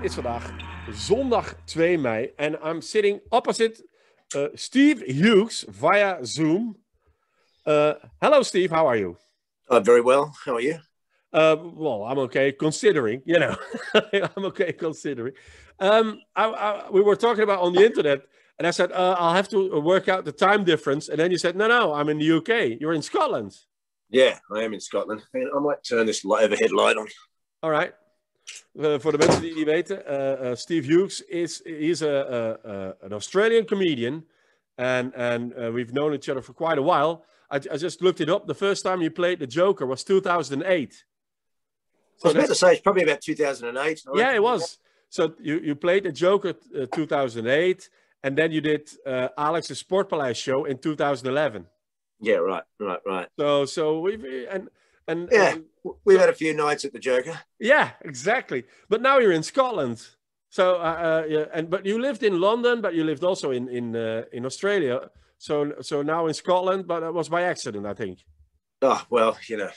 is vandaag zondag 2 mei en I'm sitting opposite Steve Hughes via Zoom. Hello, Steve. How are you? Very well. How are you? Well, I'm okay, considering, you know. I'm okay, considering. We were talking about on the internet, and I said, I'll have to work out the time difference. And then you said, no, I'm in the UK. You're in Scotland. Yeah, I am in Scotland. I might turn this overhead light on. All right. Voor de mensen die niet weten, Steve Hughes he's an Australian comedian, and we've known each other for quite a while. I just looked it up. The first time you played the Joker was 2008. So I was about to say it's probably about 2008. Yeah, it was. So you played the Joker 2008, and then you did Alex's Sportpaleis show in 2011. Yeah, right. So we've we've had a few nights at the Joker. Yeah, exactly. But now you're in Scotland. So but you lived in London, but you lived also in Australia. So now in Scotland, but it was by accident, I think. Oh well, you know,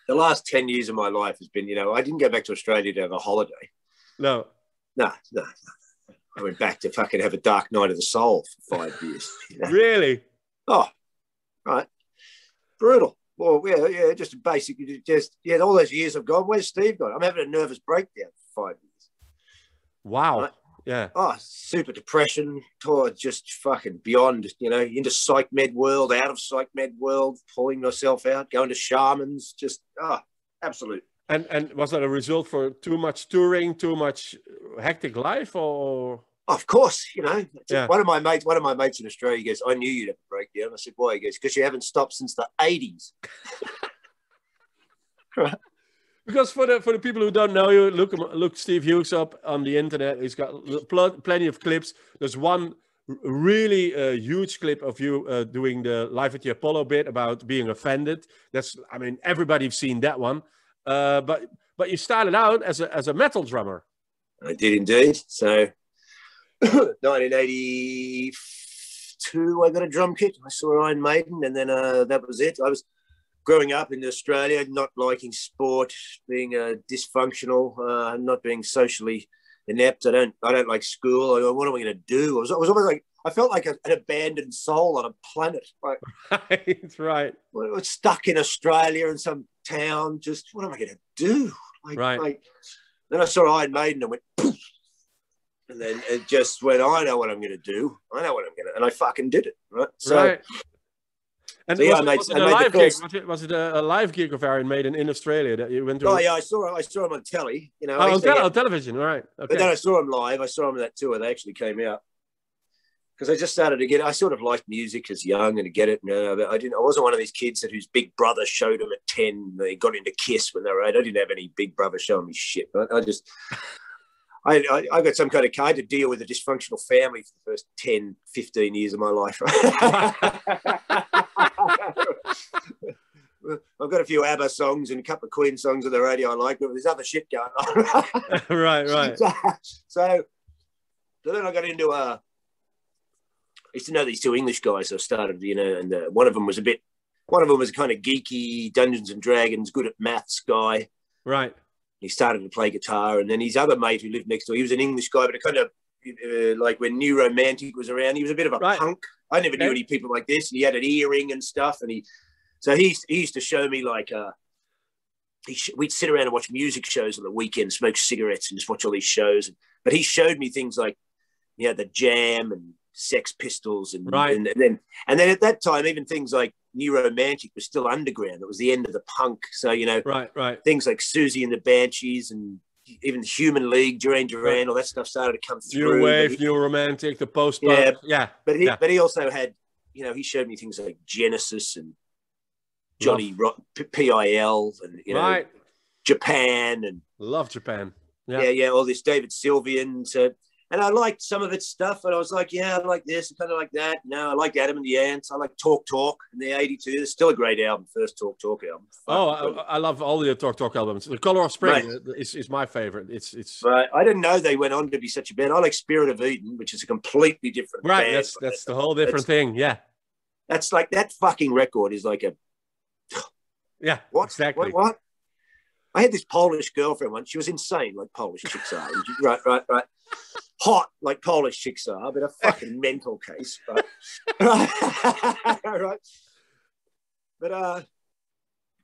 the last 10 years of my life has been, you know, I didn't go back to Australia to have a holiday. No. I went back to fucking have a dark night of the soul for 5 years. You know? Really? Oh, right. Brutal. Well, yeah, just basically, all those years I've gone. Where's Steve gone? I'm having a nervous breakdown for 5 years. Wow. Right? Yeah. Oh, super depression, just fucking beyond, you know, into psych med world, out of psych med world, pulling myself out, going to shamans, absolute. And was that a result for too much touring, too much hectic life, or? Of course, you know. Yeah. One of my mates in Australia goes, I knew you'd have a breakdown. I said, why? He goes, because you haven't stopped since the 80s. Right. Because for the people who don't know you, look Steve Hughes up on the internet. He's got plenty of clips. There's one really huge clip of you doing the Live at the Apollo bit about being offended. Everybody's seen that one. But you started out as a metal drummer. I did indeed. So 1982, I got a drum kit. I saw Iron Maiden, and then that was it. I was growing up in Australia, not liking sport, being dysfunctional, not being socially inept. I don't like school. What am I going to do? I was almost like, I felt like an abandoned soul on a planet. Like, right. I was stuck in Australia in some town. Just what am I going to do? Then I saw Iron Maiden and went, poof. And then it just went, I know what I'm going to do. And I fucking did it. Right. So. Right. And was it a live gig? Was it a live gig of Iron Maiden in Australia that you went to? Oh yeah, I saw him on telly. You know, on television, right? Okay. But then I saw him live. I saw him on that tour. They actually came out because I just started to get. I sort of liked music as young and to get it. But I wasn't one of these kids whose big brother showed them at 10. They got into Kiss when they were 8. I didn't have any big brother showing me shit. I got some kind of I had to deal with a dysfunctional family for the first 10, 15 years of my life. I've got a few ABBA songs and a couple of Queen songs on the radio I like, but there's other shit going on. Right. So then I got into I used to know these two English guys. So I started, you know, and one of them was a kind of geeky Dungeons and Dragons, good at maths guy. Right. He started to play guitar, and then his other mate who lived next door, he was an English guy, but a kind of like when New Romantic was around, he was a bit of a punk. I never knew any people like this. And he had an earring and stuff, and he used to show me like we'd sit around and watch music shows on the weekend, smoke cigarettes, and just watch all these shows. But he showed me things like, you know, the Jam and Sex Pistols, and then at that time, even things like New Romantic was still underground. It was the end of the punk. So, you know, right. Things like Susie and the Banshees and even Human League, Duran Duran, all that stuff started to come through. New Wave, New Romantic, the post-punk. Yeah. But he also had, you know, he showed me things like Genesis and Johnny Rock, PIL, and, you know, Japan. And love Japan. Yeah, all this David Sylvian. And I liked some of its stuff, and I was like, yeah, I like this, and kind of like that. No, I like Adam and the Ants. I like Talk Talk in the 82. It's still a great album, first Talk Talk album. I love all the Talk Talk albums. The Color of Spring is my favorite. It's right. I didn't know they went on to be such a band. I like Spirit of Eden, which is a completely different band. Right, that's the whole different thing, yeah. That's like, that fucking record is like a... Yeah, what? exactly. What? I had this Polish girlfriend once. She was insane, like Polish chicks are. Right. Hot, like Polish chicks are, but a fucking mental case, right? Right. But I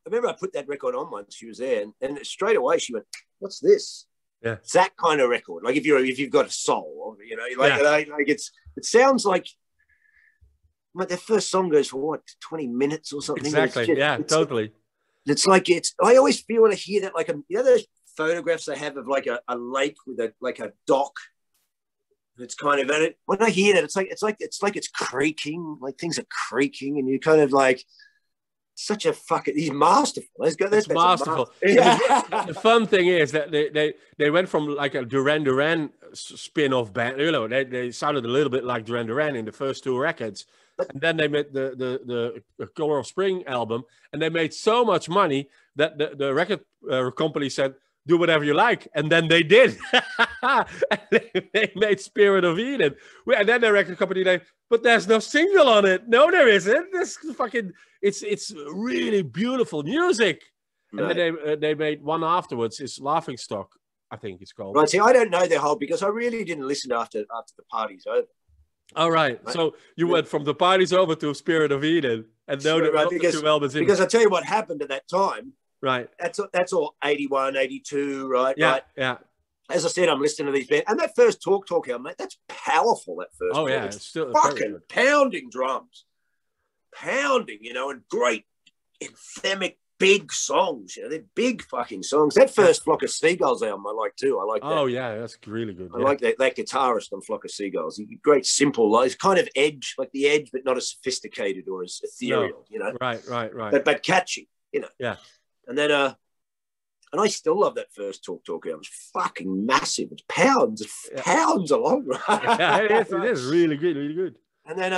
remember I put that record on once. She was there, and straight away she went, "What's this?" Yeah, it's that kind of record. Like if you've got a soul, you know, like it sounds like their first song goes for what, 20 minutes or something. Exactly. Totally. It's like I always feel when I hear that, like those photographs they have of like a lake with a dock. It's kind of, and when I hear that, it's like it's creaking, like things are creaking, and you kind of like, such a fucking, he's masterful. That's masterful. Yeah. The fun thing is that they went from like a Duran Duran spin-off band. You know, they sounded a little bit like Duran Duran in the first two records. And then they made the Color of Spring album, and they made so much money that the record company said, "Do whatever you like," and then they did. And they made Spirit of Eden, and then the record company but there's no single on it. No, there isn't. This fucking it's really beautiful music. Right. And then they made one afterwards. It's Laughing Stock, I think it's called. Right. See, I don't know the whole, because I really didn't listen after the party's over. All right. So you went from the party's over to Spirit of Eden, and because I tell you what happened at that time. Right. That's all 81, 82, right? Yeah. Right. Yeah. As I said, I'm listening to these bands, and that first Talk album, mate, that's powerful. That first. Oh yeah, it's still fucking pounding drums, you know, and great anthemic big songs. You know, they're big fucking songs. That first Flock of Seagulls album, I like too. I like that. Oh yeah, that's really good. I like that guitarist on Flock of Seagulls. Great, simple, it's kind of Edge, like the Edge, but not as sophisticated or as ethereal. You know, right. But catchy. You know. Yeah. And then and I still love that first Talk album. It's fucking massive. It's pounds along. Right? Yeah, it is really good, really good. And then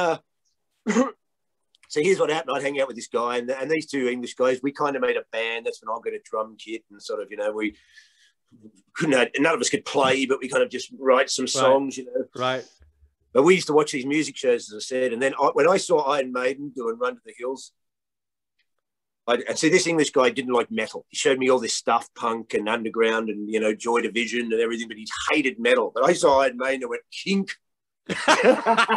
so here's what happened. I'd hang out with this guy, and these two English guys, we kind of made a band. That's when I got a drum kit, and sort of, you know, we couldn't, none of us could play, but we kind of just write some songs, you know. Right. But we used to watch these music shows, as I said. And then when I saw Iron Maiden doing Run to the Hills, and see, this English guy didn't like metal. He showed me all this stuff, punk and underground and, you know, Joy Division and everything, but he hated metal. But I saw Iron Maiden and went, kink. That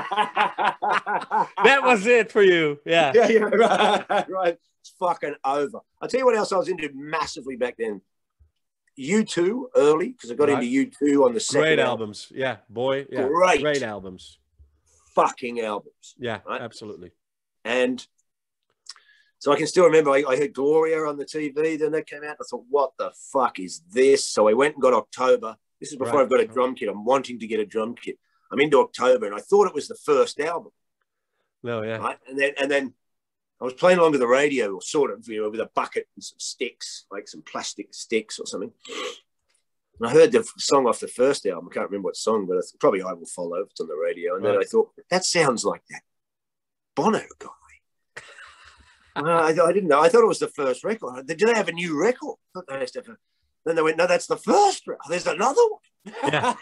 was it for you. Yeah. Right. It's fucking over. I'll tell you what else I was into massively back then. U2 early, because I got into U2 on the second Great albums. Yeah, boy. Yeah. Great albums. Fucking albums. Yeah, right? Absolutely. And so I can still remember I heard Gloria on the TV. Then that came out. I thought, what the fuck is this? So I went and got October. This is before I've got a drum kit. I'm wanting to get a drum kit. I'm into October, and I thought it was the first album. No, yeah. Right? And then I was playing along to the radio, or sort of, you know, with a bucket and some sticks, like some plastic sticks or something. And I heard the song off the first album. I can't remember what song, but it's probably I Will Follow. It's on the radio. And then I thought, that sounds like that Bono guy. I didn't know. I thought it was the first record. Did they have a new record? Then they went, no, that's the first record. There's another one. Yeah.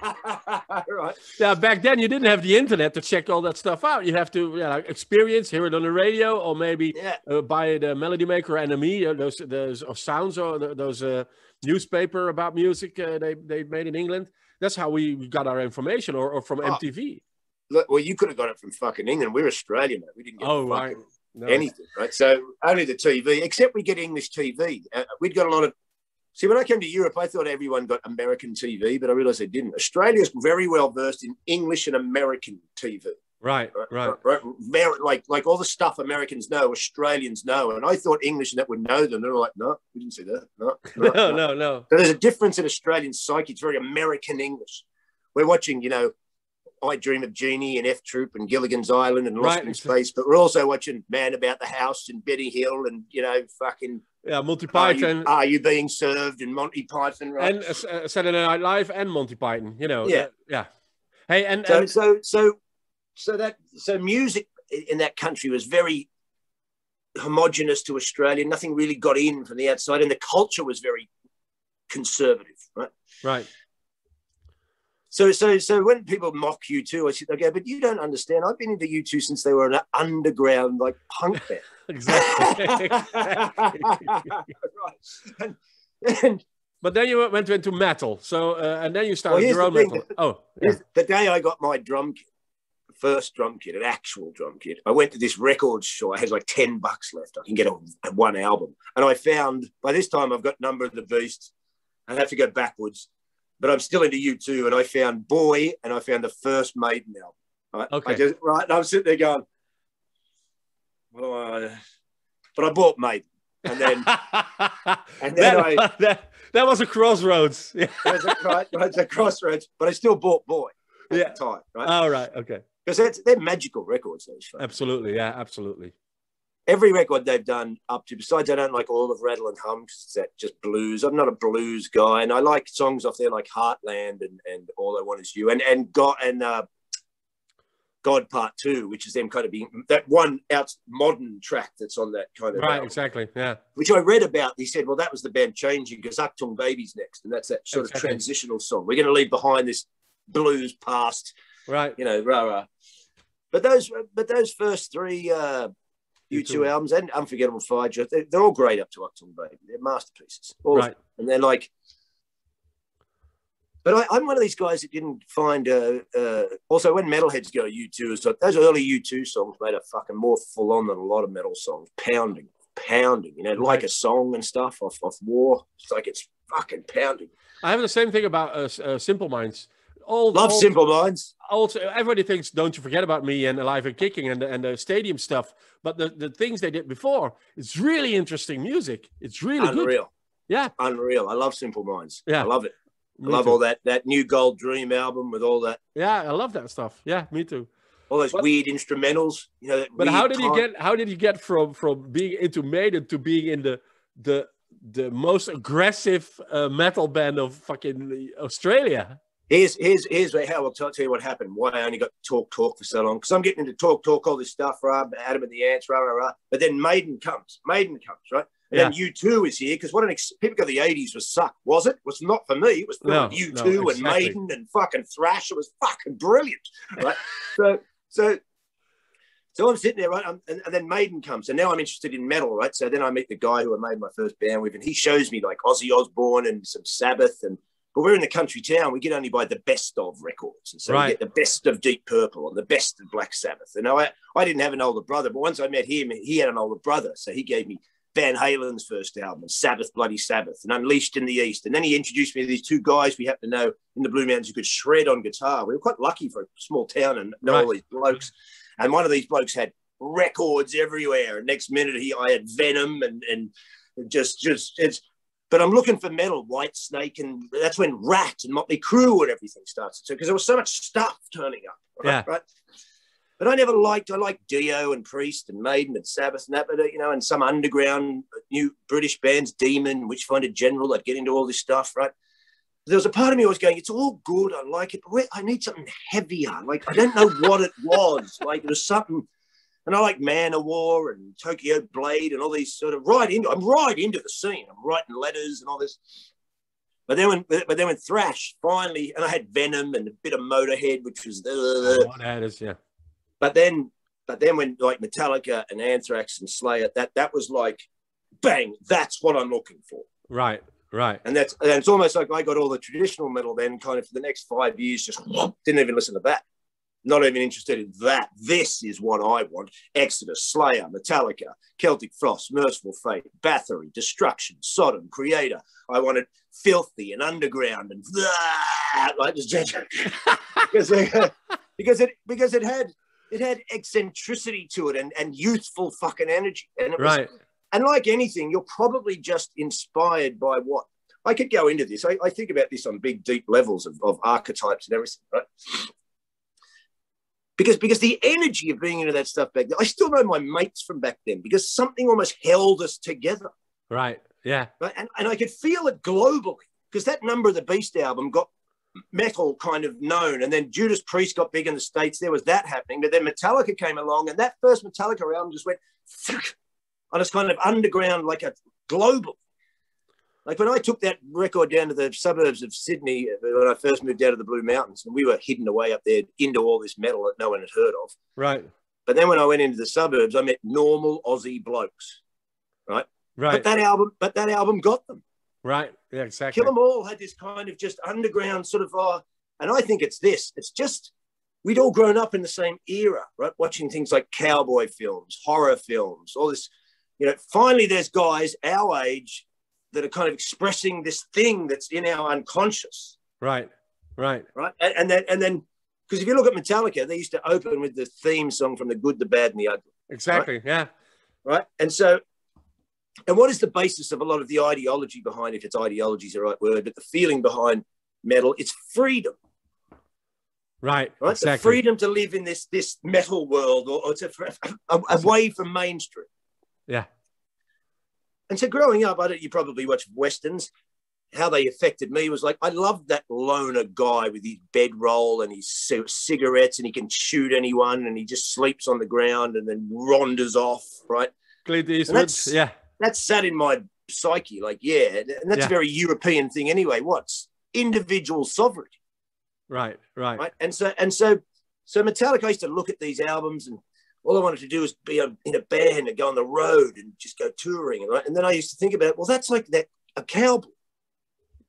Right. Yeah, back then you didn't have the internet to check all that stuff out. You have to experience, hear it on the radio, or maybe buy the Melody Maker NME, those or sounds, or those newspaper about music they made in England. That's how we got our information, or from MTV. Look, well, you could have got it from fucking England. We're Australian, mate. We didn't get anything, right? So only the TV, except we get English TV. We'd got a lot of. See, when I came to Europe, I thought everyone got American TV, but I realized they didn't. Australia's very well versed in English and American TV. Right. Very, like all the stuff Americans know, Australians know. And I thought English and that would know them. They're like, no, we didn't see that. No. So there's a difference in Australian psyche. It's very American English. We're watching, you know, I Dream of Jeannie and F Troop and Gilligan's Island and Lost in Space, but we're also watching Man About the House and Betty Hill and, you know, fucking... Yeah, Monty Python. Are you being served? And Monty Python, right? And Saturday Night Live and Monty Python, you know. Yeah. Hey, so music in that country was very homogenous to Australia. Nothing really got in from the outside, and the culture was very conservative, right? Right. So when people mock U2, I said, okay, but you don't understand. I've been into U2 since they were an underground, like, punk band. Exactly. Right. And but then you went into metal. So and then you started your own metal. Oh, yeah. The day I got my drum kit, the first drum kit, an actual drum kit, I went to this record store. I had like $10 left. I can get one album, and I found by this time I've got Number of the Beast. I have to go backwards, but I'm still into U2, and I found Boy, and I found the first Maiden album. Right? Okay. And I'm sitting there going, well, but I bought Maiden, and then that was a crossroads. Yeah. It's a crossroads, but I still bought Boy at the time, right? Oh, right, okay. Because they're magical records, those folks. Absolutely, yeah, absolutely. Every record they've done up to, besides I don't like all of Rattle and Hum because it's that just blues. I'm not a blues guy, and I like songs off there like Heartland and All I Want Is You and God Part 2, which is them kind of being that one out modern track that's on that kind of album, exactly, yeah. Which I read about. He said, well, that was the band changing because Achtung Baby's next, and that's that sort of transitional song. We're going to leave behind this blues past, right? You know, rah rah. But those first three U2 albums and Unforgettable Fire, they're all great up to Achtung Baby. They're masterpieces, right? And they're like. But I'm one of these guys that didn't find. Also, when metalheads go U2, so those early U2 songs made it fucking more full on than a lot of metal songs. Pounding, you know, like a song and stuff off War. It's like it's fucking pounding. I have the same thing about Simple Minds. Simple Minds. Also, everybody thinks "Don't You Forget About Me" and "Alive and Kicking" and the stadium stuff. But the things they did before, it's really interesting music. It's really unreal. Good. Yeah, unreal. I love Simple Minds. Yeah, I love it. I love all that New Gold Dream album with all that. Yeah, I love that stuff. Yeah, me too. All those weird instrumentals, you know. But how did you get from being into Maiden to being in the most aggressive metal band of fucking Australia? Here's how I'll tell you what happened. Why I only got to talk for so long, because I'm getting into talk all this stuff, right? Adam and the Ants, rah. But then Maiden comes, right? And then U2 is here, because people go, the 80s was suck. Was it? It was not for me. It was U2 and Maiden and fucking thrash. It was fucking brilliant, right? so I'm sitting there, right? And then Maiden comes, and now I'm interested in metal, right? So then I meet the guy who I made my first band with, and he shows me like Ozzy Osbourne and some Sabbath, but we're in the country town. We get only buy the best of records, and so we get the best of Deep Purple and the best of Black Sabbath. And I didn't have an older brother, but once I met him, he had an older brother, so he gave me Van Halen's first album, Sabbath, Bloody Sabbath, and Unleashed in the East. And then he introduced me to these two guys we happen to know in the Blue Mountains who could shred on guitar. We were quite lucky for a small town and know all these blokes. And one of these blokes had records everywhere. And next minute I had Venom and just it's. But I'm looking for metal, White Snake, and that's when Rat and Motley Crue and everything started. So because there was so much stuff turning up, right? But I liked Dio and Priest and Maiden and Sabbath and that, but, you know, and some underground new British bands, Demon, Witchfinder General, I'd get into all this stuff, right? There was a part of me I was going, it's all good, I like it, but I need something heavier. Like, I don't know what it was. Like, it was something, and I like Manowar and Tokyo Blade and all these sort of I'm right into the scene. I'm writing letters and all this. But then when thrash finally, and I had Venom and a bit of Motorhead, which was yeah. But then when like Metallica and Anthrax and Slayer, that was like, bang, that's what I'm looking for. Right. And it's almost like I got all the traditional metal then kind of for the next 5 years, just didn't even listen to that. Not even interested in that. This is what I want. Exodus, Slayer, Metallica, Celtic Frost, Merciful Fate, Bathory, Destruction, Sodom, Creator. I wanted filthy and underground and like just because it had eccentricity to it and youthful fucking energy. And it was, and like anything, you're probably just inspired by what I could go into this. I think about this on big, deep levels of archetypes and everything, right? Because the energy of being into that stuff back then, I still know my mates from back then because something almost held us together. Right. Yeah. Right? And I could feel it globally because that Number of the Beast album got metal kind of known, and then Judas Priest got big in the States. There was that happening, but then Metallica came along, and that first Metallica album just went on this kind of underground, like a global. Like when I took that record down to the suburbs of Sydney when I first moved out of the Blue Mountains, and we were hidden away up there into all this metal that no one had heard of. Right. But then when I went into the suburbs, I met normal Aussie blokes. Right. Right. But that album got them. Right. Yeah, exactly. Kill 'Em All had this kind of just underground sort of, and I think it's just, we'd all grown up in the same era, right? Watching things like cowboy films, horror films, all this, finally there's guys our age that are kind of expressing this thing that's in our unconscious. Right. And then, because if you look at Metallica, they used to open with the theme song from The Good, the Bad, and the Ugly. Exactly. Right? Yeah. Right. And what is the basis of a lot of the ideology behind, if it's ideology is the right word, but the feeling behind metal? It's freedom. Right. Exactly. The freedom to live in this metal world, or away from mainstream. Yeah. And so growing up, you probably watch Westerns. How they affected me was like, I loved that loner guy with his bedroll and his cigarettes, and he can shoot anyone, and he just sleeps on the ground and then wanders off, right? Clint Eastwood, yeah. That's sat in my psyche, like, yeah, and that's a very European thing anyway. What's individual sovereignty? Right. And so Metallica, I used to look at these albums, and all I wanted to do was be in a band and go on the road and just go touring, right? And then I used to think about, well, that's like a cowboy.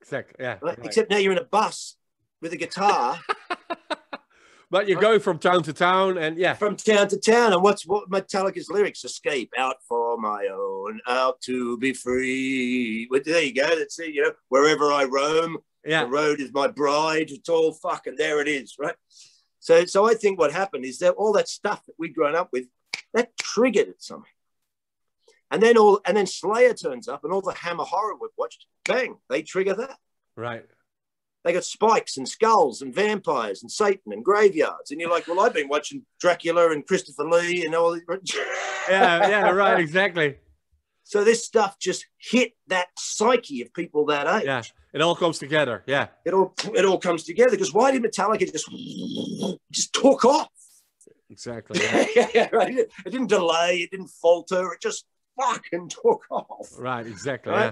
Exactly. Yeah. Right? Except now you're in a bus with a guitar. But you're going from town to town, and from town to town. And what Metallica's lyrics? Escape, out for my own, out to be free. Well, there you go. That's it. Wherever I roam, the road is my bride. It's all fucking there. It is, right? So I think what happened is that all that stuff that we'd grown up with, that triggered it somehow. And then Slayer turns up, and all the Hammer horror we've watched, bang, they trigger that. Right. They got spikes and skulls and vampires and Satan and graveyards. And you're like, well, I've been watching Dracula and Christopher Lee and all these. Yeah, right, exactly. So this stuff just hit that psyche of people that age. Yeah, it all comes together. Yeah. It all comes together, because why did Metallica just took off? Exactly. Yeah, right. It didn't delay. It didn't falter. It just fucking took off. Right, exactly. Right? Yeah.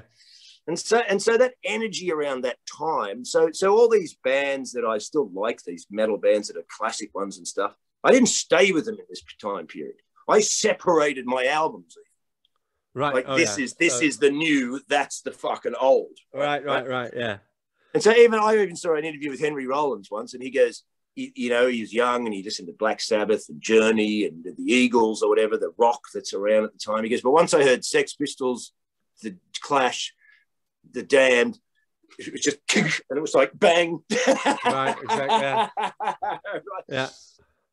And so that energy around that time. So all these bands that I still like, these metal bands that are classic ones and stuff, I didn't stay with them in this time period. I separated my albums. Right. Like this is the new, that's the fucking old. Right. Yeah. And so I even saw an interview with Henry Rollins once, and he goes, he was young and he listened to Black Sabbath and Journey and the Eagles or whatever, the rock that's around at the time. He goes, but once I heard Sex Pistols, the Clash, the Damned, it was just, and it was like bang. Right, exactly. Right. Yeah.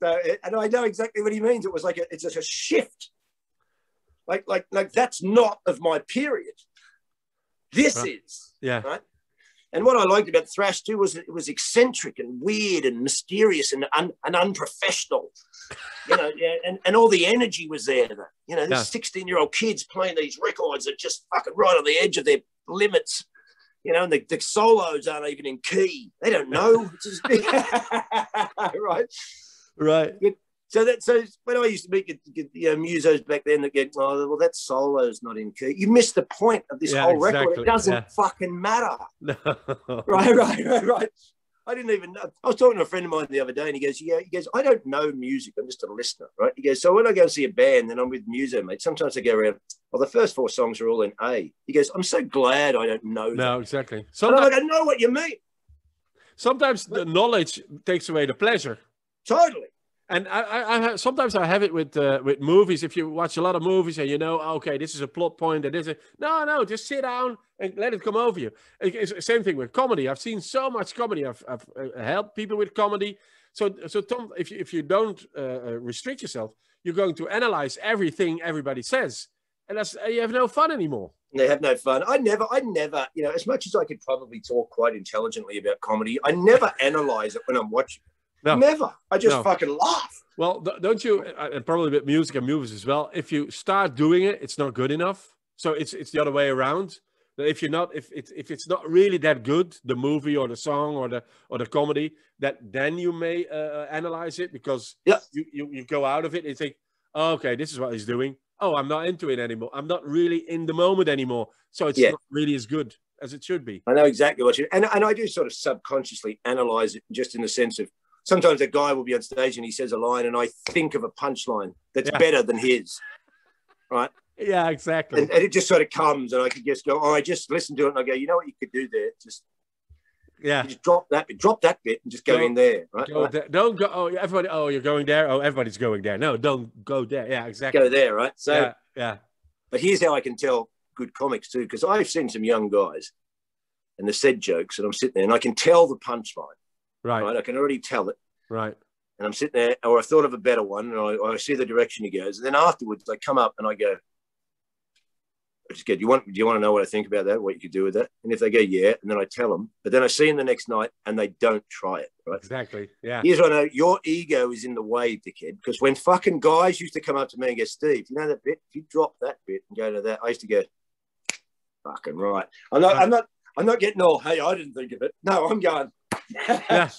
So, and I know exactly what he means. It was like it's just a shift. Like that's not of my period. This is. Yeah. Right. And what I liked about thrash too was it was eccentric and weird and mysterious and unprofessional, and all the energy was there. These 16-year-old kids playing these records that just fucking right on the edge of their limits, and the solos aren't even in key. They don't know. Right. So when I used to meet musos back then that get, well, that solo's not in key. You missed the point of this whole record. It doesn't fucking matter. No. Right. I didn't even know. I was talking to a friend of mine the other day, and he goes, I don't know music. I'm just a listener, right? He goes, so when I go and see a band, and I'm with muso, mate, sometimes I go around, well, the first 4 songs are all in A. He goes, I'm so glad I don't know that. No, exactly. Sometimes I know what you mean. Sometimes the knowledge takes away the pleasure. Totally. And sometimes I have it with movies. If you watch a lot of movies and okay, this is a plot point, and this is no, just sit down and let it come over you. It's the same thing with comedy. I've seen so much comedy. I've helped people with comedy. So Tom, if you don't restrict yourself, you're going to analyze everything everybody says, and you have no fun anymore. They have no fun. I never, as much as I could probably talk quite intelligently about comedy, I never analyze it when I'm watching. No. Never. I just fucking laugh. Well, don't you, and probably with music and movies as well, if you start doing it, it's not good enough. So it's the other way around. If it's not really that good, the movie or the song or the comedy, then you may analyze it, because you go out of it and think, oh, okay, this is what he's doing. Oh, I'm not into it anymore. I'm not really in the moment anymore. So it's not really as good as it should be. I know exactly what you, and I do sort of subconsciously analyze it, just in the sense of, sometimes a guy will be on stage and he says a line, and I think of a punchline that's better than his, right? Yeah, exactly. And it just sort of comes, and I could just go, oh, I just listen to it, and I go, you know what you could do there? Just drop that bit, and just go in there, right? Don't go. Oh, everybody. Oh, you're going there. Oh, everybody's going there. No, don't go there. Yeah, exactly. Go there, right? So yeah. But here's how I can tell good comics too, because I've seen some young guys, and they said jokes, and I'm sitting there, and I can tell the punchline. Right. I can already tell it. Right. And I'm sitting there, or I thought of a better one, and I see the direction he goes. And then afterwards, I come up and I go, I just go, do you want to know what I think about that? What you could do with that? And if they go, yeah, and then I tell them. But then I see them the next night, and they don't try it. Right? Exactly. Yeah. Here's what I know: your ego is in the way, dickhead. Because when fucking guys used to come up to me and go, Steve, you know that bit? If you drop that bit and go to that, I used to go, fucking right. I'm not getting all, hey, I didn't think of it. No, I'm going. Yeah.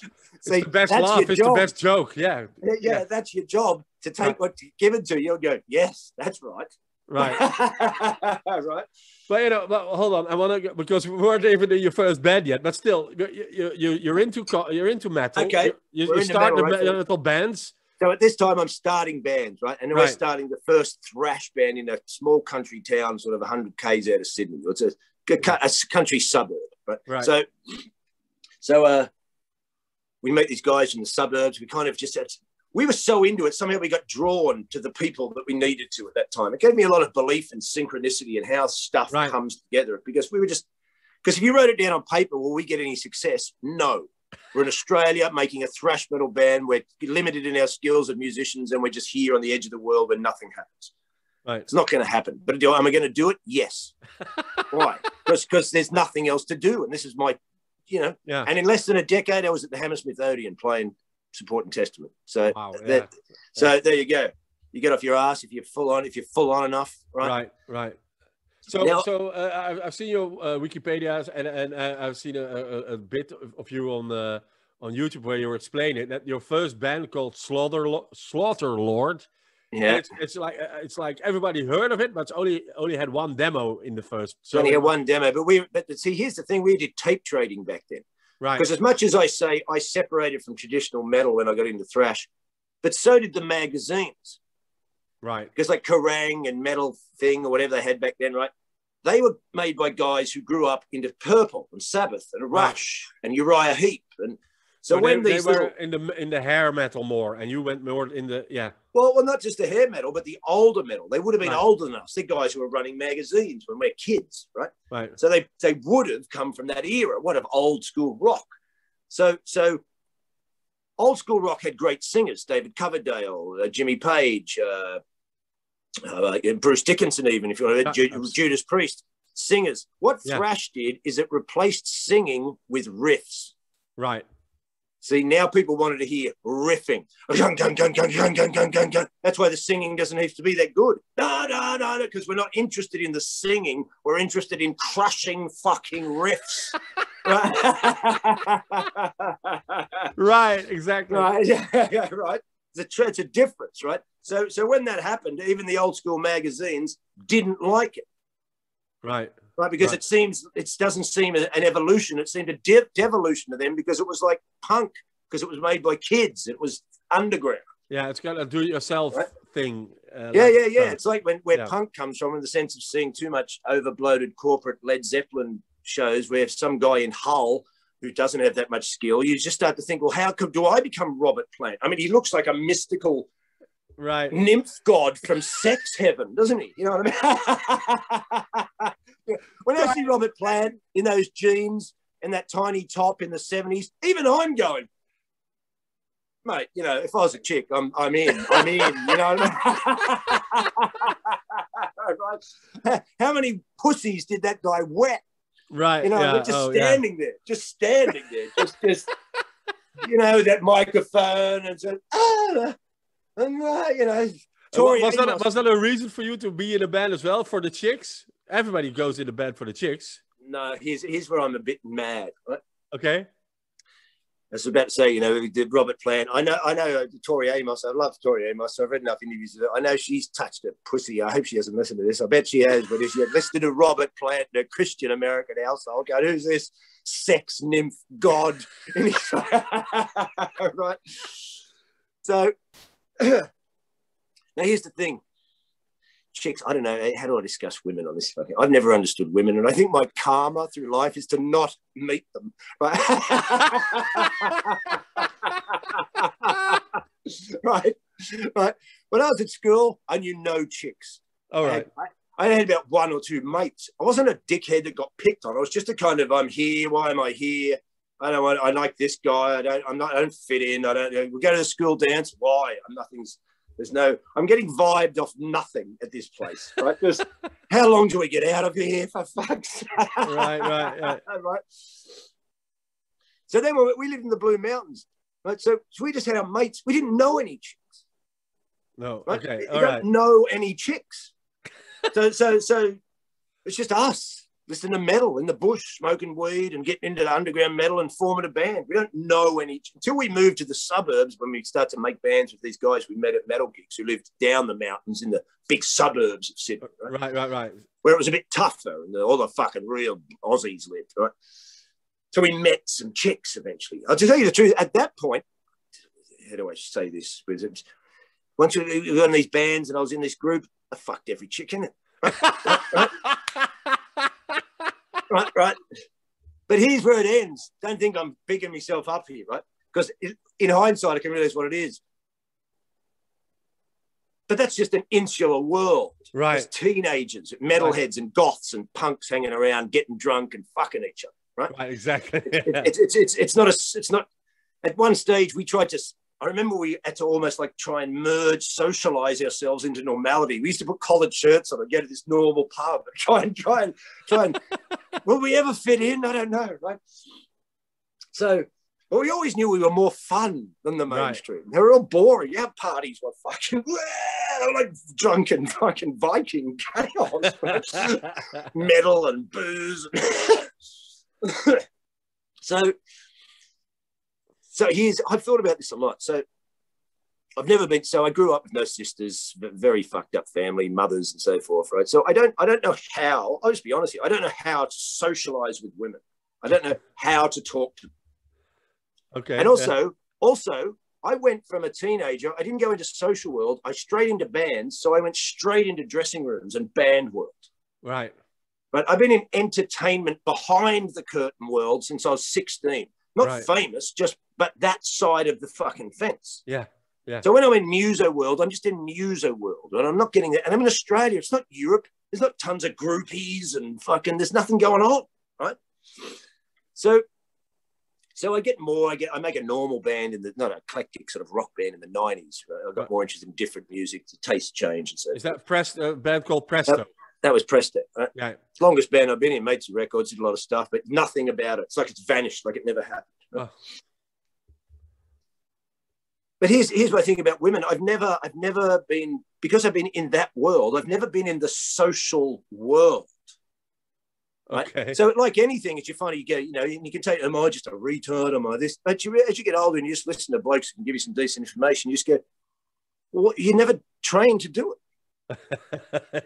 See, the best laugh is the best joke. Yeah. Yeah, that's your job, to take what's given to you and go, yes, that's right. Right. Right. But hold on. I want to, because we weren't even in your first band yet. But still, you're into metal. Okay. You start the metal bands. So at this time, I'm starting bands, right? And we're starting the first thrash band in a small country town, sort of 100 k's out of Sydney. It's a country suburb, right? So we meet these guys from the suburbs. We kind of we were so into it. Somehow we got drawn to the people that we needed to at that time. It gave me a lot of belief in synchronicity and how stuff comes together, because because if you wrote it down on paper, will we get any success? No. We're in Australia making a thrash metal band. We're limited in our skills as musicians, and we're just here on the edge of the world where nothing happens. Right. It's not going to happen. But am I going to do it? Yes. Why? Because there's nothing else to do. And this is my, and in less than a decade, I was at the Hammersmith Odeon playing Support and Testament. So, so there you go. You get off your ass if you're full on enough, right? Right. So I've seen your Wikipedia, and I've seen a bit of you on YouTube where you were explaining that your first band called Slaughter Lord. Yeah, it's like everybody heard of it, but it's only had one demo in the first. So only had one demo, but see, here's the thing: we did tape trading back then, right? Because as much as I say I separated from traditional metal when I got into thrash, but so did the magazines. Right. Because like Kerrang and Metal Thing or whatever they had back then, right? They were made by guys who grew up into Purple and Sabbath and Rush and Uriah Heep. And so when they were in the hair metal more, and you went more in the, Well, not just the hair metal, but the older metal. They would have been older than us. The guys who were running magazines when we're kids, right? Right. So they would have come from that era, of old school rock. So old school rock had great singers: David Coverdale, Jimmy Page, Bruce Dickinson, even if you want to, Judas Priest. Singers. What thrash did is it replaced singing with riffs. Right. See, now people wanted to hear riffing. Gun, gun, gun, gun, gun, gun, gun, gun, gun. That's why the singing doesn't have to be that good. No, because we're not interested in the singing. We're interested in crushing fucking riffs. Right, exactly. Right, right. It's a difference, right? So when that happened, even the old school magazines didn't like it. Right. Right, because it doesn't seem an evolution. It seemed a devolution to them, because it was like punk, because it was made by kids. It was underground. Yeah, it's got a do-it-yourself thing. It's like where punk comes from, in the sense of seeing too much over-bloated corporate Led Zeppelin shows where some guy in Hull who doesn't have that much skill, you just start to think, well, how do I become Robert Plant? I mean, he looks like a mystical nymph god from sex heaven, doesn't he? You know what I mean? When I see Robert Plant in those jeans and that tiny top in the 70s, even I'm going, mate, if I was a chick, I'm in, you know what I mean? How many pussies did that guy wet? Right. Just standing there, just that microphone and so, Tori was that a reason for you to be in a band as well, for the chicks? Everybody goes in a band for the chicks. No, here's where I'm a bit mad. Right? Okay. I was about to say, did Robert Plant. I know Tori Amos. I love Tori Amos. So I've read enough interviews with her. I know she's touched a pussy. I hope she hasn't listened to this. I bet she has. But if she had listened to Robert Plant in a Christian American household, go, who's this sex nymph god? Right. So now here's the thing. chicks, I don't know. How do I discuss women on this? I've never understood women. And I think my karma through life is to not meet them. Right. Right. When I was at school, I knew no chicks. All right. I had about one or two mates. I wasn't a dickhead that got picked on. I was just a kind of, I'm here. Why am I here? I like this guy. I don't fit in. We go to the school dance. Why? I'm getting vibed off nothing at this place, right? Just how long do we get out of here, for fuck's sake? Right. Right. So then we lived in the Blue Mountains, right? So we just had our mates. We didn't know any chicks. No. Right? Okay. You don't know any chicks. So it's just us listening to metal in the bush, smoking weed and getting into the underground metal and forming a band. We don't know any until we moved to the suburbs when we start to make bands with these guys we met at metal gigs who lived down the mountains in the big suburbs of Sydney. Right. Where it was a bit tougher and all the fucking real Aussies lived, right? So we met some chicks eventually. I'll tell you the truth, at that point, how do I say this? Once we were in these bands and I was in this group, I fucked every chick in it. Right. But here's where it ends. Don't think I'm bigging myself up here, right? Because in hindsight, I can realize what it is. But that's just an insular world. Right. There's teenagers, metalheads and goths and punks hanging around, getting drunk and fucking each other, right? Exactly. It's not. At one stage, we tried to. I remember we had to almost like try and socialize ourselves into normality. We used to put collared shirts on and go to this normal pub and try and will we ever fit in? I don't know, right? So, but we always knew we were more fun than the mainstream. Right. They were all boring. Our parties were fucking like drunken fucking Viking chaos, right? Metal and booze. So I've thought about this a lot. So I grew up with no sisters, very fucked up family, mothers and so forth, right? So I don't know how, I'll just be honest here, I don't know how to socialize with women. I don't know how to talk to them. Okay. And also, I went from a teenager, I didn't go into social world, I straight into bands, so I went straight into dressing rooms and band world. Right. But I've been in entertainment behind the curtain world since I was 16. Not famous, but that side of the fucking fence. Yeah. So when I'm in muso world, I'm just in muso world, and I'm not getting that. And I'm in Australia. It's not Europe. There's not tons of groupies and fucking. There's nothing going on, right? So I get more. I make a normal band not an eclectic sort of rock band in the '90s. Right? I got more interested in different music. The taste change and so. Is that a band called Presto? That was Presto, right? Yeah. Longest band I've been in, made some records, did a lot of stuff, but nothing about it. It's like it's vanished, like it never happened. Right? Oh. But here's what I think about women. I've never been, because I've been in that world, I've never been in the social world. Right? Okay. So like anything, as you find, you can take, am I just a retard? Am I this? But as you get older and you just listen to blokes who can give you some decent information, you just go, well, you're never trained to do it.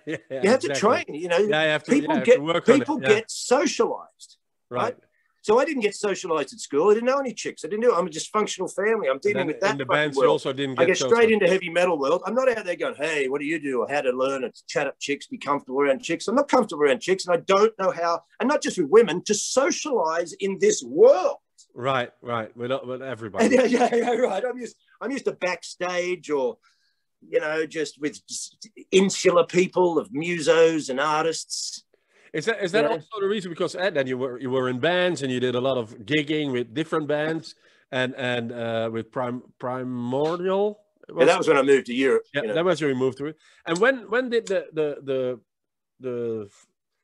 You have to train, people get socialized, right? So I didn't get socialized at school. I didn't know any chicks. I didn't know. I'm a dysfunctional family. I'm dealing with that. In the bands, world. You also didn't get. I get straight into heavy metal world. I'm not out there going, hey, what do you do? How to learn and chat up chicks, be comfortable around chicks. I'm not comfortable around chicks, and I don't know how, and not just with women, to socialize in this world. Right. With everybody. Right. I'm used to backstage or, just with insular people of musos and artists. Is that also the reason? Because then you were in bands and you did a lot of gigging with different bands and with Primordial. That was when I moved to Europe. Yeah, that was when we moved to it. And when did the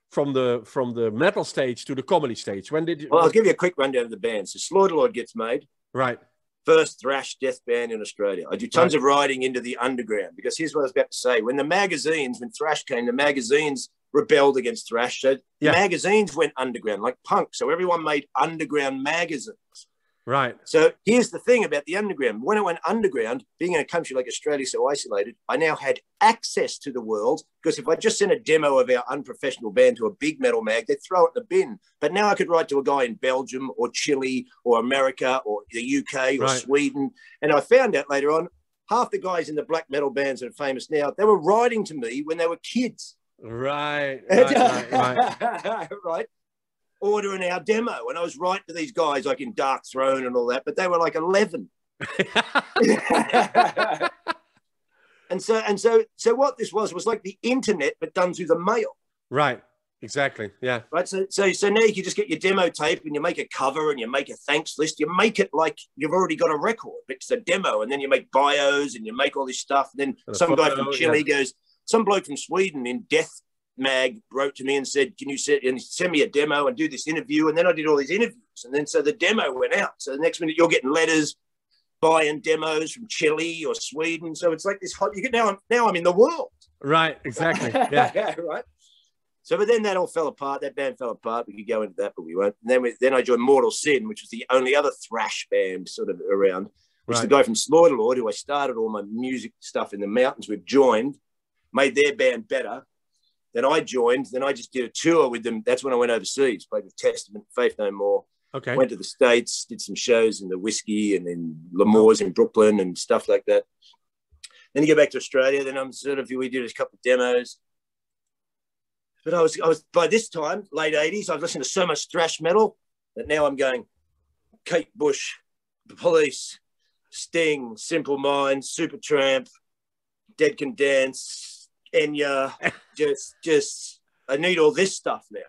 from the metal stage to the comedy stage? When did you? Well, I'll give you a quick rundown of the band. So Slaughterlord gets made. Right. First thrash death band in Australia. I do tons of writing into the underground, because here's what I was about to say. When thrash came, the magazines rebelled against thrash. So magazines went underground, like punk. So everyone made underground magazines. Right. So here's the thing about the underground. When I went underground, being in a country like Australia so isolated, I now had access to the world, because if I just sent a demo of our unprofessional band to a big metal mag, they'd throw it in the bin. But now I could write to a guy in Belgium or Chile or America or the UK or Sweden. And I found out later on, half the guys in the black metal bands that are famous now, they were writing to me when they were kids. Right. Right. Ordering our demo. And I was writing to these guys like in Dark Throne and all that, but they were like 11. And so what this was like the internet, but done through the mail. Right. Exactly. Yeah. Right. So now you can just get your demo tape and you make a cover and you make a thanks list. You make it like you've already got a record. It's a demo, and then you make bios and you make all this stuff. And then some guy from Chile goes, some bloke from Sweden in Death Mag wrote to me and said, "Can you send me a demo and do this interview?" And then I did all these interviews, and then so the demo went out. So the next minute you're getting letters buying demos from Chile or Sweden. So it's like this hot. You get now I'm in the world. Right. Exactly. Yeah. Right. So, but then that all fell apart. That band fell apart. We could go into that, but we won't. And then I joined Mortal Sin, which was the only other thrash band sort of around. Which the guy from Slaughterlord, who I started all my music stuff in the mountains with, joined, made their band better. Then I joined. Then I just did a tour with them. That's when I went overseas, played with Testament, Faith No More. Okay. Went to the States, did some shows in the Whiskey and in L'Amour's in Brooklyn and stuff like that. Then you go back to Australia. Then we did a couple of demos. But I was by this time, late 80s, I was listening to so much thrash metal that now I'm going Kate Bush, The Police, Sting, Simple Minds, Supertramp, Dead Can Dance, Enya, just I need all this stuff now.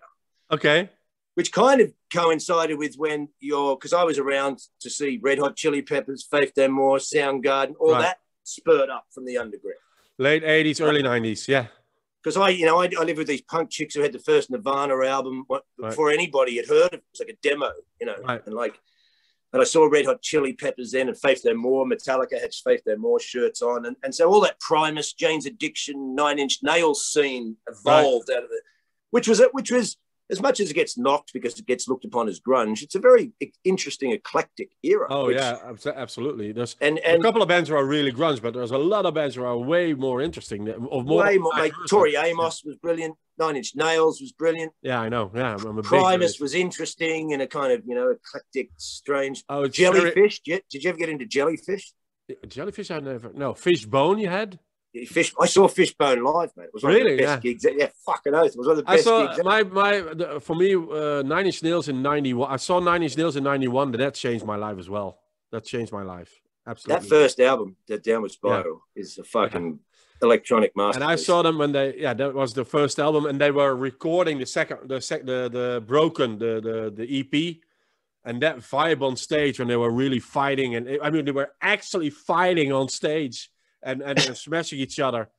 Okay. Which kind of coincided with when because I was around to see Red Hot Chili Peppers, Faith No More, Soundgarden, all that spurred up from the underground. Late 80s, early 90s, yeah. Because I lived with these punk chicks who had the first Nirvana album before anybody had heard of it. It was like a demo, and I saw Red Hot Chili Peppers then and Faith No More. Metallica had Faith No More shirts on. And so all that Primus, Jane's Addiction, Nine Inch Nails scene evolved out of it, which was as much as it gets knocked because it gets looked upon as grunge, it's a very interesting, eclectic era. Oh, yeah, absolutely. There's a couple of bands who are really grunge, but there's a lot of bands who are way more interesting. Way more. Like, Tori Amos was brilliant. Nine Inch Nails was brilliant. Yeah, I know. Yeah, I'm a Primus was interesting in a kind of, eclectic, strange. Oh, Jellyfish. Did you ever get into Jellyfish? Jellyfish, I never. No, Fishbone you had? I saw Fishbone live, mate. It was one of the best gigs. Yeah, fucking oath. It was one of the best gigs. For me, Nine Inch Nails in 91. I saw Nine Inch Nails in 91, but that changed my life as well. That changed my life. Absolutely. That first album, that Downward Spiral, is a fucking electronic masterpiece. And I saw them when that was the first album, and they were recording the Broken, the EP, and that vibe on stage when they were really fighting, and they were actually fighting on stage. And smashing each other,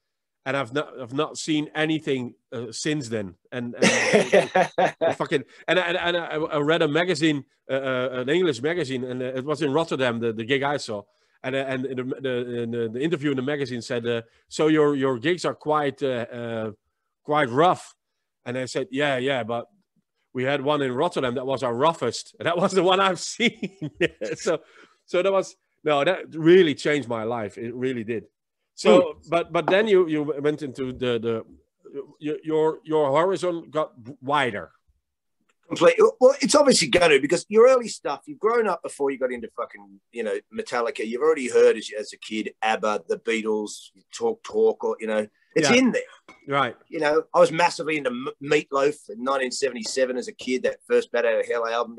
and I've not seen anything since then. And I read a magazine, an English magazine, and it was in Rotterdam. The gig I saw, and the interview in the magazine said, "So your gigs are quite rough," and I said, "Yeah, but we had one in Rotterdam that was our roughest, and that was the one I've seen." so that was. No, that really changed my life. It really did. So, but then you went into your horizon got wider. Completely. Well, it's obviously going to, because your early stuff, you've grown up before you got into fucking, Metallica. You've already heard as a kid, ABBA, the Beatles, Talk, or, it's in there. Right. I was massively into Meatloaf in 1977 as a kid, that first Bat Out of Hell album,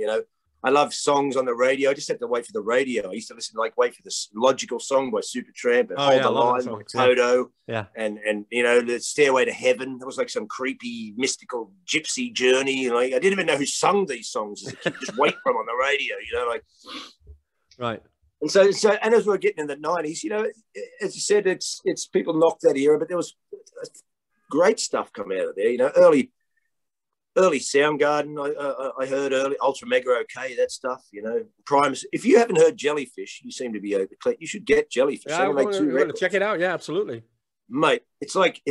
I love songs on the radio. I just had to wait for the radio. I used to wait for this Logical Song by Supertramp and Hold the Line by Toto. Yeah. And the Stairway to Heaven. That was like some creepy, mystical gypsy journey. I didn't even know who sung these songs as a kid. Just wait for them on the radio, Right. And so and as we were getting in the 90s, as you said, it's people knocked that era, but there was great stuff come out of there. Early Soundgarden, I heard early Ultra Mega OK, that stuff, Primus. If you haven't heard Jellyfish, you seem to be you should get Jellyfish. Yeah, I'm going to check it out. Yeah, absolutely, mate. It's like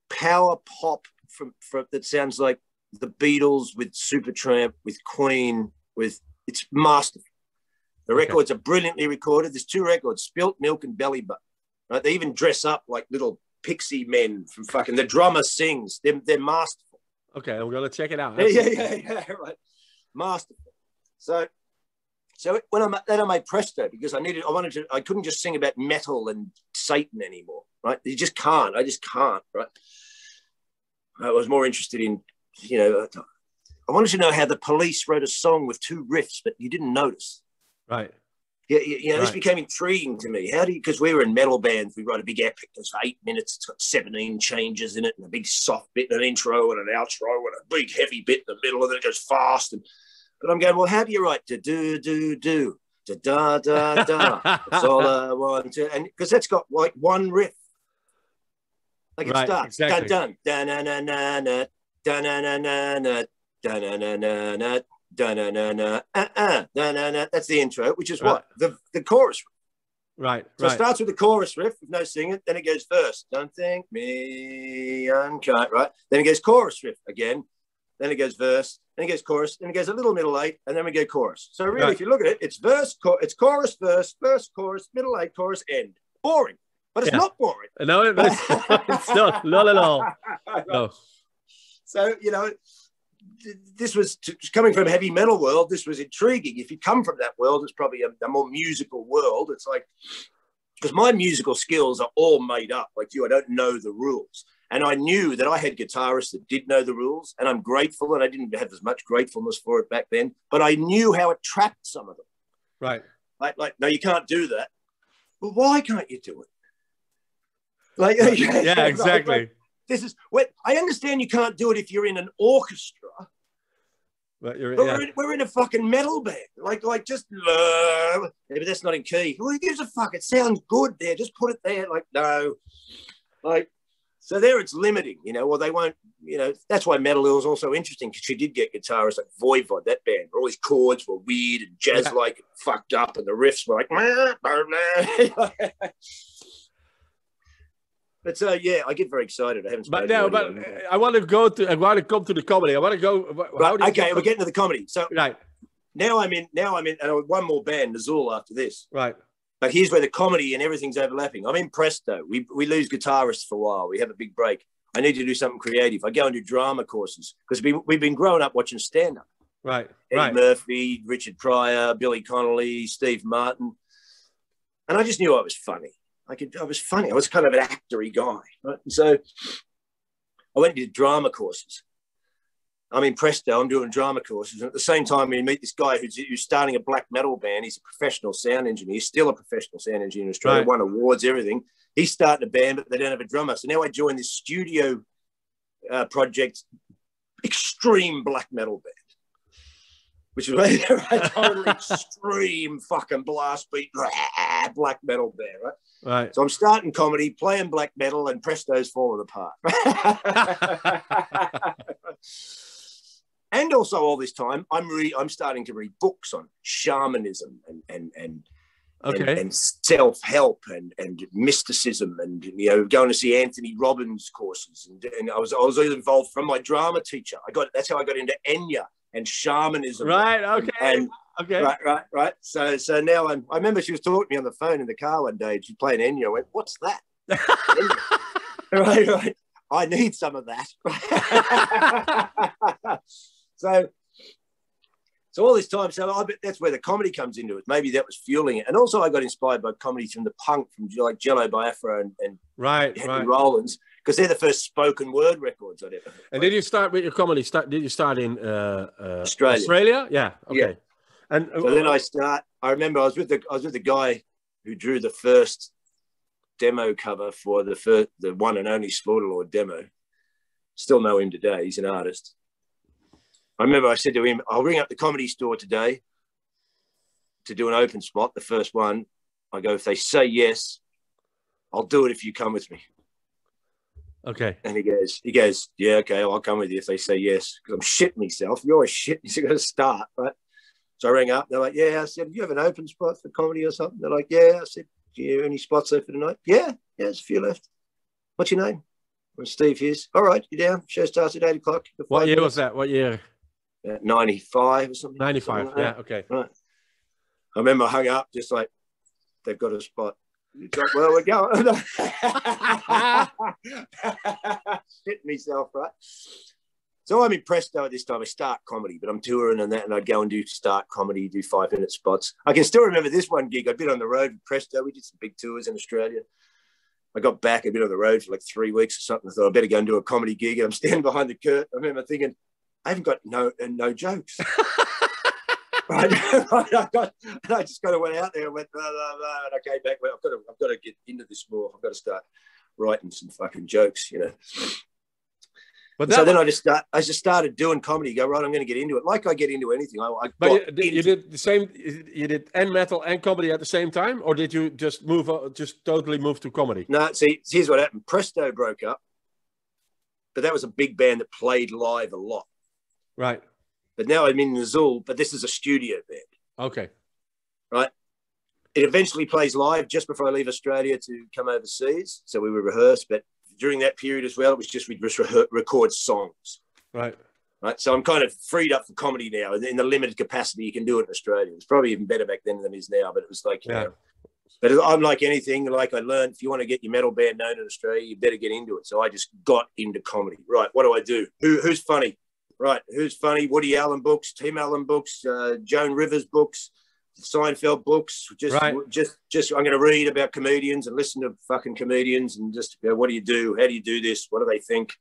power pop from that sounds like the Beatles with Supertramp, with Queen, it's masterful. The records are brilliantly recorded. There's 2 records: Spilt Milk and Belly Button. Right? They even dress up like little pixie men from fucking. The drummer sings. They're masterful. Okay, I'm gonna check it out. Yeah, right. Masterful. So So then I made Presto because I couldn't just sing about metal and Satan anymore, right? You just can't. I just can't, right? I was more interested in, I wanted to know how the Police wrote a song with 2 riffs, but you didn't notice. Right. Yeah, this became intriguing to me. Because we were in metal bands, we wrote a big epic. It's 8 minutes. It's got 17 changes in it, and a big soft bit, and an intro and an outro, and a big heavy bit in the middle, and then it goes fast. But I'm going, well, how do you write to do, da da da da? That's all I want to, and because that's got like one riff. Like it starts dun dun dun na na na na dun na na na na dun na na na na dun na na na dun na na. That's the intro, which is what the chorus. Right. So it starts with the chorus riff with no singing, then it goes verse. Don't think me unkind, right? Then it goes chorus riff again. Then it goes verse, then it goes chorus, then it goes a little middle 8, and then we go chorus. So really, if you look at it, it's verse, it's chorus, verse, chorus, middle 8, chorus, end. Boring, but it's not boring. No, it's not at all. No. So, this was coming from a heavy metal world. This was intriguing. If you come from that world, it's probably a more musical world. It's like, because my musical skills are all made up. Like you, I don't know the rules. And I knew that I had guitarists that did know the rules, and I'm grateful, and I didn't have as much gratefulness for it back then, but I knew how it trapped some of them. Right. Like, no, you can't do that. Well, why can't you do it? Like, yeah, exactly. Like, this is what I understand. You can't do it if you're in an orchestra. But we're in a fucking metal band. Like just, but that's not in key. Well, who gives a fuck? It sounds good there. Just put it there. Like, no. Like, so there it's limiting, well, they won't, that's why metal was also interesting, because you did get guitarists like Voivod, that band, where all these chords were weird and jazz-like, fucked up, and the riffs were like, but so, I get very excited. I haven't spoken I want to come to the comedy. I want to go. Okay, we're getting to the comedy. So now I'm in, and I have one more band, Nazul, after this. Right. But here's where the comedy and everything's overlapping. I'm in Presto. We lose guitarists for a while. We have a big break. I need to do something creative. I go and do drama courses because we've been growing up watching stand-up. Right. Eddie Murphy, Richard Pryor, Billy Connolly, Steve Martin. And I just knew I was funny. I was funny. I was kind of an actory guy. Right? And so I went and did drama courses. I'm in Presto, I'm doing drama courses. And at the same time, we meet this guy who's starting a black metal band. He's a professional sound engineer. He's still a professional sound engineer in Australia, won awards, everything. He's starting a band, but they don't have a drummer. So now I join this studio project, extreme black metal band, which is a totally extreme fucking blast beat black metal band, right? Right. So I'm starting comedy, playing black metal, and Presto's falling apart. And also all this time, I'm starting to read books on shamanism and self-help and mysticism, and going to see Anthony Robbins courses, and I was involved from my drama teacher. That's how I got into Enya and shamanism. Right. Okay. Right. So now I remember she was talking to me on the phone in the car one day. She playing Enya. I went, "What's that?" Right. I need some of that. So all this time, I bet that's where the comedy comes into it. Maybe that was fueling it. And also I got inspired by comedy from the punk, from like Jello Biafra and Henry Rollins, because they're the first spoken word records I'd ever heard. And did you start with your comedy? Did you start in Australia? Yeah. Okay. Yeah. And so then I remember I was with the guy who drew the first demo cover for the one and only Slaughterlord demo. Still know him today. He's an artist. I remember I said to him, I'll ring up the Comedy Store today to do an open spot, the first one. I go, if they say yes, I'll do it if you come with me. Okay. And he goes, yeah, okay, I'll come with you if they say yes. Because I'm shitting myself. You're always shitting. You're going to start, right? So I rang up. They're like, yeah. I said, do you have an open spot for comedy or something? They're like, yeah. I said, do you have any spots there for tonight? Yeah, there's a few left. What's your name? I'm Steve Hughes. All right, you down? Show starts at 8 o'clock. What year was that? What year? 95 or something. 95, something like yeah, okay. Right. I remember I hung up just like, they've got a spot. Like, well, we're going. Shit myself, right? So I'm in Presto at this time. I start comedy, but I'm touring and that, and I'd go and do start comedy, do 5-minute spots. I can still remember this one gig. I'd been on the road with Presto. We did some big tours in Australia. I got back, I'd been on the road for like 3 weeks or something. I thought I better go and do a comedy gig. And I'm standing behind the curtain. I remember thinking, I haven't got no jokes. I just kind of went out there and went, blah, blah, blah, and I came back. Well, I've got to get into this more. I've got to start writing some fucking jokes, you know. But so then I just started doing comedy. Go, right, I'm going to get into it. Like I get into anything. You did the same. You did and metal and comedy at the same time, or did you just totally move to comedy? No, see, here's what happened. Presto broke up, but that was a big band that played live a lot. Right. But now I'm in Nazul, but this is a studio band. Okay. Right. It eventually plays live just before I leave Australia to come overseas. So we would rehearse, but during that period as well, it was just we'd just record songs. Right. Right. So I'm kind of freed up for comedy now in the limited capacity you can do it in Australia. It was probably even better back then than it is now, but it was like, you know, but I'm like anything, like I learned, if you want to get your metal band known in Australia, you better get into it. So I just got into comedy. Right. What do I do? Who's funny? Right. Who's funny? Woody Allen books, Tim Allen books, Joan Rivers books, Seinfeld books. Just I'm going to read about comedians and listen to fucking comedians and just go, what do you do? How do you do this? What do they think?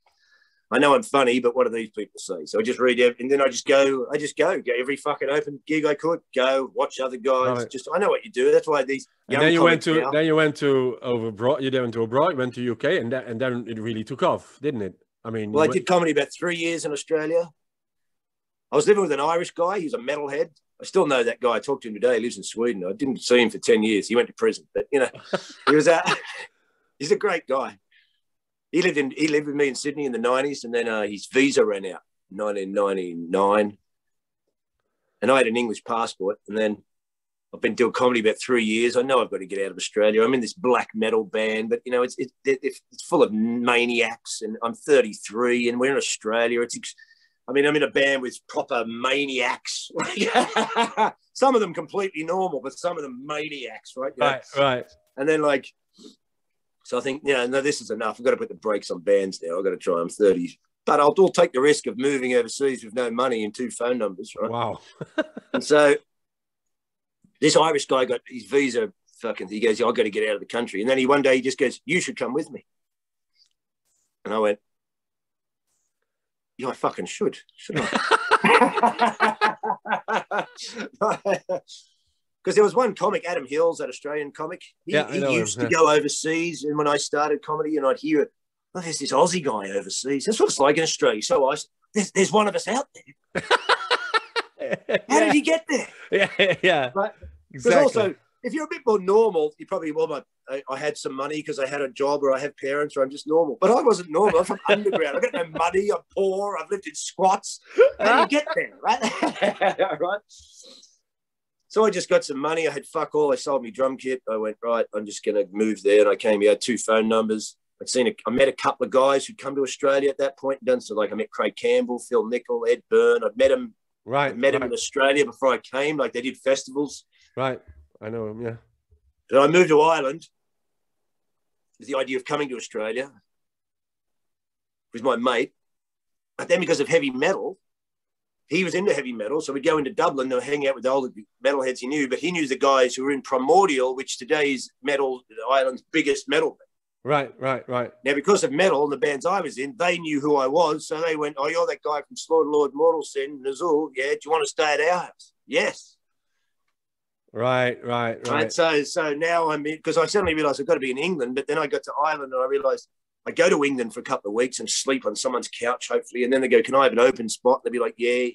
I know I'm funny, but what do these people say? So I just read it, and then I just go every fucking open gig I could, go watch other guys. Right. Just I know what you do. That's why these young and then you went to abroad. You went to abroad, went to UK, and then it really took off, didn't it? I mean, well, I did comedy about 3 years in Australia. I was living with an Irish guy. He was a metalhead. I still know that guy. I talked to him today. He lives in Sweden. I didn't see him for 10 years. He went to prison, but you know, he's a great guy. He lived with me in Sydney in the 90s, and then his visa ran out in 1999. And I had an English passport, and then I've been doing comedy about 3 years. I know I've got to get out of Australia. I'm in this black metal band, but you know, it's full of maniacs, and I'm 33, and we're in Australia. I'm in a band with proper maniacs. Some of them completely normal, but some of them maniacs, right? You know? Right. And then so I think, no, this is enough. I've got to put the brakes on bands now. I've got to try. I'm 30. But I'll take the risk of moving overseas with no money and 2 phone numbers, right? Wow. And so this Irish guy got his visa he goes, I've got to get out of the country. And then one day he just goes, you should come with me. And I went, yeah, I fucking shouldn't I? Because there was one comic, Adam Hills, that Australian comic. He used to go overseas. And when I started comedy, and I'd hear, there's this Aussie guy overseas. That's what it's like in Australia. So there's one of us out there. How did he get there? Yeah. Right? Exactly. Because also, if you're a bit more normal, you probably, I had some money because I had a job, or I have parents, or I'm just normal. But I wasn't normal. I'm from underground. I've got no money. I'm poor. I've lived in squats. How do you get there, right? Right. So I just got some money. I had fuck all. I sold me drum kit. I went, right, I'm just going to move there. And I came here, I had 2 phone numbers. I met a couple of guys who'd come to Australia at that point. I met Craig Campbell, Phil Nicol, Ed Byrne. I'd met him. Right. I met him in Australia before I came. They did festivals. Right. I know him, yeah. So I moved to Ireland with the idea of coming to Australia with my mate. But then because of heavy metal, he was into heavy metal. So we'd go into Dublin to hang out with the older metalheads he knew. But he knew the guys who were in Primordial, which today is Ireland's biggest metal band. Right. Now, because of metal and the bands I was in, they knew who I was. So they went, you're that guy from Slaughter Lord Mortal Sin, Nazul. Yeah, do you want to stay at our house? Yes. Right. So now I'm in, because I suddenly realised I've got to be in England, but then I got to Ireland and I realised I go to England for a couple of weeks and sleep on someone's couch, hopefully. And then they go, can I have an open spot? They'll be like, yeah,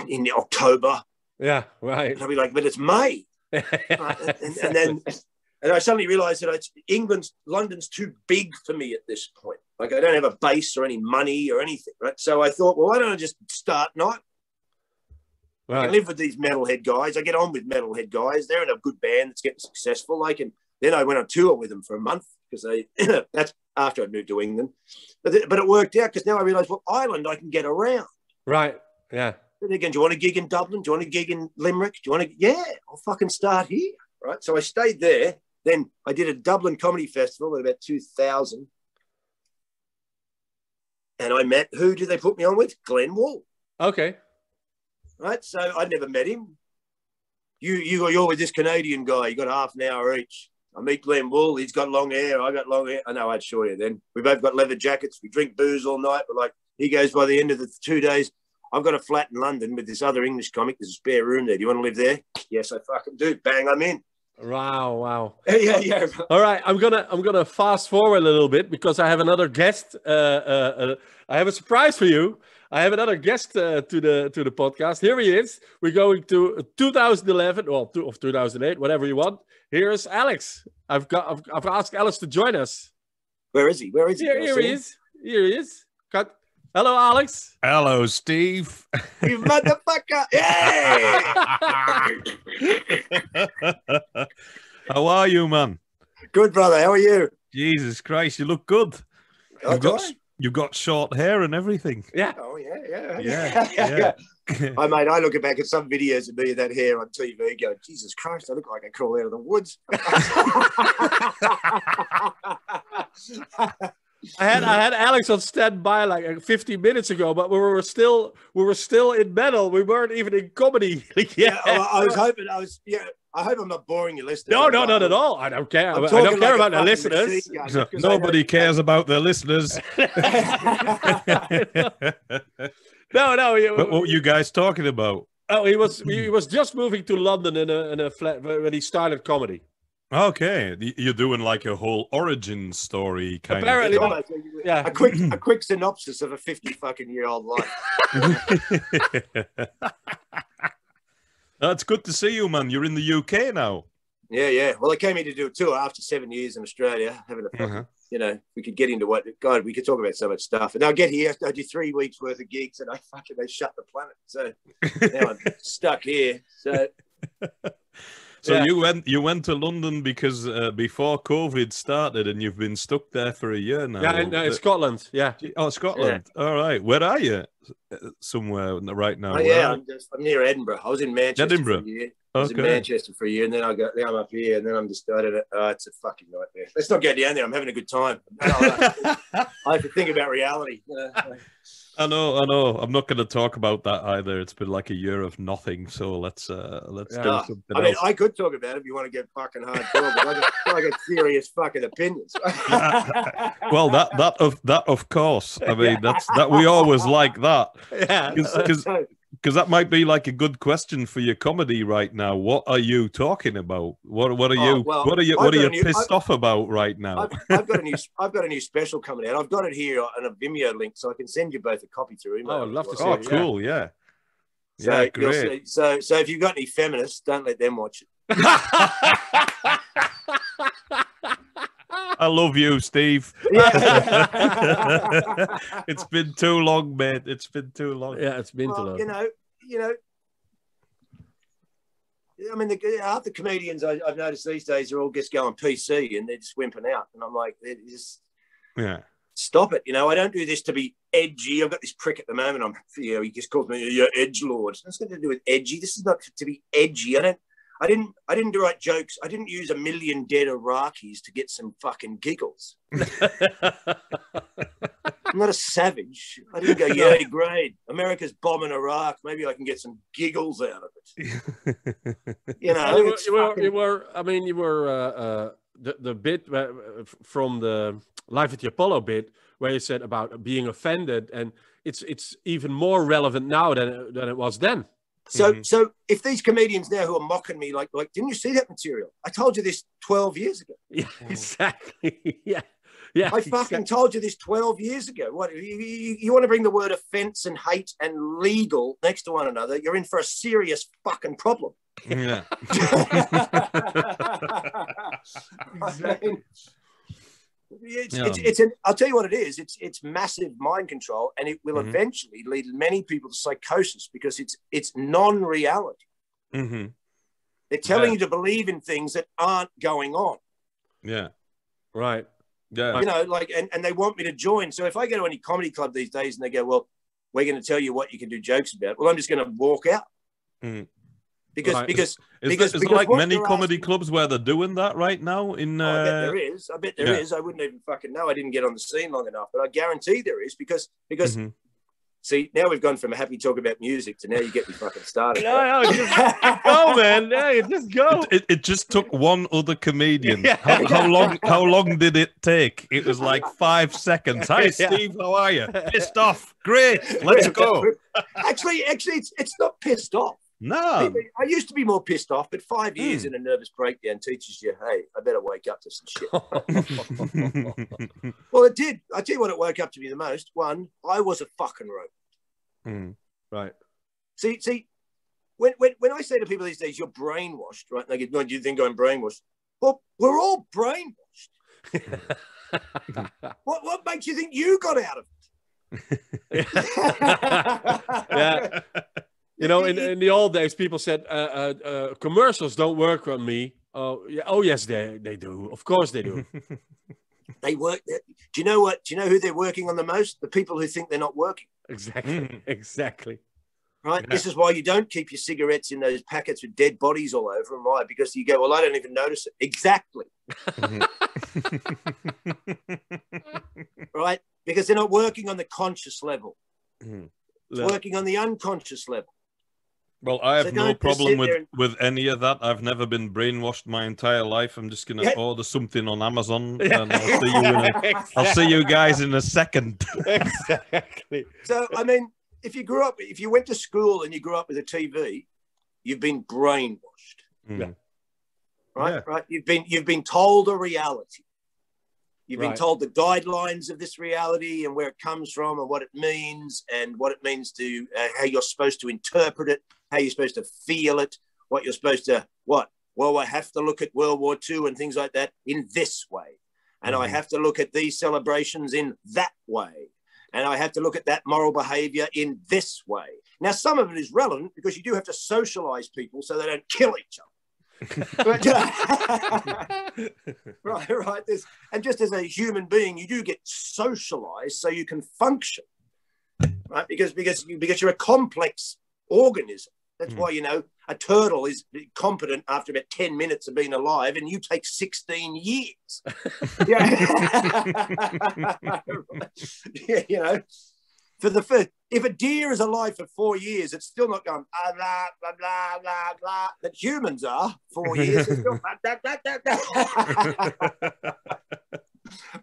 in October. Yeah, right. And I'll be like, but it's May. And I suddenly realised that London's too big for me at this point. I don't have a base or any money or anything, right? So I thought, well, why don't I just start night? Right. I can live with these metalhead guys. I get on with metalhead guys. They're in a good band that's getting successful. Then I went on tour with them for a month because that's after I'd moved to England. But it worked out because now I realised, Ireland, I can get around. Right, yeah. And again, do you want a gig in Dublin? Do you want a gig in Limerick? Do you want to? Yeah, I'll fucking start here, right? So I stayed there. Then I did a Dublin comedy festival at about 2000. and I met, who did they put me on with? Glenn Wall. Okay. Right, so I'd never met him. You're with this Canadian guy. You got half an hour each. I meet Glenn Wall. He's got long hair. I got long hair. I know I had short hair then. We both got leather jackets. We drink booze all night. But like, he goes, by the end of the 2 days, I've got a flat in London with this other English comic. There's a spare room there. Do you want to live there? Yes, I fucking do. Bang, I'm in. Wow. Yeah. All right, I'm gonna fast forward a little bit because I have another guest. I have a surprise for you. I have another guest to the podcast. Here he is. We're going to 2011 or 2008, whatever you want. Here's Alex. I've asked Alex to join us. Where is he? Here he is. Here he is. Hello, Alex. Hello, Steve. You motherfucker. Yeah. How are you, man? Good, brother. How are you? Jesus Christ, you look good. You've got short hair and everything. Yeah. Oh, yeah. Yeah. I look back at some videos of me with that hair on TV going, Jesus Christ, I look like I crawl out of the woods. I had Alex on standby like 15 minutes ago, but we were still in metal. We weren't even in comedy. I was hoping. I hope I'm not boring your listeners. No, not at all. I don't care. I don't care about the listeners. Nobody cares about their listeners. No. What were you guys talking about? Oh, he was just moving to London in a flat when he started comedy. Okay, you're doing like a whole origin story kind Apparently, of. Yeah. A quick synopsis of a 50-fucking-year-old life. It's good to see you, man. You're in the UK now. Yeah. Well, I came here to do a tour after 7 years in Australia, having a fucking, we could get into we could talk about so much stuff. And I get here, I do 3 weeks worth of gigs, and they shut the planet. So now I'm stuck here. So you went to London because before COVID started, and you've been stuck there for a year now. Yeah, in Scotland. Yeah. Oh, Scotland. Yeah. All right. Where are you? Somewhere right now. Oh, yeah, I'm near Edinburgh. I was in Manchester for a year. I was in Manchester for a year, and then I'm up here, and then I'm just, I don't know. It's a fucking nightmare. Let's not get down there. I'm having a good time. I have to think about reality. I know. I'm not going to talk about that either. It's been like a year of nothing. So let's do something else. I mean, I could talk about it if you want to get fucking hardcore, but I got serious fucking opinions. Well, that of course. I mean, that we always like that. Yeah. Because that might be like a good question for your comedy right now. What are you talking about? What are you pissed off about right now? I've got a new special coming out. I've got it here on a Vimeo link, so I can send you both a copy through email. Oh, I'd love to see it. Oh, cool, yeah. So, great. So if you've got any feminists, don't let them watch it. I love you, Steve. It's been too long, mate. It's been too long. Yeah, it's been too long. You know. I mean, half the comedians I've noticed these days are all just going PC and they're just wimping out, and I'm like, stop it. I don't do this to be edgy. I've got this prick at the moment. He just calls me your edgelord. That's nothing to do with edgy. This is not to be edgy. I didn't write jokes. I didn't use 1 million dead Iraqis to get some fucking giggles. I'm not a savage. I didn't go, yeah, great. America's bombing Iraq. Maybe I can get some giggles out of it. You were the bit from the Live at the Apollo bit where you said about being offended, and it's even more relevant now than it was then. So if these comedians now who are mocking me, like, didn't you see that material? I told you this 12 years ago. Yeah, exactly. Yeah. I fucking told you this 12 years ago. What you want to bring the word offense and hate and legal next to one another? You're in for a serious fucking problem. Yeah. I'll tell you what it is. It's massive mind control, and it will eventually lead many people to psychosis because it's non-reality. Mm-hmm. They're telling you to believe in things that aren't going on. Yeah. Right. Yeah. And they want me to join. So if I go to any comedy club these days and they go, well, we're going to tell you what you can do jokes about. Well, I'm just going to walk out. Mm. Because is there like many comedy clubs where they're doing that right now? I bet there is. I bet there is. I wouldn't even fucking know. I didn't get on the scene long enough, but I guarantee there is because see, now we've gone from a happy talk about music to now you get me fucking started. No, just go, man. Yeah, just go. It just took one other comedian. How long did it take? It was like 5 seconds. Hi, Steve. How are you? Pissed off. Great. Let's go. Actually, it's not pissed off. No. I used to be more pissed off, but 5 years in a nervous breakdown teaches you, hey, I better wake up to some shit. Well, it did. I tell you what, it woke up to me the most. One, I was a fucking robot. Right. See, when I say to people these days, you're brainwashed, right? They go, no, do you think I'm brainwashed? Well, we're all brainwashed. What makes you think you got out of it? Yeah. You know, in the old days, people said commercials don't work on me. Oh, yeah. Oh, yes, they do. Of course they do. They work. Do you know what? Do you know who they're working on the most? The people who think they're not working. Exactly. Exactly. Right. Yeah. This is why you don't keep your cigarettes in those packets with dead bodies all over them. Why? Because you go, well, I don't even notice it. Exactly. Right. Because they're not working on the conscious level. It's working on the unconscious level. Well, I have no problem with any of that. I've never been brainwashed my entire life. I'm just going to order something on Amazon, and I'll see you guys in a second. Exactly. So, I mean, if you went to school and you grew up with a TV, you've been brainwashed. Yeah. Right? Yeah. Right. You've been told a reality. You've been told the guidelines of this reality and where it comes from and what it means to how you're supposed to interpret it, how you're supposed to feel it, what you're supposed to, what? Well, I have to look at World War II and things like that in this way. And I have to look at these celebrations in that way. And I have to look at that moral behavior in this way. Now, some of it is relevant because you do have to socialize people so they don't kill each other. right. And just as a human being, you do get socialized so you can function, right? Because you're a complex organism. That's why, you know, a turtle is competent after about 10 minutes of being alive, and you take 16 years. Yeah, you know. For the first, if a deer is alive for 4 years, it's still not going blah blah blah blah blah. That humans are 4 years. It's still,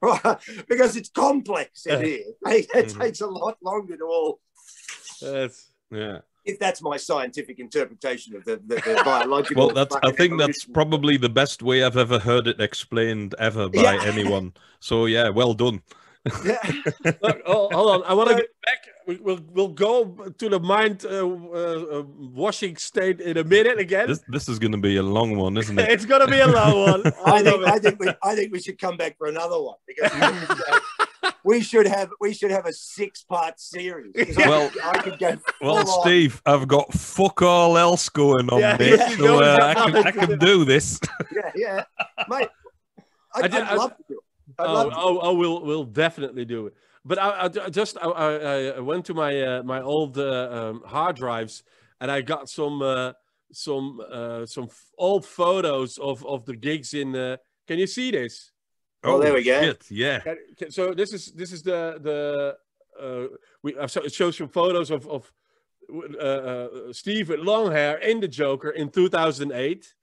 right, because it's complex in here. It takes a lot longer to all. If that's my scientific interpretation of the biological. Well, I think that's probably the best way I've ever heard it explained ever by anyone. So yeah, well done. Yeah. Look, hold on. I want to get back. We'll go to the mind washing state in a minute again. This is going to be a long one, isn't it? It's going to be a long one. I think we should come back for another one because we should have a 6-part series. Well, I could go. Well, Steve, I've got fuck all else going on, mate, so I can do this. Yeah, mate. I'd love to do it. We'll definitely do it. But I went to my old hard drives, and I got some old photos of the gigs in. Can you see this? Oh, there we go. Shit, yeah. So this is it shows some photos of Steve with long hair in the Joker in 2008.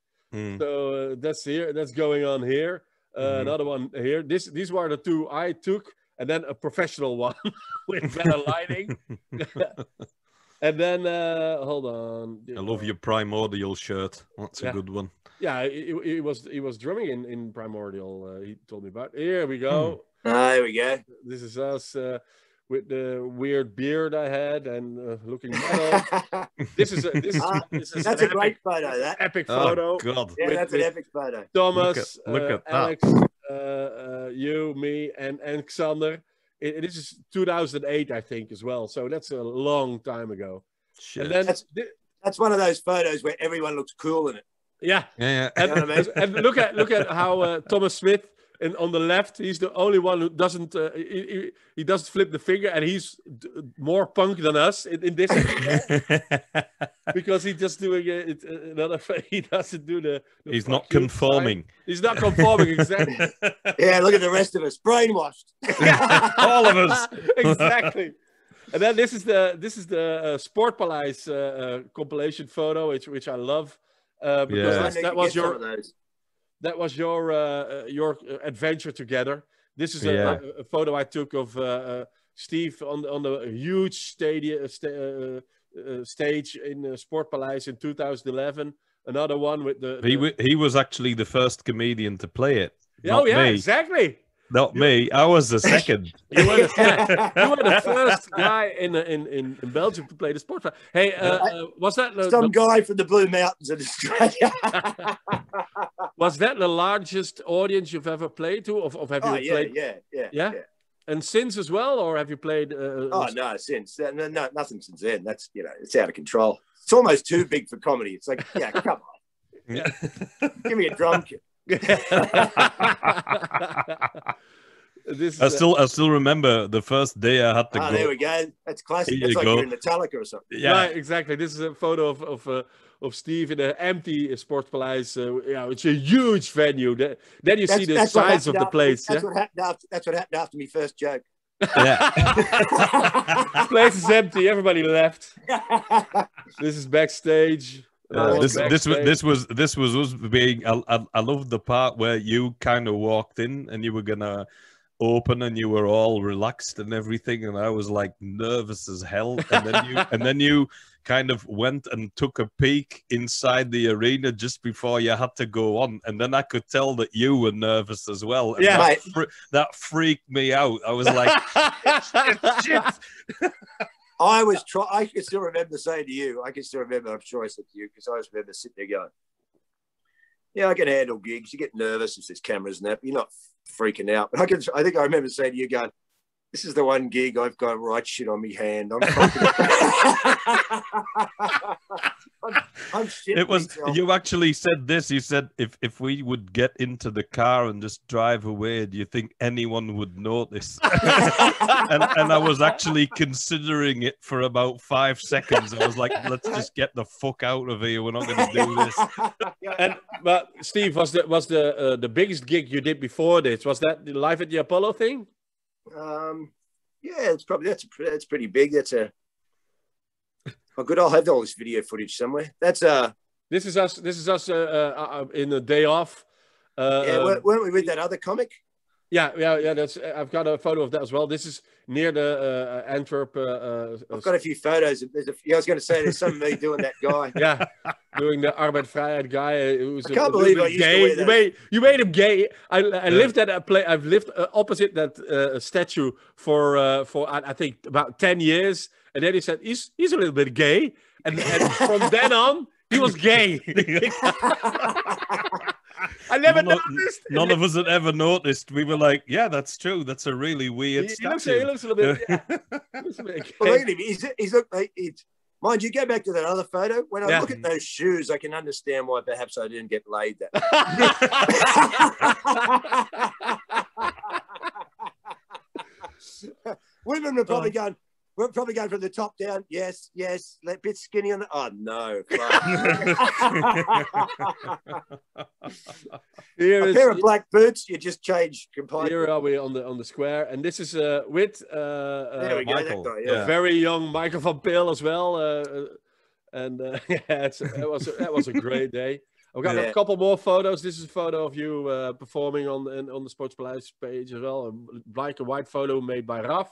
So that's here. That's going on here. Another one here. These were the two I took, and then a professional one with better lighting. And then hold on. I love your Primordial shirt. That's a good one. Yeah, he was drumming in Primordial. He told me about. Here we go. There we go. This is us with the weird beard I had and looking metal. This is that's a great photo. That epic photo. God. Yeah, that's an epic photo. Thomas, look at Alex, you, me, and Xander. This is 2008, I think, as well. So that's a long time ago. Shit. And then that's one of those photos where everyone looks cool in it. Yeah. Yeah. And, and look at how Thomas Smith and on the left, he's the only one who doesn't. He doesn't flip the finger, and he's more punk than us in this. Because he's just doing another. He doesn't do the he's not conforming. Sign. He's not conforming exactly. Yeah, look at the rest of us, brainwashed. All of us. Exactly. And then this is the Sportpaleis compilation photo, which I love because that was your adventure together. This is a photo I took of Steve on the huge stage in Sportpaleis in 2011. Another one with he was actually the first comedian to play it. Oh yeah, me. Exactly. Not me. I was the second. You were the first guy in Belgium to play the sport. Hey, was that some guy from the Blue Mountains in Australia? Was that the largest audience you've ever played to? Of have you played? Yeah. And since as well, or have you played? No, since no, nothing since then. That's it's out of control. It's almost too big for comedy. It's like, yeah, come on. Yeah. Give me a drum kit. I still remember the first day I had to go. There we go. That's classic. That's like you're in Metallica or something. Yeah, right, exactly. This is a photo of Steve in an empty Sportpaleis. It's a huge venue. Then you see the size of the place. That's what happened after my first joke. Yeah. The place is empty. Everybody left. This is backstage. This was us being. I loved the part where you kind of walked in and you were gonna open and you were all relaxed and everything, and I was like nervous as hell. And then you kind of went and took a peek inside the arena just before you had to go on, and then I could tell that you were nervous as well. And that freaked me out. I was like, shit. I can still remember saying to you, I'm sure I said to you, because I just remember sitting there going, yeah, I can handle gigs. You get nervous if there's cameras and that, but you're not freaking out. But I think I remember saying to you, going, this is the one gig I've got right shit on me hand. I'm shit. It was myself. You actually said this. You said if we would get into the car and just drive away, do you think anyone would notice? and I was actually considering it for about 5 seconds. I was like, let's just get the fuck out of here. We're not going to do this. But Steve, was the biggest gig you did before this? Was that the Live at the Apollo thing? Yeah, it's pretty big. Oh, good. I'll have all this video footage somewhere. This is us in the day off. Weren't we with that other comic? Yeah. I've got a photo of that as well. This is near the Antwerp. I've got a few photos. I was going to say there's some of me doing that guy. Yeah, doing the Arbeid Vrijheid guy. I can't believe I used to wear that. You made him gay. I lived at a place. I've lived opposite that statue for I think about 10 years. And then he said he's a little bit gay, and from then on he was gay. I never noticed. None of us had ever noticed. We were like, yeah, that's true. That's a really weird statue. He looks a little bit. Yeah. Well, look at him. He's look like it's. Mind you, go back to that other photo. When I look at those shoes, I can understand why perhaps I didn't get laid that. Women are probably going. We're probably going from the top down. Yes, a bit skinny on the. Oh no! A pair of black boots. You just change completely. Here are we on the square, and this is with there we go, Michael. That guy, a very young Michael van Peel as well, that was a great day. I've got a couple more photos. This is a photo of you performing on the Sportpaleis page as well. A black and white photo made by Raf.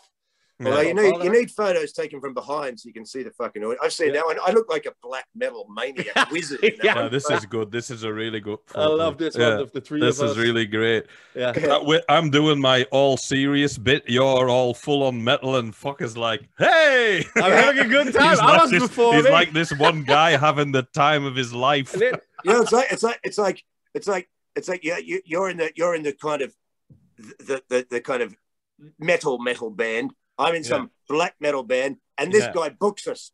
Well, you need photos taken from behind so you can see the fucking audience. I've seen that one. I look like a black metal maniac wizard. This is good. This is a really good photo. I love this one of the three of us. This is really great. Yeah. I'm doing my all serious bit. You're all full on metal, and fuck is like, hey, I'm having a good time. He's like this one guy having the time of his life. It's like you're in the kind of the kind of metal band. I'm in some black metal band, and this guy books us.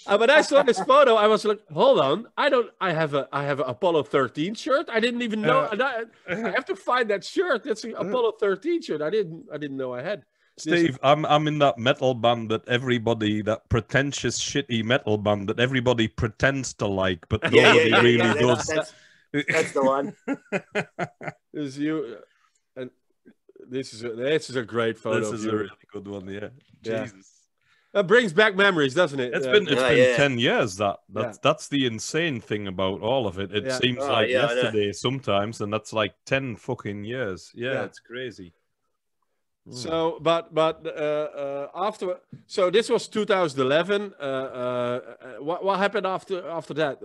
When I saw this photo, I was like, "Hold on, I have an Apollo 13 shirt. I didn't even know. I have to find that shirt. That's an Apollo 13 shirt. I didn't know I had." Steve, I'm in that metal band that pretentious, shitty metal band that everybody pretends to like, but nobody really does. That's the one. Is you, and this is a great photo. This is a really good one. Yeah. Jesus. That brings back memories, doesn't it? It's been 10 years. That's the insane thing about all of it. It seems like yesterday sometimes, and that's like 10 fucking years. Yeah, it's crazy. So, but after, so this was 2011. What happened after that?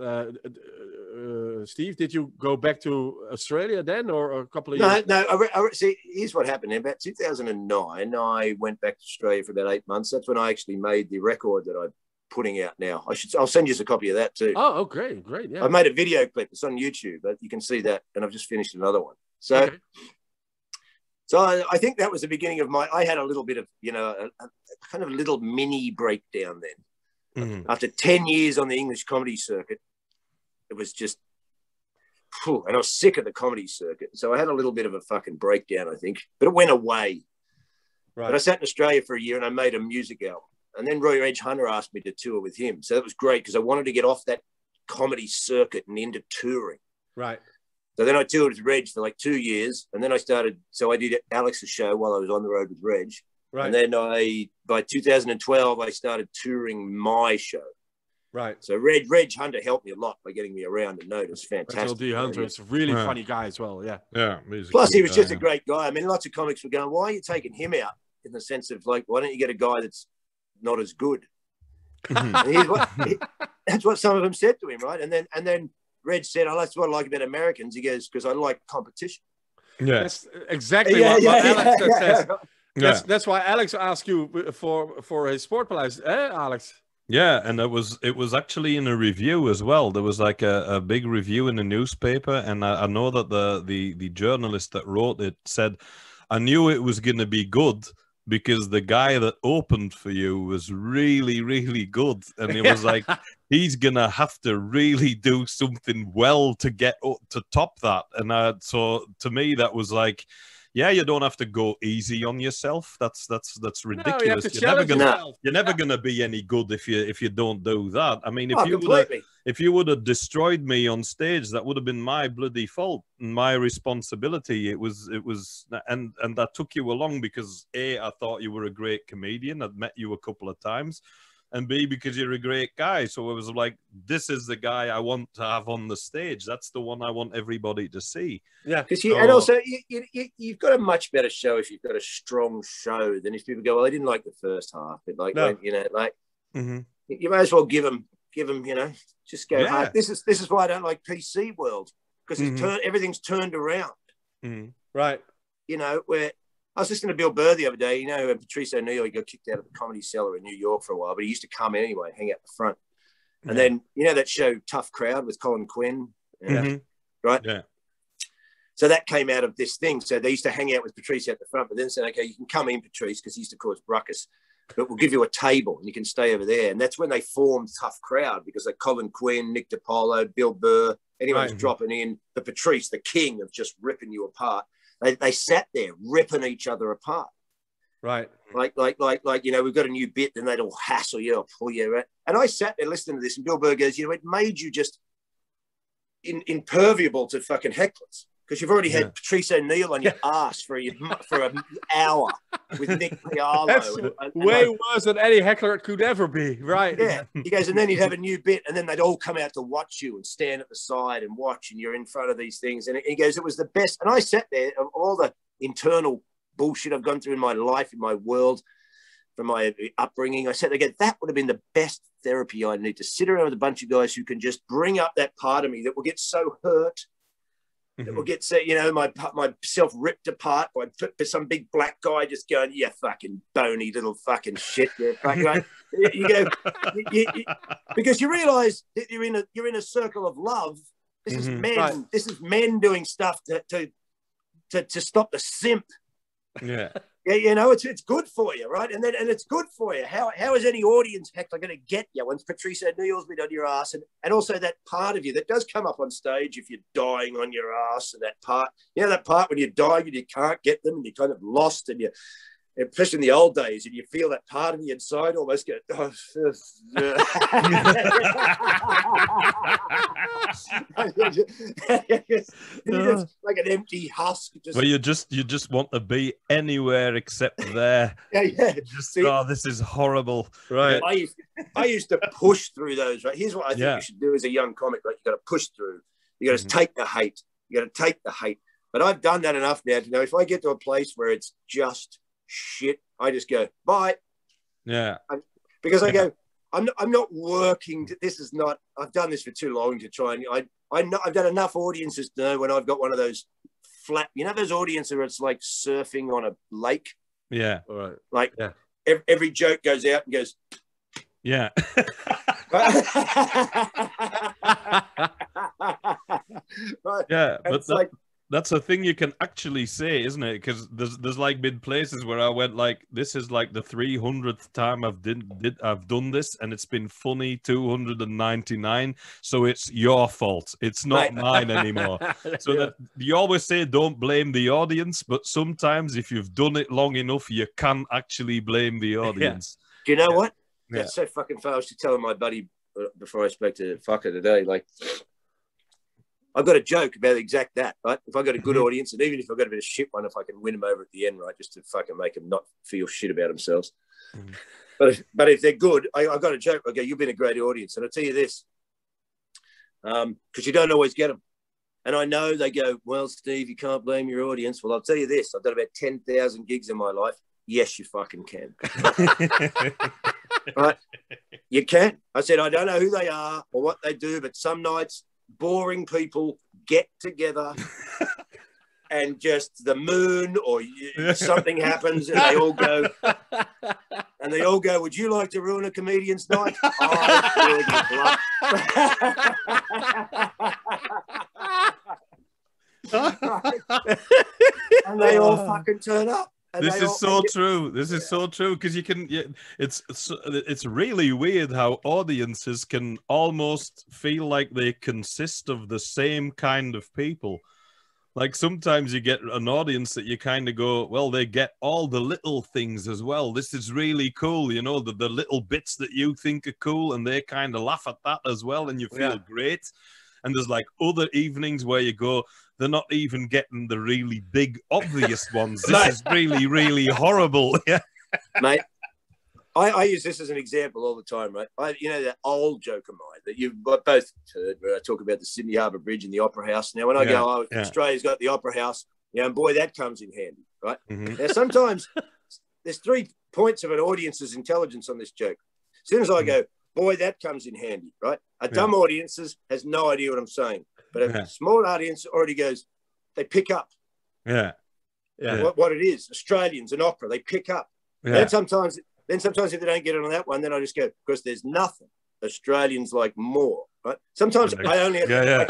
Steve, did you go back to Australia then, or a couple of years? No. See, here's what happened. In about 2009, I went back to Australia for about 8 months. That's when I actually made the record that I'm putting out now. I'll send you a copy of that too. Oh, great, yeah. I made a video clip. It's on YouTube, but you can see that, and I've just finished another one. So. Okay. So I think that was the beginning of I had a little bit of, a kind of little mini breakdown then. Mm-hmm. After 10 years on the English comedy circuit, it was just, and I was sick of the comedy circuit. So I had a little bit of a fucking breakdown, I think, but it went away. Right. But I sat in Australia for a year and I made a music album. And then Roy Reg Hunter asked me to tour with him. So that was great because I wanted to get off that comedy circuit and into touring. Right. So then I toured with Reg for like 2 years, and then I did Alex's show while I was on the road with Reg. Right. And then by 2012, I started touring my show. Right. So Reg Hunter helped me a lot by getting me around and noticed. Fantastic. Reg Hunter is a really funny guy as well. Yeah. Yeah. Plus, he was just a great guy. I mean, lots of comics were going, "Why are you taking him out?" In the sense of like, why don't you get a guy that's not as good? That's what some of them said to him, right? And then Reg said, "Oh, that's what I like about Americans." He goes, "Because I like competition." Yeah, that's exactly what Alex says. That's why Alex asked you for his Sportpaleis, Alex. Yeah, and it was actually in a review as well. There was like a big review in the newspaper, and I know that the journalist that wrote it said, "I knew it was going to be good." Because the guy that opened for you was really, really good. And it was like, he's going to have to really do something well to get to top that. And so to me, that was like, yeah, you don't have to go easy on yourself. That's ridiculous. No, you're never gonna be any good if you don't do that. I mean, if you would have destroyed me on stage, that would have been my bloody fault and my responsibility. It was, and that took you along because A, I thought you were a great comedian. I'd met you a couple of times. And B, because you're a great guy. So it was like, this is the guy I want to have on the stage. That's the one I want everybody to see. Yeah. And also, you've got a much better show if you've got a strong show than if people go, well, I didn't like the first half. But you may as well give them, just go hard. This is why I don't like PC World, because everything's turned around. Mm-hmm. Right. Where I was listening to Bill Burr the other day. When Patrice O'Neill, he got kicked out of the Comedy Cellar in New York for a while, but he used to come anyway, hang out the front. And then, that show Tough Crowd with Colin Quinn, right? Yeah. So that came out of this thing. So they used to hang out with Patrice at the front, but then said, okay, you can come in, Patrice, because he used to cause ruckus, but we'll give you a table and you can stay over there. And that's when they formed Tough Crowd, because like Colin Quinn, Nick DiPaolo, Bill Burr, anyone was dropping in, but Patrice, the king of just ripping you apart. They sat there ripping each other apart. Right. Like, we've got a new bit, then they'd all hassle you or pull you out. And I sat there listening to this, and Bill Burr goes, it made you just imperviable to fucking hecklers. Because you've already had Patrice O'Neill on your ass for an hour with Nick Pialo. That's way worse than any heckler it could ever be, right? Yeah. He goes, and then you'd have a new bit, and then they'd all come out to watch you and stand at the side and watch, and you're in front of these things. And he goes, it was the best. And I sat there, of all the internal bullshit I've gone through in my life, in my world, from my upbringing, I sat there and go, that would have been the best therapy I need, to sit around with a bunch of guys who can just bring up that part of me that will get so hurt. That will get, my self ripped apart by some big black guy just going, "Yeah, fucking bony little fucking shit." You go, because you realise that you're in a circle of love. This is men. Right. This is men doing stuff to stop the simp. Yeah. Yeah, you know, it's good for you, right? And it's good for you. How is any audience heckler going to get you when Patrice O'Neill's been on your ass, and also that part of you that does come up on stage if you're dying on your ass, and that part, you know, that part when you're dying and you can't get them and you're kind of lost, and you, especially in the old days, and you feel that part of the inside almost go, oh, just like an empty husk. Well, you just want to be anywhere except there. Yeah. Just, oh, this is horrible. Right. I used to push through those. Right. Here's what I think you should do as a young comic. Right. You got to push through. You got to take the hate. You got to take the hate. But I've done that enough now to know if I get to a place where it's just shit, I just go bye. Yeah. Because I go, I'm not working. This is not. I've done this for too long to try and I've done enough audiences to know when I've got one of those flat. You know those audiences where it's like surfing on a lake. Yeah. All right. Like every joke goes out and goes. Yeah. Right. Yeah, but like, that's a thing you can actually say, isn't it? Because there's like been places where I went like, this is like the 300th time I've done this, and it's been funny 299. So it's your fault. It's not mine anymore. So that you always say don't blame the audience, but sometimes if you've done it long enough, you can actually blame the audience. Do you know what? That's so fucking far. I was just telling my buddy before I spoke to Fucker today, like, I've got a joke about exact that, right? If I got a good audience, and even if I've got a bit of shit one, if I can win them over at the end, right, just to fucking make them not feel shit about themselves. But if they're good, I got a joke. I go, you've been a great audience. And I'll tell you this, because you don't always get them. And I know they go, well, Steve, you can't blame your audience. Well, I'll tell you this. I've done about 10,000 gigs in my life. Yes, you fucking can. Right? You can. I said, I don't know who they are or what they do, but some nights boring people get together and just the moon or something happens and they all go, would you like to ruin a comedian's night? And they all fucking turn up. This is so true. This is so true because you can. It's really weird how audiences can almost feel like they consist of the same kind of people. Like sometimes you get an audience that you kind of go, well, they get all the little things as well. This is really cool, you know, the little bits that you think are cool, and they kind of laugh at that as well, and you feel great. And there's like other evenings where you go, they're not even getting the really big, obvious ones. This is really, really horrible. Yeah, mate. I use this as an example all the time, right? You know, that old joke of mine that you've both heard where I talk about the Sydney Harbour Bridge and the Opera House. Now, when I go, Australia's got the Opera House, you know, and boy, that comes in handy, right? Now, sometimes there's 3 points of an audience's intelligence on this joke. As soon as I go, boy, that comes in handy, right? A dumb audience has no idea what I'm saying. But a small audience already goes, they pick up. What it is. Australians and opera, they pick up. Then sometimes if they don't get on that one, then I just go, because there's nothing Australians like more, right? Sometimes I only have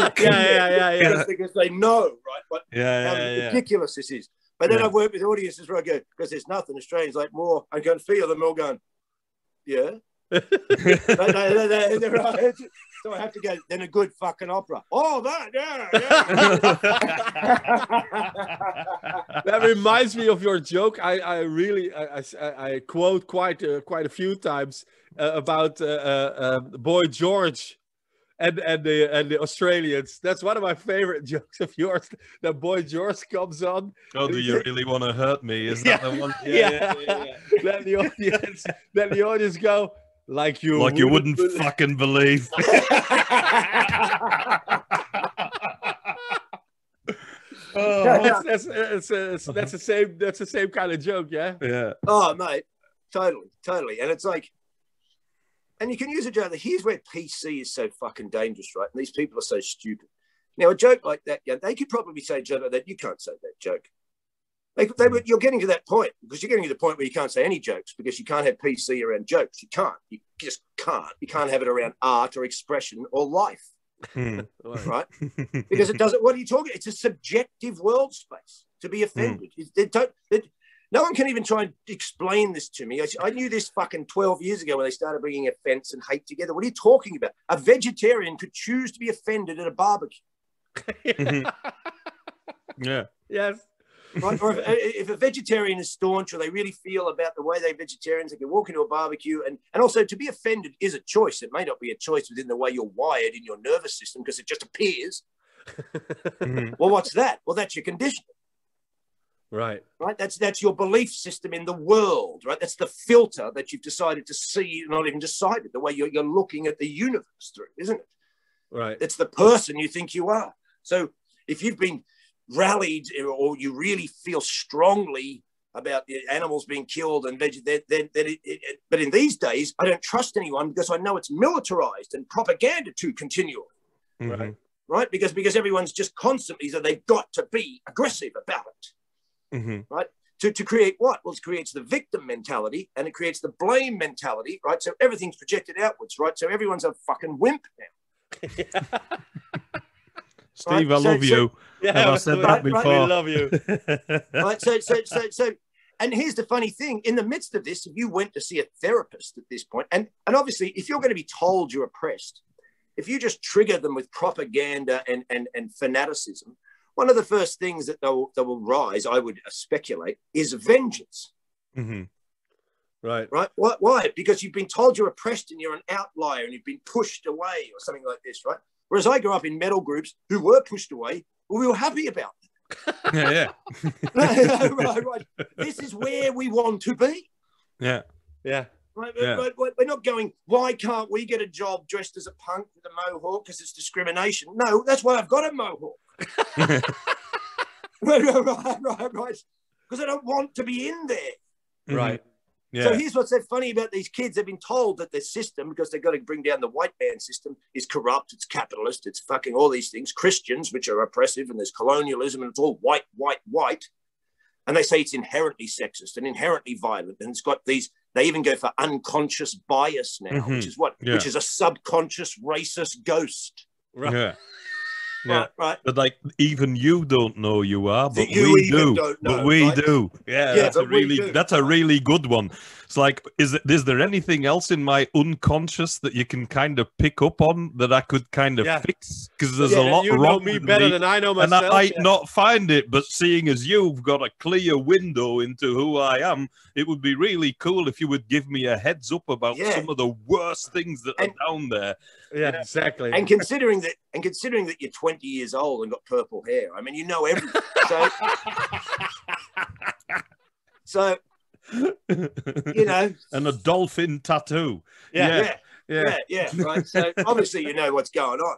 because they know, right? What how ridiculous this is. But then I've worked with audiences where I go, because there's nothing Australians like more. I can feel them all going, yeah. They're right. So I have to go, then a good fucking opera. Oh, that, That reminds me of your joke. I really quote quite a few times about Boy George and the Australians. That's one of my favorite jokes of yours. That Boy George comes on. Oh, do you really want to hurt me? Is that the one? Let the audience go. Like you wouldn't fucking believe. That's the same kind of joke, yeah. Yeah. Oh, mate, totally. And it's like, and you can use a joke. Here's where PC is so fucking dangerous, right? And these people are so stupid. Now, a joke like that, they could probably say a joke like that. You can't say that joke. You're getting to that point because you're getting to the point where you can't say any jokes because you can't have PC around jokes. You can't. You just can't. You can't have it around art or expression or life, right? Because it doesn't. What are you talking? It's a subjective world space to be offended. No one can even try and explain this to me. I knew this fucking 12 years ago when they started bringing offence and hate together. What are you talking about? A vegetarian could choose to be offended at a barbecue. Yeah. Yes. Right? Or if a vegetarian is staunch, or they really feel about the way they're vegetarians, they can walk into a barbecue. And also, to be offended is a choice. It may not be a choice within the way you're wired in your nervous system, because it just appears. Well, what's that? Well, that's your conditioning. Right. Right. That's your belief system in the world. Right. That's the filter that you've decided to see, not even decided, the way you're looking at the universe through, isn't it? Right. It's the person you think you are. So if you've been rallied, or you really feel strongly about the animals being killed and but in these days, I don't trust anyone, because I know it's militarized and propaganda to continue. Right. Right. Because everyone's just constantly, so they've got to be aggressive about it. Right. To create what? Well, it creates the victim mentality, and it creates the blame mentality. Right. So everything's projected outwards. Right. So everyone's a fucking wimp now. Steve, right? I love you. Yeah, I said that before. We love you. Right. So, and here's the funny thing: in the midst of this, if you went to see a therapist at this point, and obviously, if you're going to be told you're oppressed, if you just trigger them with propaganda and fanaticism, one of the first things that they will rise, I would speculate, is vengeance. Right. Right. Why? Because you've been told you're oppressed and you're an outlier and you've been pushed away or something like this, right? Whereas I grew up in metal groups who were pushed away, well, we were happy about it. Yeah. Right. This is where we want to be. Yeah. Yeah. Right. We're not going, why can't we get a job dressed as a punk with a mohawk because it's discrimination? No, that's why I've got a mohawk. Right. Because I don't want to be in there. Right. Yeah. So here's what's so funny about these kids. They've been told that their system, because they've got to bring down the white man system, is corrupt, it's capitalist, it's fucking all these things. Christians, which are oppressive, and there's colonialism, and it's all white. And they say it's inherently sexist and inherently violent. And it's got these, they even go for unconscious bias now, which is what? Yeah. Which is a subconscious racist ghost. Right. Yeah. Yeah, right. But like, even you don't know you are, but we do. But we do. Yeah, that's a really good one. It's like, is there anything else in my unconscious that you can kind of pick up on that I could kind of fix? Because there's a lot wrong. You know me better than I know myself. And I might not find it, but seeing as you've got a clear window into who I am, it would be really cool if you would give me a heads up about some of the worst things that are down there. Yeah, exactly. And considering that you're 20 years old and got purple hair, I mean, you know everything. So you know, and a dolphin tattoo. Yeah. Right. So obviously, you know what's going on.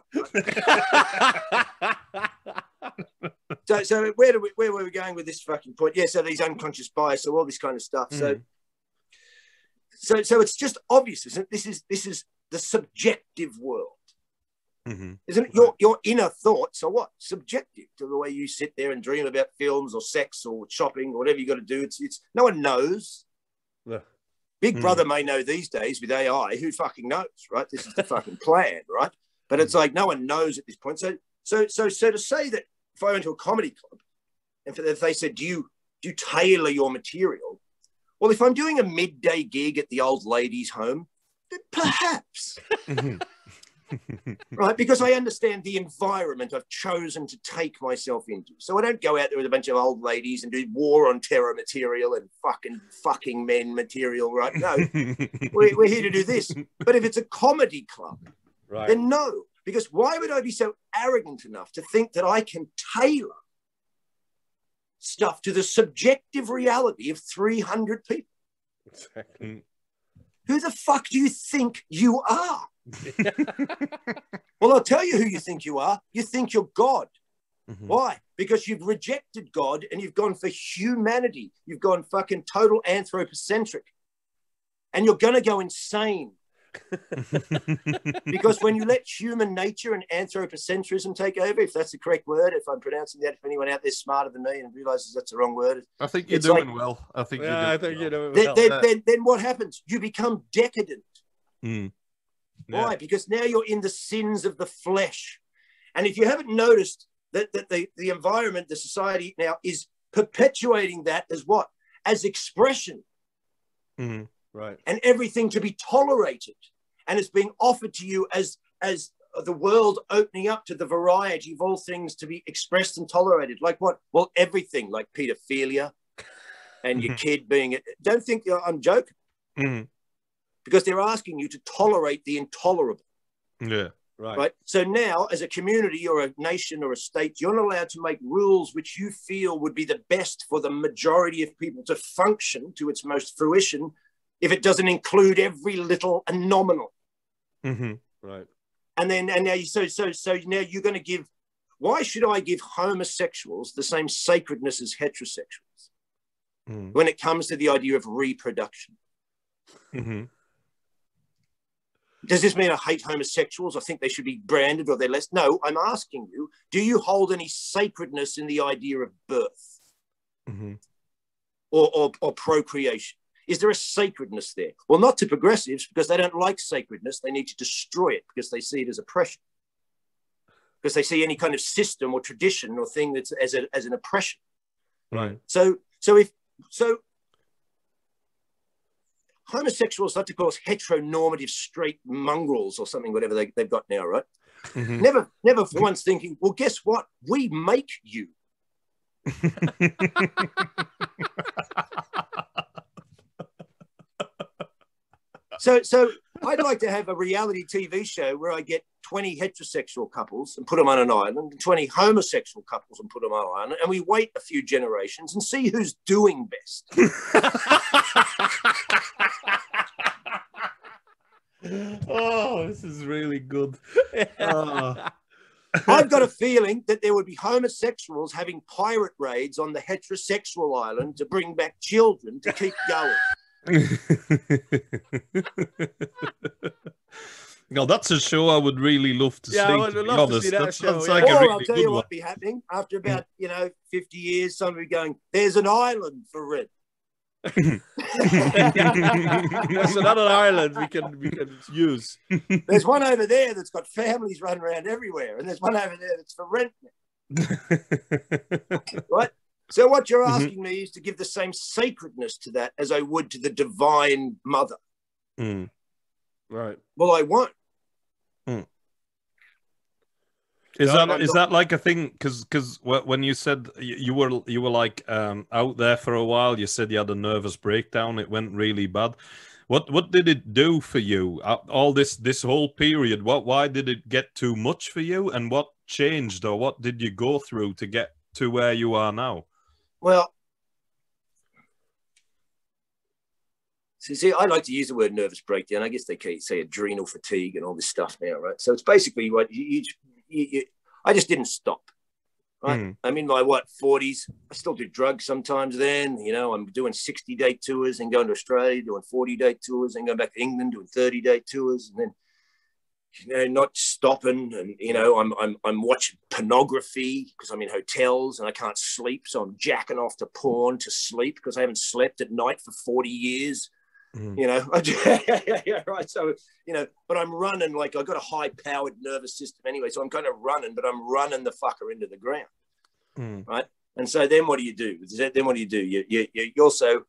Right? So where were we going with this fucking point? Yeah. So these unconscious bias, so all this kind of stuff. So it's just obvious, isn't it? This is the subjective world. Isn't it? Your inner thoughts are what? Subjective to the way you sit there and dream about films or sex or shopping or whatever you got to do. It's no one knows. Yeah. Big Brother may know these days with AI. Who fucking knows, right? This is the fucking plan, right? But it's like no one knows at this point. So to say that if I went to a comedy club and if they said, do you tailor your material? Well, if I'm doing a midday gig at the old ladies' home, then perhaps. Right, because I understand the environment I've chosen to take myself into. So I don't go out there with a bunch of old ladies and do war on terror material and fucking men material, right? No, we're here to do this. But if it's a comedy club, then no. Because why would I be so arrogant enough to think that I can tailor stuff to the subjective reality of 300 people? Exactly. Who the fuck do you think you are? Well, I'll tell you who you think you are. You think you're God. Why? Because you've rejected God and you've gone for humanity. You've gone fucking total anthropocentric. And you're going to go insane. Because when you let human nature and anthropocentrism take over, if that's the correct word, if I'm pronouncing that, if anyone out there smarter than me and realizes that's the wrong word. I think you're doing well. I think you're doing well. Then what happens? You become decadent. Why? Because now you're in the sins of the flesh. And if you haven't noticed that the environment, the society now is perpetuating that as what? as expression. Mm-hmm. Right. And everything to be tolerated. And it's being offered to you as the world opening up to the variety of all things to be expressed and tolerated. Like what? Well, everything, like pedophilia and your kid being... Don't think I'm joking. Mm-hmm. Because they're asking you to tolerate the intolerable. Yeah. Right. So now, as a community or a nation or a state, you're not allowed to make rules which you feel would be the best for the majority of people to function to its most fruition if it doesn't include every little anomaly. Mm-hmm. Right. And now now you're going to give... Why should I give homosexuals the same sacredness as heterosexuals when it comes to the idea of reproduction? Mm-hmm. Does this mean I hate homosexuals? I think they should be branded or they're less? No, I'm asking you, do you hold any sacredness in the idea of birth or procreation? Is there a sacredness there? Well, not to progressives, because they don't like sacredness. They need to destroy it because they see it as oppression. Because they see any kind of system or tradition or thing that's as an oppression. Right. So homosexuals like to call us heteronormative straight mongrels or something, whatever they've got now, right? Mm-hmm. Never for once thinking, well, guess what? We make you. So I'd like to have a reality TV show where I get 20 heterosexual couples and put them on an island, and 20 homosexual couples and put them on an island, and we wait a few generations and see who's doing best. Oh, this is really good. I've got a feeling that there would be homosexuals having pirate raids on the heterosexual island to bring back children to keep going. Now, that's a show I would really love to see. I would love to see that show. Sounds Yeah. like a really I'll tell good you one. what'd be happening after about 50 years. Somebody going, "There's an island for rent." There's another island we can use. There's one over there that's got families running around everywhere, and there's one over there that's for rent. Right? So what you're asking me is to give the same sacredness to that as I would to the divine mother. Right. Well, I won't. Is that like a thing? Because when you said you were like out there for a while, you said you had a nervous breakdown. It went really bad. What did it do for you? All this whole period. Why did it get too much for you? And what changed, or what did you go through to get to where you are now? Well, see, I like to use the word nervous breakdown. I guess they say adrenal fatigue and all this stuff now, right? So it's basically what I just didn't stop, right? I'm in my 40s. I still do drugs sometimes. Then I'm doing 60-day tours and going to Australia, doing 40-day tours, and going back to England, doing 30-day tours, and then not stopping. And I'm watching pornography because I'm in hotels and I can't sleep, so I'm jacking off to porn to sleep because I haven't slept at night for 40 years. Right. So, but I'm running like I've got a high-powered nervous system anyway. So I'm kind of running, but I'm running the fucker into the ground. Right. And so then what do you do? You also,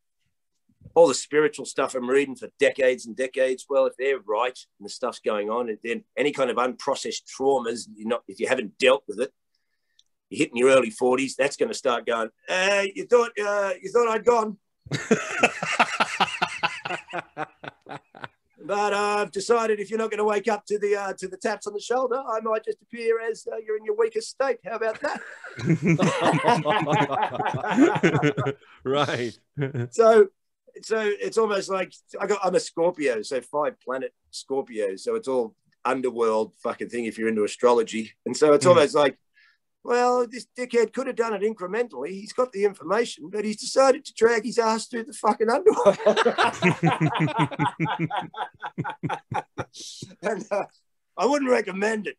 all the spiritual stuff I'm reading for decades and decades. Well, if they're right and the stuff's going on, then any kind of unprocessed traumas, if you haven't dealt with it, you're hitting your early 40s, that's going to start going, you thought I'd gone. But I've decided if you're not going to wake up to the taps on the shoulder, I might just appear as you're in your weakest state. How about that? Right. So it's almost like I'm a Scorpio, so 5-planet Scorpio. So it's all underworld fucking thing if you're into astrology. And so it's almost like, well, this dickhead could have done it incrementally. He's got the information, but he's decided to drag his ass through the fucking underworld. And I wouldn't recommend it.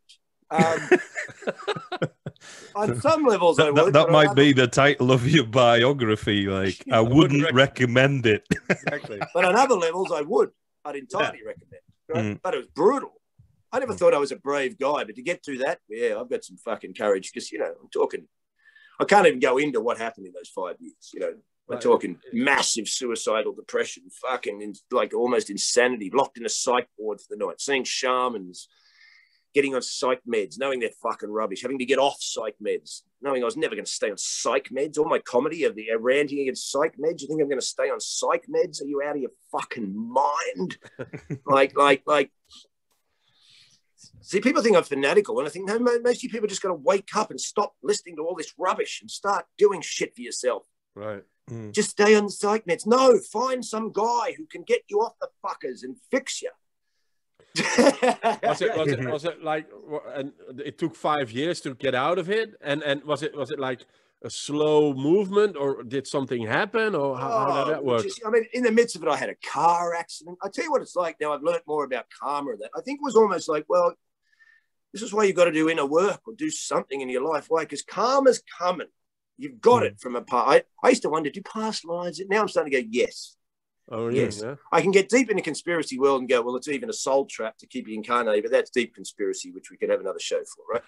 On some levels, I would. That might be the title of your biography. Like, I wouldn't recommend it. Exactly. But on other levels, I would. I'd entirely recommend it. Right? But it was brutal. I never thought I was a brave guy, but to get through that, yeah, I've got some fucking courage because, I'm talking, I can't even go into what happened in those 5 years, We're talking massive suicidal depression, fucking like almost insanity, locked in a psych ward for the night, seeing shamans, getting on psych meds, knowing they're fucking rubbish, having to get off psych meds, knowing I was never going to stay on psych meds. All my comedy of the ranting against psych meds. You think I'm going to stay on psych meds? Are you out of your fucking mind? like. See, people think I'm fanatical, and I think, no, most of you people just got to wake up and stop listening to all this rubbish and start doing shit for yourself. Right. Mm. Just stay on the psych meds. No, find some guy who can get you off the fuckers and fix you. was it like, and it took 5 years to get out of it? And was it like a slow movement, or did something happen, or how did that work? I mean, in the midst of it, I had a car accident. I tell you what it's like now. I've learned more about karma. That I think it was almost like, well, this is why you've got to do inner work or do something in your life. Why? Because karma's coming. You've got it from a past. I used to wonder, do past lives? Now I'm starting to go, yes. Oh, really? Yes. Yeah. I can get deep in the conspiracy world and go, well, it's even a soul trap to keep you incarnated, but that's deep conspiracy, which we could have another show for, right?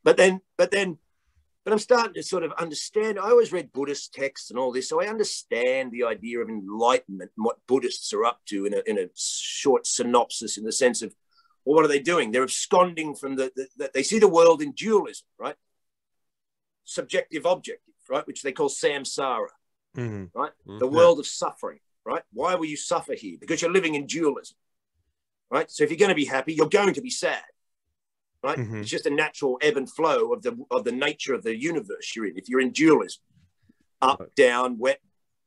But I'm starting to sort of understand. I always read Buddhist texts and all this, so I understand the idea of enlightenment and what Buddhists are up to in a short synopsis, in the sense of, well, what are they doing? They're absconding from they see the world in dualism, right? Subjective, objective, right? Which they call samsara, right? Mm-hmm. The world of suffering, right? Why will you suffer here? Because you're living in dualism, right? So if you're going to be happy, you're going to be sad, right? Mm-hmm. It's just a natural ebb and flow of the nature of the universe you're in. If you're in dualism, up, down, wet,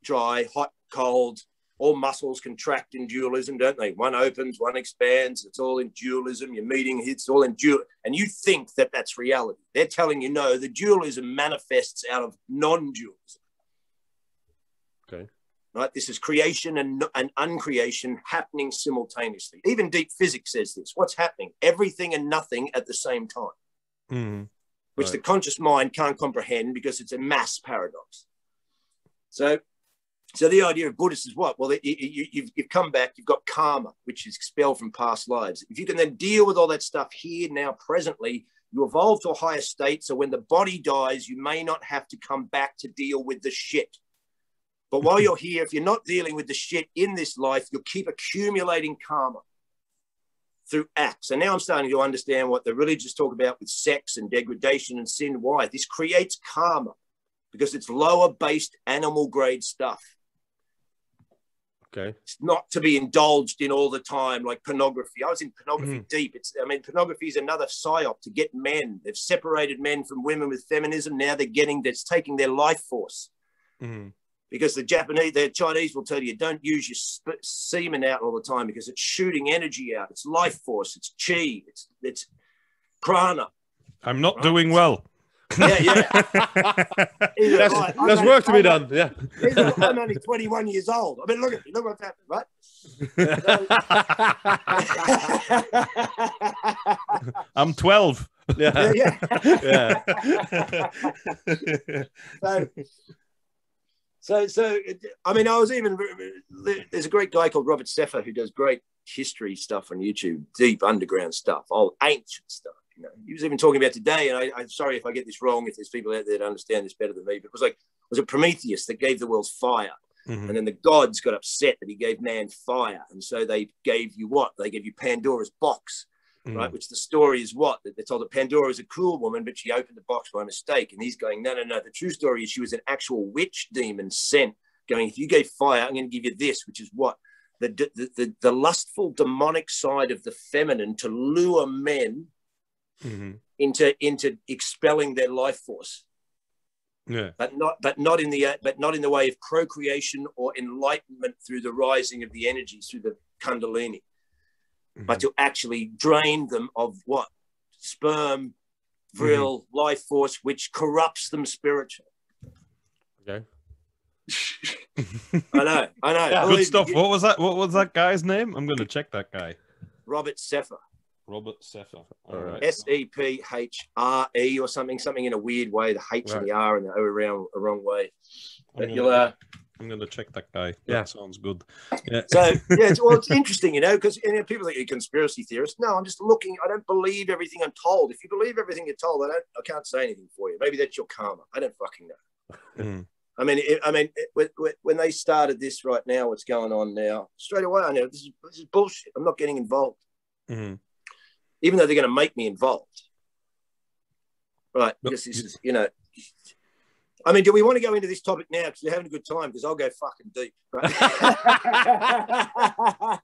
dry, hot, cold, all muscles contract in dualism, don't they? One opens, one expands. It's all in dualism. Your meeting hits all in dualism. And you think that that's reality. They're telling you, no, the dualism manifests out of non-dualism. Okay. Right? This is creation and uncreation happening simultaneously. Even deep physics says this. What's happening? Everything and nothing at the same time. Mm-hmm. Which the conscious mind can't comprehend because it's a mass paradox. So the idea of Buddhists is what? Well, you've come back, you've got karma, which is expelled from past lives. If you can then deal with all that stuff here, now, presently, you evolve to a higher state. So when the body dies, you may not have to come back to deal with the shit. But while you're here, if you're not dealing with the shit in this life, you'll keep accumulating karma through acts. And now I'm starting to understand what the religious talk about with sex and degradation and sin. Why? This creates karma because it's lower-based animal-grade stuff. Okay. It's not to be indulged in all the time, like pornography. I was in pornography deep. Pornography is another psyop to get men. They've separated men from women with feminism. Now that's taking their life force. Mm-hmm. Because the Chinese will tell you, don't use your semen out all the time because it's shooting energy out. It's life force. It's chi. It's prana. I'm not doing well. Yeah. There's work to be done. Yeah. I'm only 21 years old. I mean, look at me. Look what's happened, right? I'm 12. Yeah. So, I mean, there's a great guy called Robert Seffer who does great history stuff on YouTube, deep underground stuff, old ancient stuff. You know, he was even talking about today, and I'm sorry if I get this wrong, if there's people out there that understand this better than me, but was it Prometheus that gave the world fire? Mm-hmm. And then the gods got upset that he gave man fire. And so they gave you what? They gave you Pandora's box, right? Which the story is what? They're told that Pandora is a cool woman, but she opened the box by mistake. And he's going, no. The true story is she was an actual witch demon sent, going, if you gave fire, I'm going to give you this, which is what? The lustful demonic side of the feminine to lure men into expelling their life force, but not in the way of procreation or enlightenment through the rising of the energies through the Kundalini, but to actually drain them of what? Sperm, vril, life force, which corrupts them spiritually. Okay. I know. Yeah, good stuff. What was that guy's name? I'm going to check that guy. Robert Seffer. Robert Seffer. All right. Sephere or something in a weird way. The H and the R and the O around a wrong way. But I'm going to check that guy. Yeah, sounds good. Yeah. So it's interesting, because people think you're a conspiracy theorist. No, I'm just looking. I don't believe everything I'm told. If you believe everything you're told, I can't say anything for you. Maybe that's your karma. I don't fucking know. When they started this right now, what's going on now? Straight away, I know this is bullshit. I'm not getting involved, even though they're going to make me involved, right? Because this is, do we want to go into this topic now? Because you're having a good time. Because I'll go fucking deep. Right?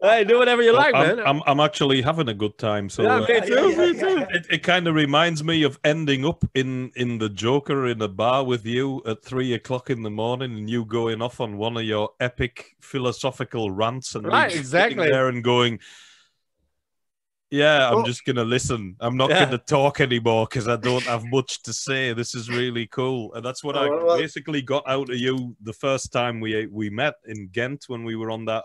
Hey, do whatever you like, man. I'm actually having a good time. So yeah, me too. It kind of reminds me of ending up in the Joker in a bar with you at 3 o'clock in the morning, and you going off on one of your epic philosophical rants, and me sitting there and going, yeah, I'm just going to listen. I'm not going to talk anymore because I don't have much to say. This is really cool. And that's what I basically got out of you the first time we met in Ghent when we were on that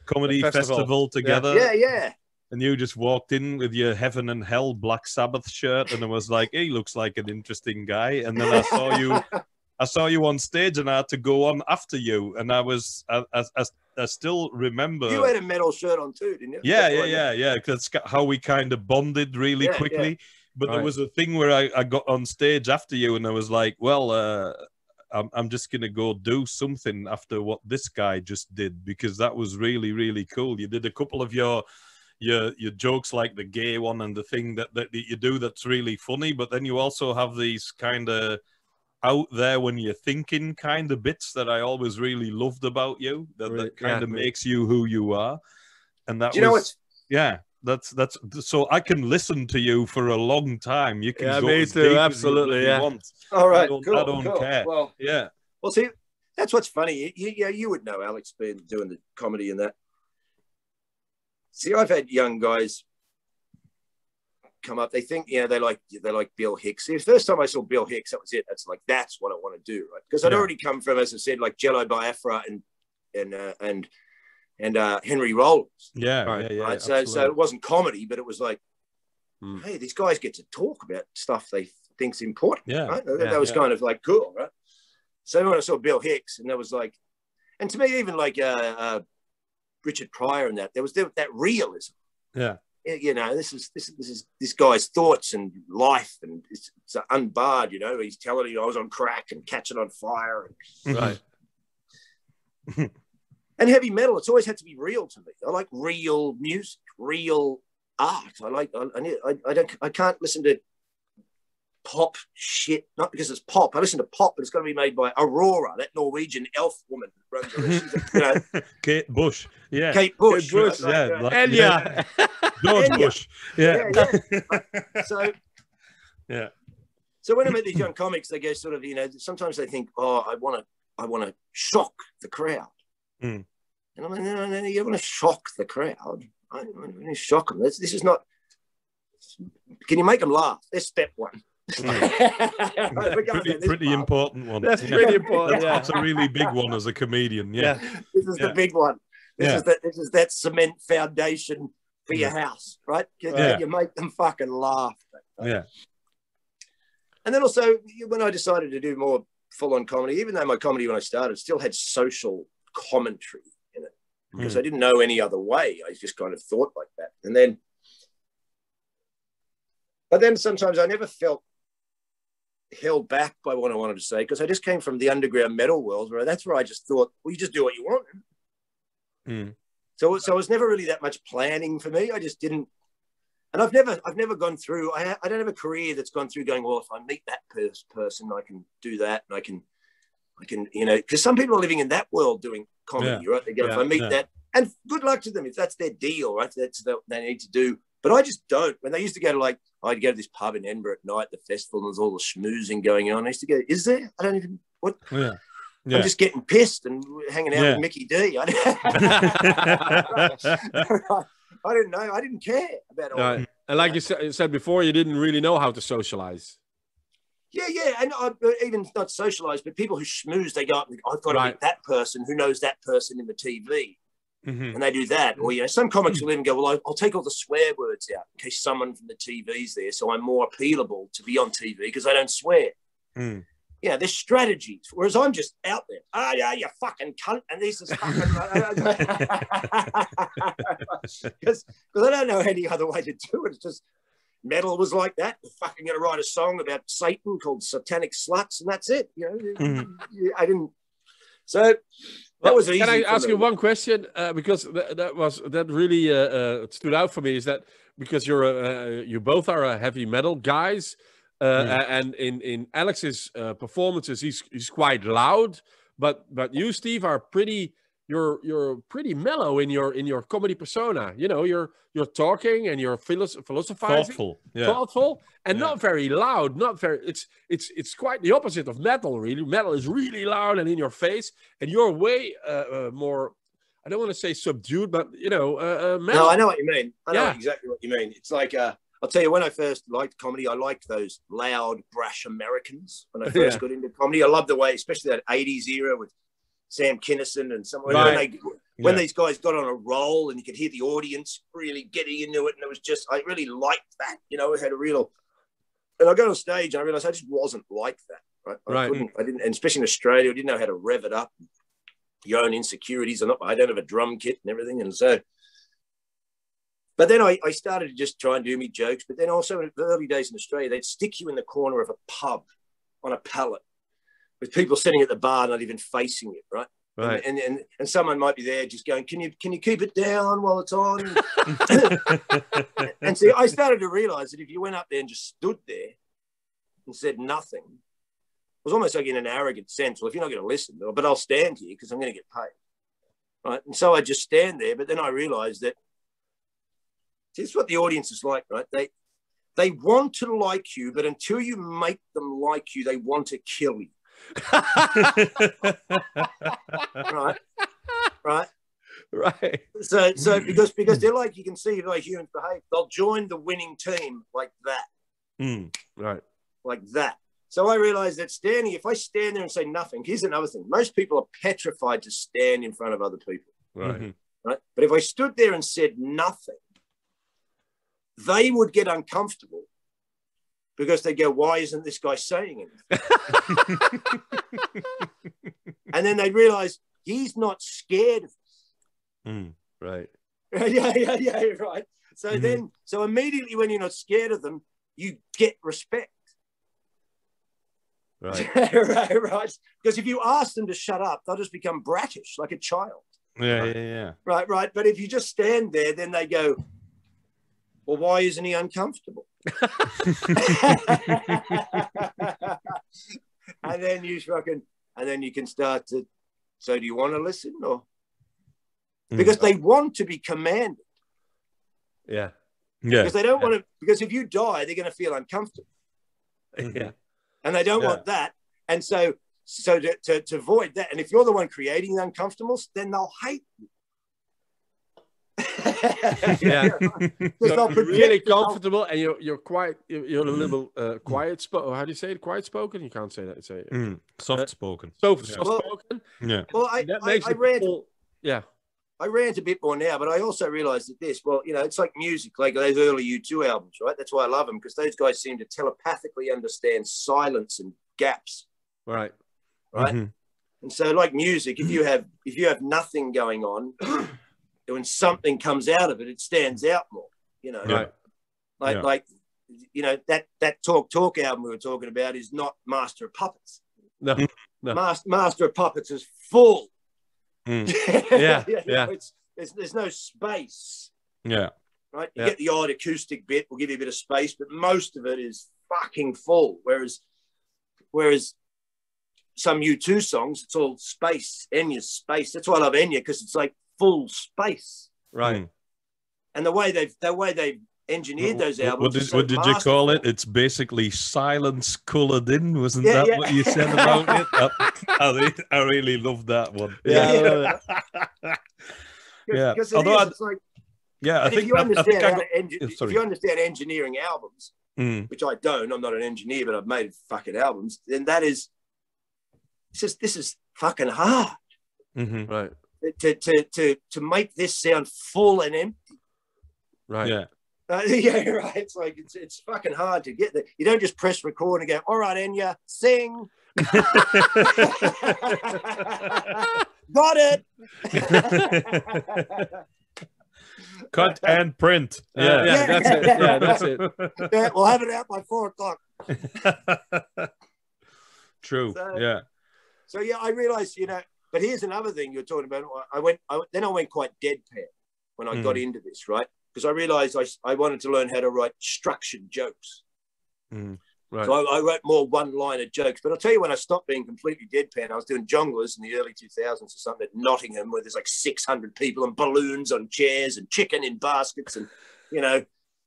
comedy festival together. Yeah. And you just walked in with your Heaven and Hell Black Sabbath shirt, and I was like, he looks like an interesting guy. And then I saw you on stage, and I had to go on after you. And I still remember. You had a metal shirt on too, didn't you? Yeah. That's how we kind of bonded really quickly. Yeah. But there was a thing where I got on stage after you, and I was like, well, I'm just going to go do something after what this guy just did, because that was really, really cool. You did a couple of your jokes, like the gay one and the thing that you do that's really funny, but then you also have these kind of out there when you're thinking kind of bits that I always really loved about you, that kind of makes you who you are. And that that's so I can listen to you for a long time. You can go me too, absolutely, you want. All right, I don't care. Well, see, that's what's funny. You would know, Alex, been doing the comedy and that. See, I've had young guys come up. They think, they like Bill Hicks. See, the first time I saw Bill Hicks, that was it. That's what I want to do, right? Because I'd already come from, as I said, like Jello Biafra and Henry Rollins. Right. So it wasn't comedy, but it was like, hey, these guys get to talk about stuff they think's important. Right? That was kind of like cool, right? So when I saw Bill Hicks, and that was like, and to me, even like Richard Pryor and that, there was that realism. Yeah. This is this guy's thoughts and life, and it's unbarred. He's telling you I was on crack and catching on fire, right. And heavy metal, it's always had to be real to me. I like real music, real art. I can't listen to pop shit, not because it's pop. I listen to pop, but it's got to be made by Aurora, that Norwegian elf woman that runs Kate Bush. Yeah. Kate Bush. Enya. George Bush. Yeah. So when I meet these young comics, they go sort of, sometimes they think, I want to shock the crowd. And I'm like, no, you want to shock the crowd. I want to shock them. This is not. Can you make them laugh? That's step one. pretty important one. That's pretty important. That's a really big one as a comedian. Yeah. This is the big one. This is that cement foundation for your house, right? You make them fucking laugh. Right? Yeah. And then also, when I decided to do more full-on comedy, even though my comedy when I started still had social commentary in it, because I didn't know any other way. I just kind of thought like that. But then sometimes I never felt held back by what I wanted to say, because I just came from the underground metal world, where that's where I just thought, well, you just do what you want. So it was never really that much planning for me. I just didn't. And I've never gone through, I don't have a career that's gone through going, well, if I meet that person, I can do that. And I can, because some people are living in that world doing comedy, right? They go, if I meet that, and good luck to them if that's their deal, right? That's what they need to do. But I just don't. When they used to go to I'd go to this pub in Edinburgh at night, the festival, and there's all the schmoozing going on. I used to go, is there? I don't even, what? Yeah. I'm just getting pissed and hanging out with Mickey D. I didn't know. I didn't care about all that. And like you said before, you didn't really know how to socialize. Yeah. And even not socialize, but people who schmooze, they go up and I've got to meet that person who knows that person in the TV. And they do that. Or, some comics will even go, well, I'll take all the swear words out in case someone from the TV's there, so I'm more appealable to be on TV because I don't swear. There's strategies, whereas I'm just out there. Oh, yeah, you fucking cunt. And this is fucking... Because I don't know any other way to do it. It's just... metal was like that. They're fucking going to write a song about Satan called Satanic Sluts, and that's it. I didn't. So that was easy. Can I ask you one question? Because that really stood out for me. Is that because you both are heavy metal guys, and in Alex's performances, he's quite loud, but you, Steve, are pretty. You're pretty mellow in your comedy persona. You're talking and you're philosophizing, thoughtful, and not very loud. Not very. It's quite the opposite of metal. Really, metal is really loud and in your face, and you're way more. I don't want to say subdued, but mellow. No, I know what you mean. I know exactly what you mean. It's like I'll tell you, when I first liked comedy, I liked those loud, brash Americans. When I first got into comedy, I loved the way, especially that '80s era with Sam Kinison and someone when these guys got on a roll and you could hear the audience really getting into it, and it was just, I really liked that. I had a real, and I got on stage and I realized I just wasn't like that. Right. I didn't, and especially in Australia, I didn't know how to rev it up. Your own insecurities, I don't have a drum kit and everything, and so. But then I started to just try and do me jokes. But then also in the early days in Australia, they'd stick you in the corner of a pub on a pallet, with people sitting at the bar not even facing it, right? Right. And someone might be there just going, can you keep it down while it's on? And see, I started to realize that if you went up there and just stood there and said nothing, it was almost like in an arrogant sense, well, if you're not going to listen, but I'll stand here because I'm going to get paid, right? And so I just stand there, but then I realized that this is what the audience is like, right? They want to like you, but until you make them like you, they want to kill you. Right. So because they're like, you can see the way humans behave. They'll join the winning team like that. Right. Like that. So I realized that if I stand there and say nothing, here's another thing. Most people are petrified to stand in front of other people. Right. Right. But if I stood there and said nothing, they would get uncomfortable. Because they go, why isn't this guy saying anything? And then they realize he's not scared of this. Right. Yeah, right. So immediately when you're not scared of them, you get respect. Right. Right. Because if you ask them to shut up, they'll just become bratish like a child. Yeah. Right. But if you just stand there, then they go, well, why isn't he uncomfortable? And then you can start to, so do you want to listen, or because they want to be commanded? Yeah. Because they don't want to, because if you die, they're going to feel uncomfortable. Yeah. And they don't want that. And so to avoid that, and if you're the one creating the uncomfortables, then they'll hate you. Yeah. So you're really comfortable, and you're quiet. You're a little quiet spoken. How do you say it? Quiet spoken. You can't say that. Say soft spoken. Soft spoken. Yeah. Well, I rant a bit more now, but I also realized that it's like music, like those early U2 albums, right? That's why I love them, because those guys seem to telepathically understand silence and gaps. Right. And so, like music, if you have nothing going on. When something comes out of it, it stands out more, Right. Like that Talk album we were talking about is not Master of Puppets. No. Master of Puppets is full. Yeah. There's no space. Yeah. Right. You get the odd acoustic bit, we'll give you a bit of space, but most of it is fucking full. Whereas some U2 songs, it's all space. Enya's space. That's why I love Enya, because it's like full space, right? And the way they've engineered those albums. What did you call it? It's basically silence colored in, wasn't that what you said about it? I really love that one. Yeah. Because although I think if you understand engineering albums, which I don't, I'm not an engineer, but I've made fucking albums. Then this is fucking hard, right? To make this sound full and empty, right? Yeah, right. It's like it's fucking hard to get there. You don't just press record and go, "All right, Enya, sing." Got it. Cut and print. Yeah, that's it. Yeah, that's it. Yeah, we'll have it out by 4 o'clock. True. So yeah, I realized, but here's another thing you're talking about. I went quite deadpan when I got into this, right? Because I realized I wanted to learn how to write structured jokes. Right. So I wrote more one-liner jokes. But I'll tell you, when I stopped being completely deadpan, I was doing jonglers in the early 2000s or something at Nottingham, where there's like 600 people and balloons on chairs and chicken in baskets and,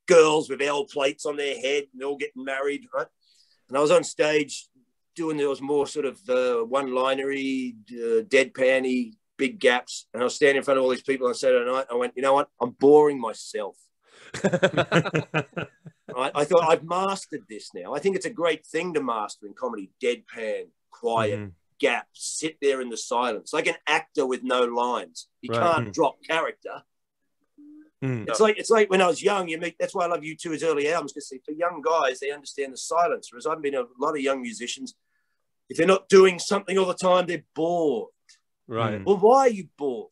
girls with L plates on their head and all getting married, right? And I was on stage doing those more sort of one-linery, deadpan-y, big gaps. And I was standing in front of all these people on Saturday night. I went, you know what? I'm boring myself. I thought, I've mastered this now. I think it's a great thing to master in comedy. Deadpan, quiet, gap, sit there in the silence. Like an actor with no lines. You can't drop character. It's like when I was young, that's why I love U2's early albums, because for young guys, they understand the silence. Whereas I've been a lot of young musicians, if they're not doing something all the time, they're bored. Right. Well, why are you bored?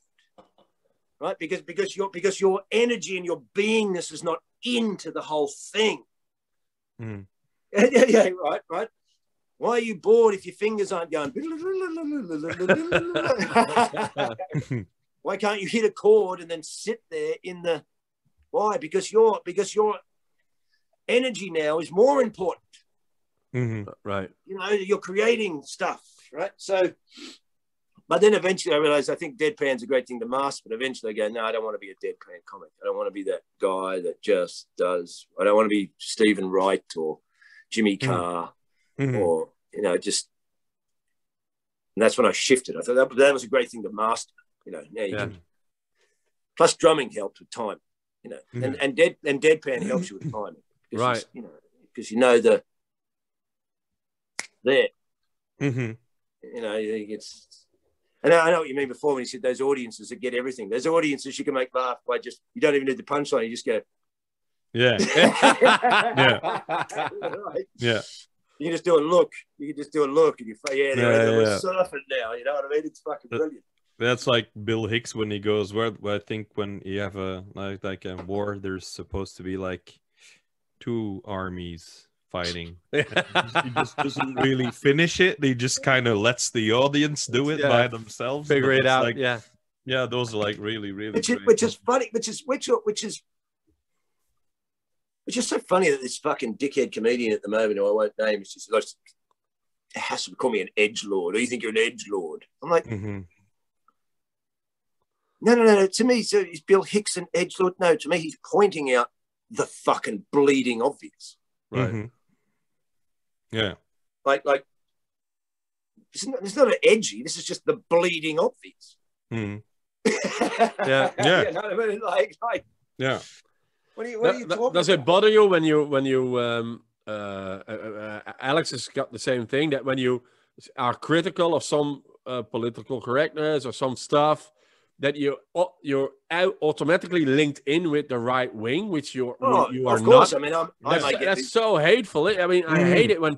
Right? Because your energy and your beingness is not into the whole thing. Yeah, right. Why are you bored if your fingers aren't going? Why can't you hit a chord and then sit there in the? Why? Because your energy now is more important. Right. You're creating stuff, right? So. But then eventually I realized I think deadpan's a great thing to master, but eventually I go, no, I don't want to be a deadpan comic. I don't want to be that guy that just does. I don't want to be Stephen Wright or Jimmy Carr or, just. And that's when I shifted. I thought that was a great thing to master. Now you can. Plus drumming helps with time, and deadpan helps you with timing. Right. Because the there. It's. And I know what you mean before when you said those audiences that get everything. There's audiences you can make laugh by you don't even need the punchline. You just go. Yeah. Right? Yeah. You can just do a look. And you say, we're surfing now. You know what I mean? It's fucking brilliant. That's like Bill Hicks when he goes, where I think when you have a war, there's supposed to be like 2 armies fighting. He just doesn't really finish it. He just kind of lets the audience do it by themselves. Figure it out. Like, yeah, those are like really, really which is funny, which is so funny that this fucking dickhead comedian at the moment, who I won't name, is just like, has to call me an edgelord. Or you think you're an edgelord? I'm like, no. To me, so is Bill Hicks an edgelord? No, to me, he's pointing out the fucking bleeding obvious. Right. Yeah. Like it's not an edgy. This is just the bleeding obvious. Yeah. You know what I mean? Like. Yeah. What are you talking Does it bother you when you Alex has got the same thing, that when you are critical of some political correctness or some stuff, that you're automatically linked in with the right wing, which you are of course. not. I mean, that's so hateful. I mean, I hate it when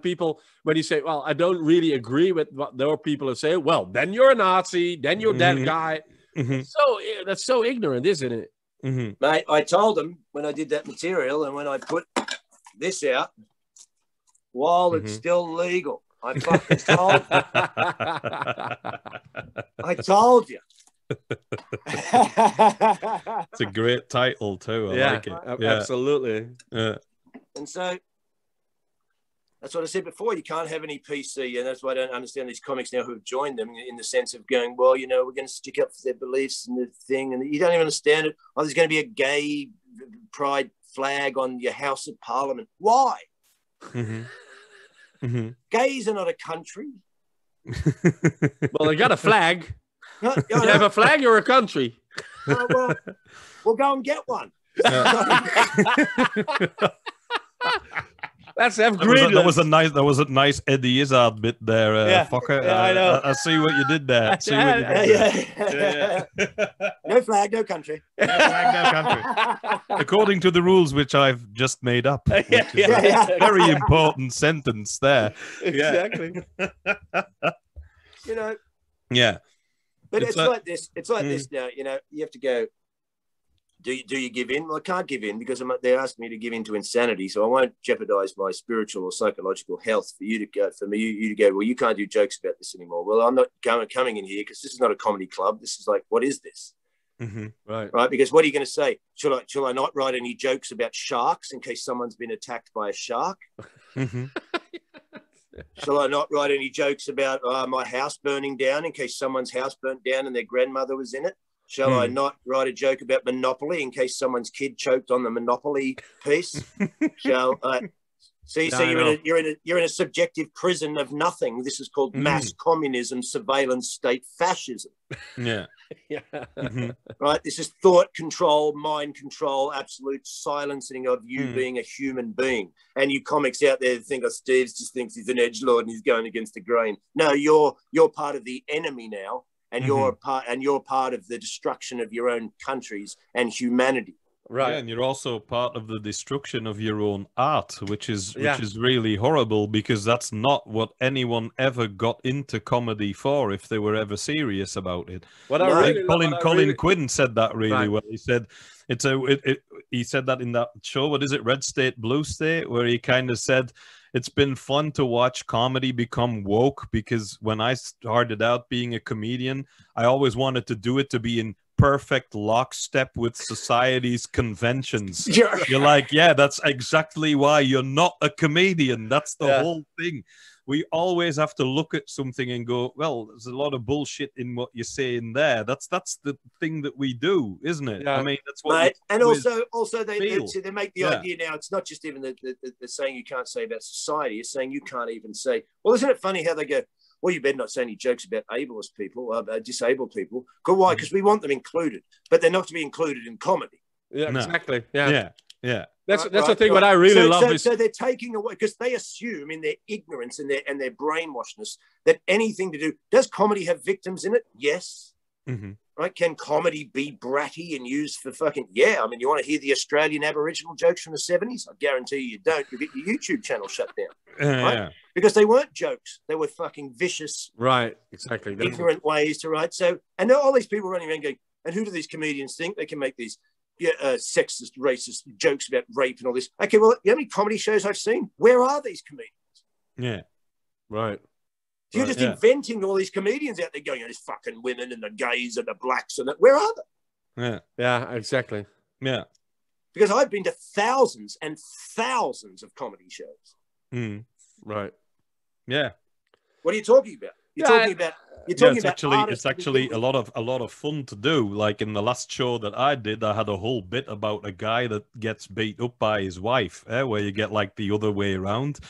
you say, well, I don't really agree with what their people are saying. Well, then you're a Nazi, then you're that guy. So that's so ignorant, isn't it? Mate, I told them when I did that material and when I put this out, while it's still legal, I fucking told you. I told you. It's a great title too. I like it. Absolutely. Yeah. And so that's what I said before. You can't have any PC, and that's why I don't understand these comics now who have joined them in the sense of going, well, we're going to stick up for their beliefs and the thing, and you don't even understand it. Oh, there's going to be a gay pride flag on your House of Parliament. Why? Gays are not a country. Well, they got a flag. You have a flag or a country? Well, we'll go and get one. Let's have that was a nice Eddie Izzard bit there, fucker. I know. I see what you did there. No flag, no country. No flag, no country. According to the rules, which I've just made up. Which is a very important sentence there. Exactly. Yeah. But it's like this. It's like Mm. this now. You have to go. Do you give in? Well, I can't give in because they're asking me to give in to insanity, so I won't jeopardize my spiritual or psychological health for you to go. You to go, well, you can't do jokes about this anymore. Well, I'm not coming in here because this is not a comedy club. This is like, what is this? Mm-hmm. Right. Because what are you going to say? Shall I not write any jokes about sharks in case someone's been attacked by a shark? Mm-hmm. Shall I not write any jokes about my house burning down in case someone's house burnt down and their grandmother was in it? Shall I not write a joke about Monopoly in case someone's kid choked on the Monopoly piece? Shall I? See, so you're in a subjective prison of nothing. This is called mass communism, surveillance state fascism. Yeah. Yeah. Right. This is thought control, mind control, absolute silencing of you being a human being. And you comics out there think, oh, Steve just thinks he's an edgelord and he's going against the grain. No, you're part of the enemy now. And you're part of the destruction of your own countries and humanity. Right, yeah, and you're also part of the destruction of your own art, which is really horrible because that's not what anyone ever got into comedy for if they were ever serious about it. Colin Quinn said that really well. He said he said that in that show. What is it, Red State, Blue State, where he kind of said it's been fun to watch comedy become woke because when I started out being a comedian, I always wanted to do it to be in perfect lockstep with society's conventions. You're like, yeah, that's exactly why you're not a comedian. That's the whole thing. We always have to look at something and go, well, there's a lot of bullshit in what you're saying there. That's the thing that we do, isn't it? Yeah. I mean, that's what. And also they make the idea now. It's not just even the saying you can't say about society. It's saying you can't even say. Well, isn't it funny how they go? Well, you better not say any jokes about ableist people, disabled people. Why? Because we want them included, but they're not to be included in comedy. Yeah, exactly. Yeah. That's the thing. What I really love is so they're taking away because they assume in their ignorance and their brainwashedness that anything to do. Does comedy have victims in it? Yes. Mm-hmm. Right? Can comedy be bratty and used for fucking? Yeah. I mean, you want to hear the Australian Aboriginal jokes from the 70s? I guarantee you don't. You'll get your YouTube channel shut down. Right? Yeah. Because they weren't jokes. They were fucking vicious, exactly, ignorant ways to write. So, and all these people running around going, and who do these comedians think they can make these sexist, racist jokes about rape and all this? Okay, well, you know how many comedy shows I've seen? Where are these comedians? Yeah. Right. You're just inventing all these comedians out there going, these fucking women and the gays and the blacks and that. Where are they? Yeah. Yeah, exactly. Yeah. Because I've been to thousands and thousands of comedy shows. Mm. Right. Yeah. What are you talking about? You're talking about it's actually a lot of fun to do. Like in the last show that I did, I had a whole bit about a guy that gets beat up by his wife, where you get like the other way around.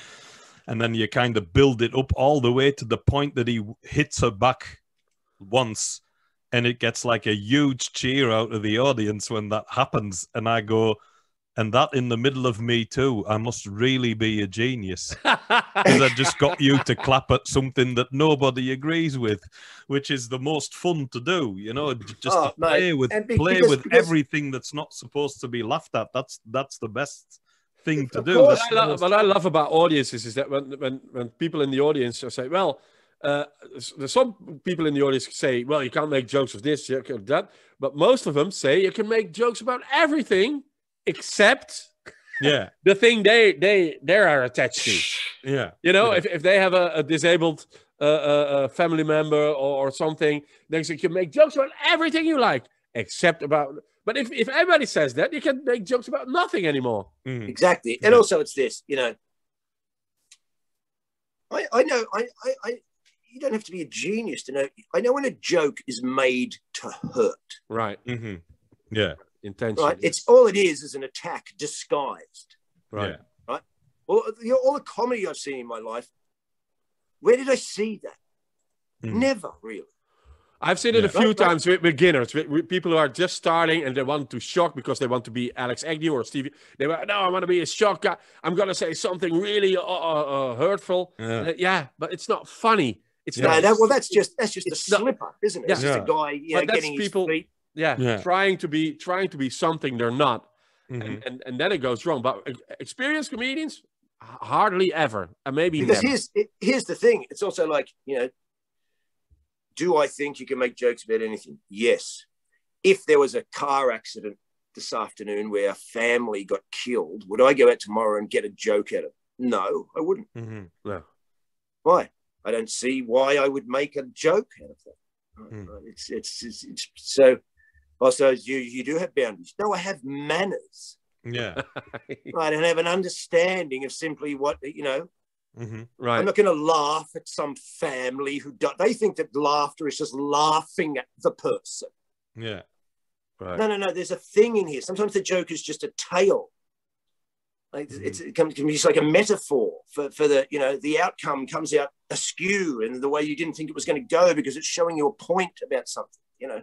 And then you kind of build it up all the way to the point that he hits her back once. And it gets like a huge cheer out of the audience when that happens. And I go, and that in the middle of Me Too, I must really be a genius. Because I just got you to clap at something that nobody agrees with, which is the most fun to do, you know, just to play with everything that's not supposed to be laughed at. That's the best thing to do. What I love about audiences is that when people in the audience say, well, there's some people in the audience say, well, you can't make jokes of this, that, but most of them say you can make jokes about everything except the thing they are attached to. Yeah. You know, if they have a disabled family member or something, they say you can make jokes about everything you like except about. But if everybody says that, you can make jokes about nothing anymore. Mm. Exactly. And also it's this, you know, I know you don't have to be a genius to know. I know when a joke is made to hurt. Right. Mm-hmm. Yeah. Intention. Right. It's all it is an attack disguised. Right. Yeah. Right. Well, all the comedy I've seen in my life, where did I see that? Never really. I've seen it a few times with beginners, with people who are just starting and they want to shock because they want to be Alex Agnew or Stevie. They were, no, I want to be a shock guy. I'm going to say something really hurtful. But it's not funny. It's not. That's just a slip up, isn't it? It's just a guy getting his feet. Trying to be something they're not. Mm-hmm. And then it goes wrong. But experienced comedians, hardly ever. And maybe because never. Here's the thing. It's also like, you know, do I think you can make jokes about anything? Yes. If there was a car accident this afternoon where a family got killed, would I go out tomorrow and get a joke out of it? No, I wouldn't. No. Why? I don't see why I would make a joke out of that. It's so. Also, you do have boundaries. No, I have manners. Yeah. Right, and have an understanding of simply what, you know. Right. I'm not going to laugh at some family who they think that laughter is just laughing at the person. Yeah. Right. No. There's a thing in here. Sometimes the joke is just a tale. Like it can be just like a metaphor for the, you know, the outcome comes out askew in the way you didn't think it was going to go because it's showing you a point about something, you know.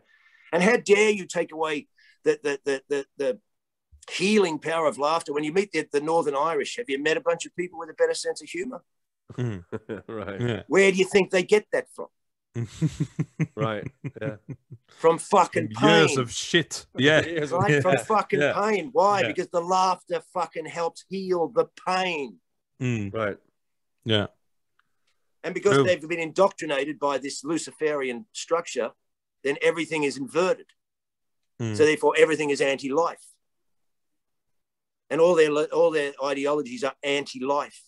And how dare you take away the healing power of laughter? When you meet the Northern Irish, have you met a bunch of people with a better sense of humor? Right. Yeah. Where do you think they get that from? Right. Yeah. From fucking pain. Years of shit. Yeah. Right? From fucking Yeah. pain. Why? Yeah. Because the laughter fucking helps heal the pain. Right. Yeah. And because True. they've been indoctrinated by this Luciferian structure, then everything is inverted. So therefore everything is anti-life. And all their ideologies are anti-life.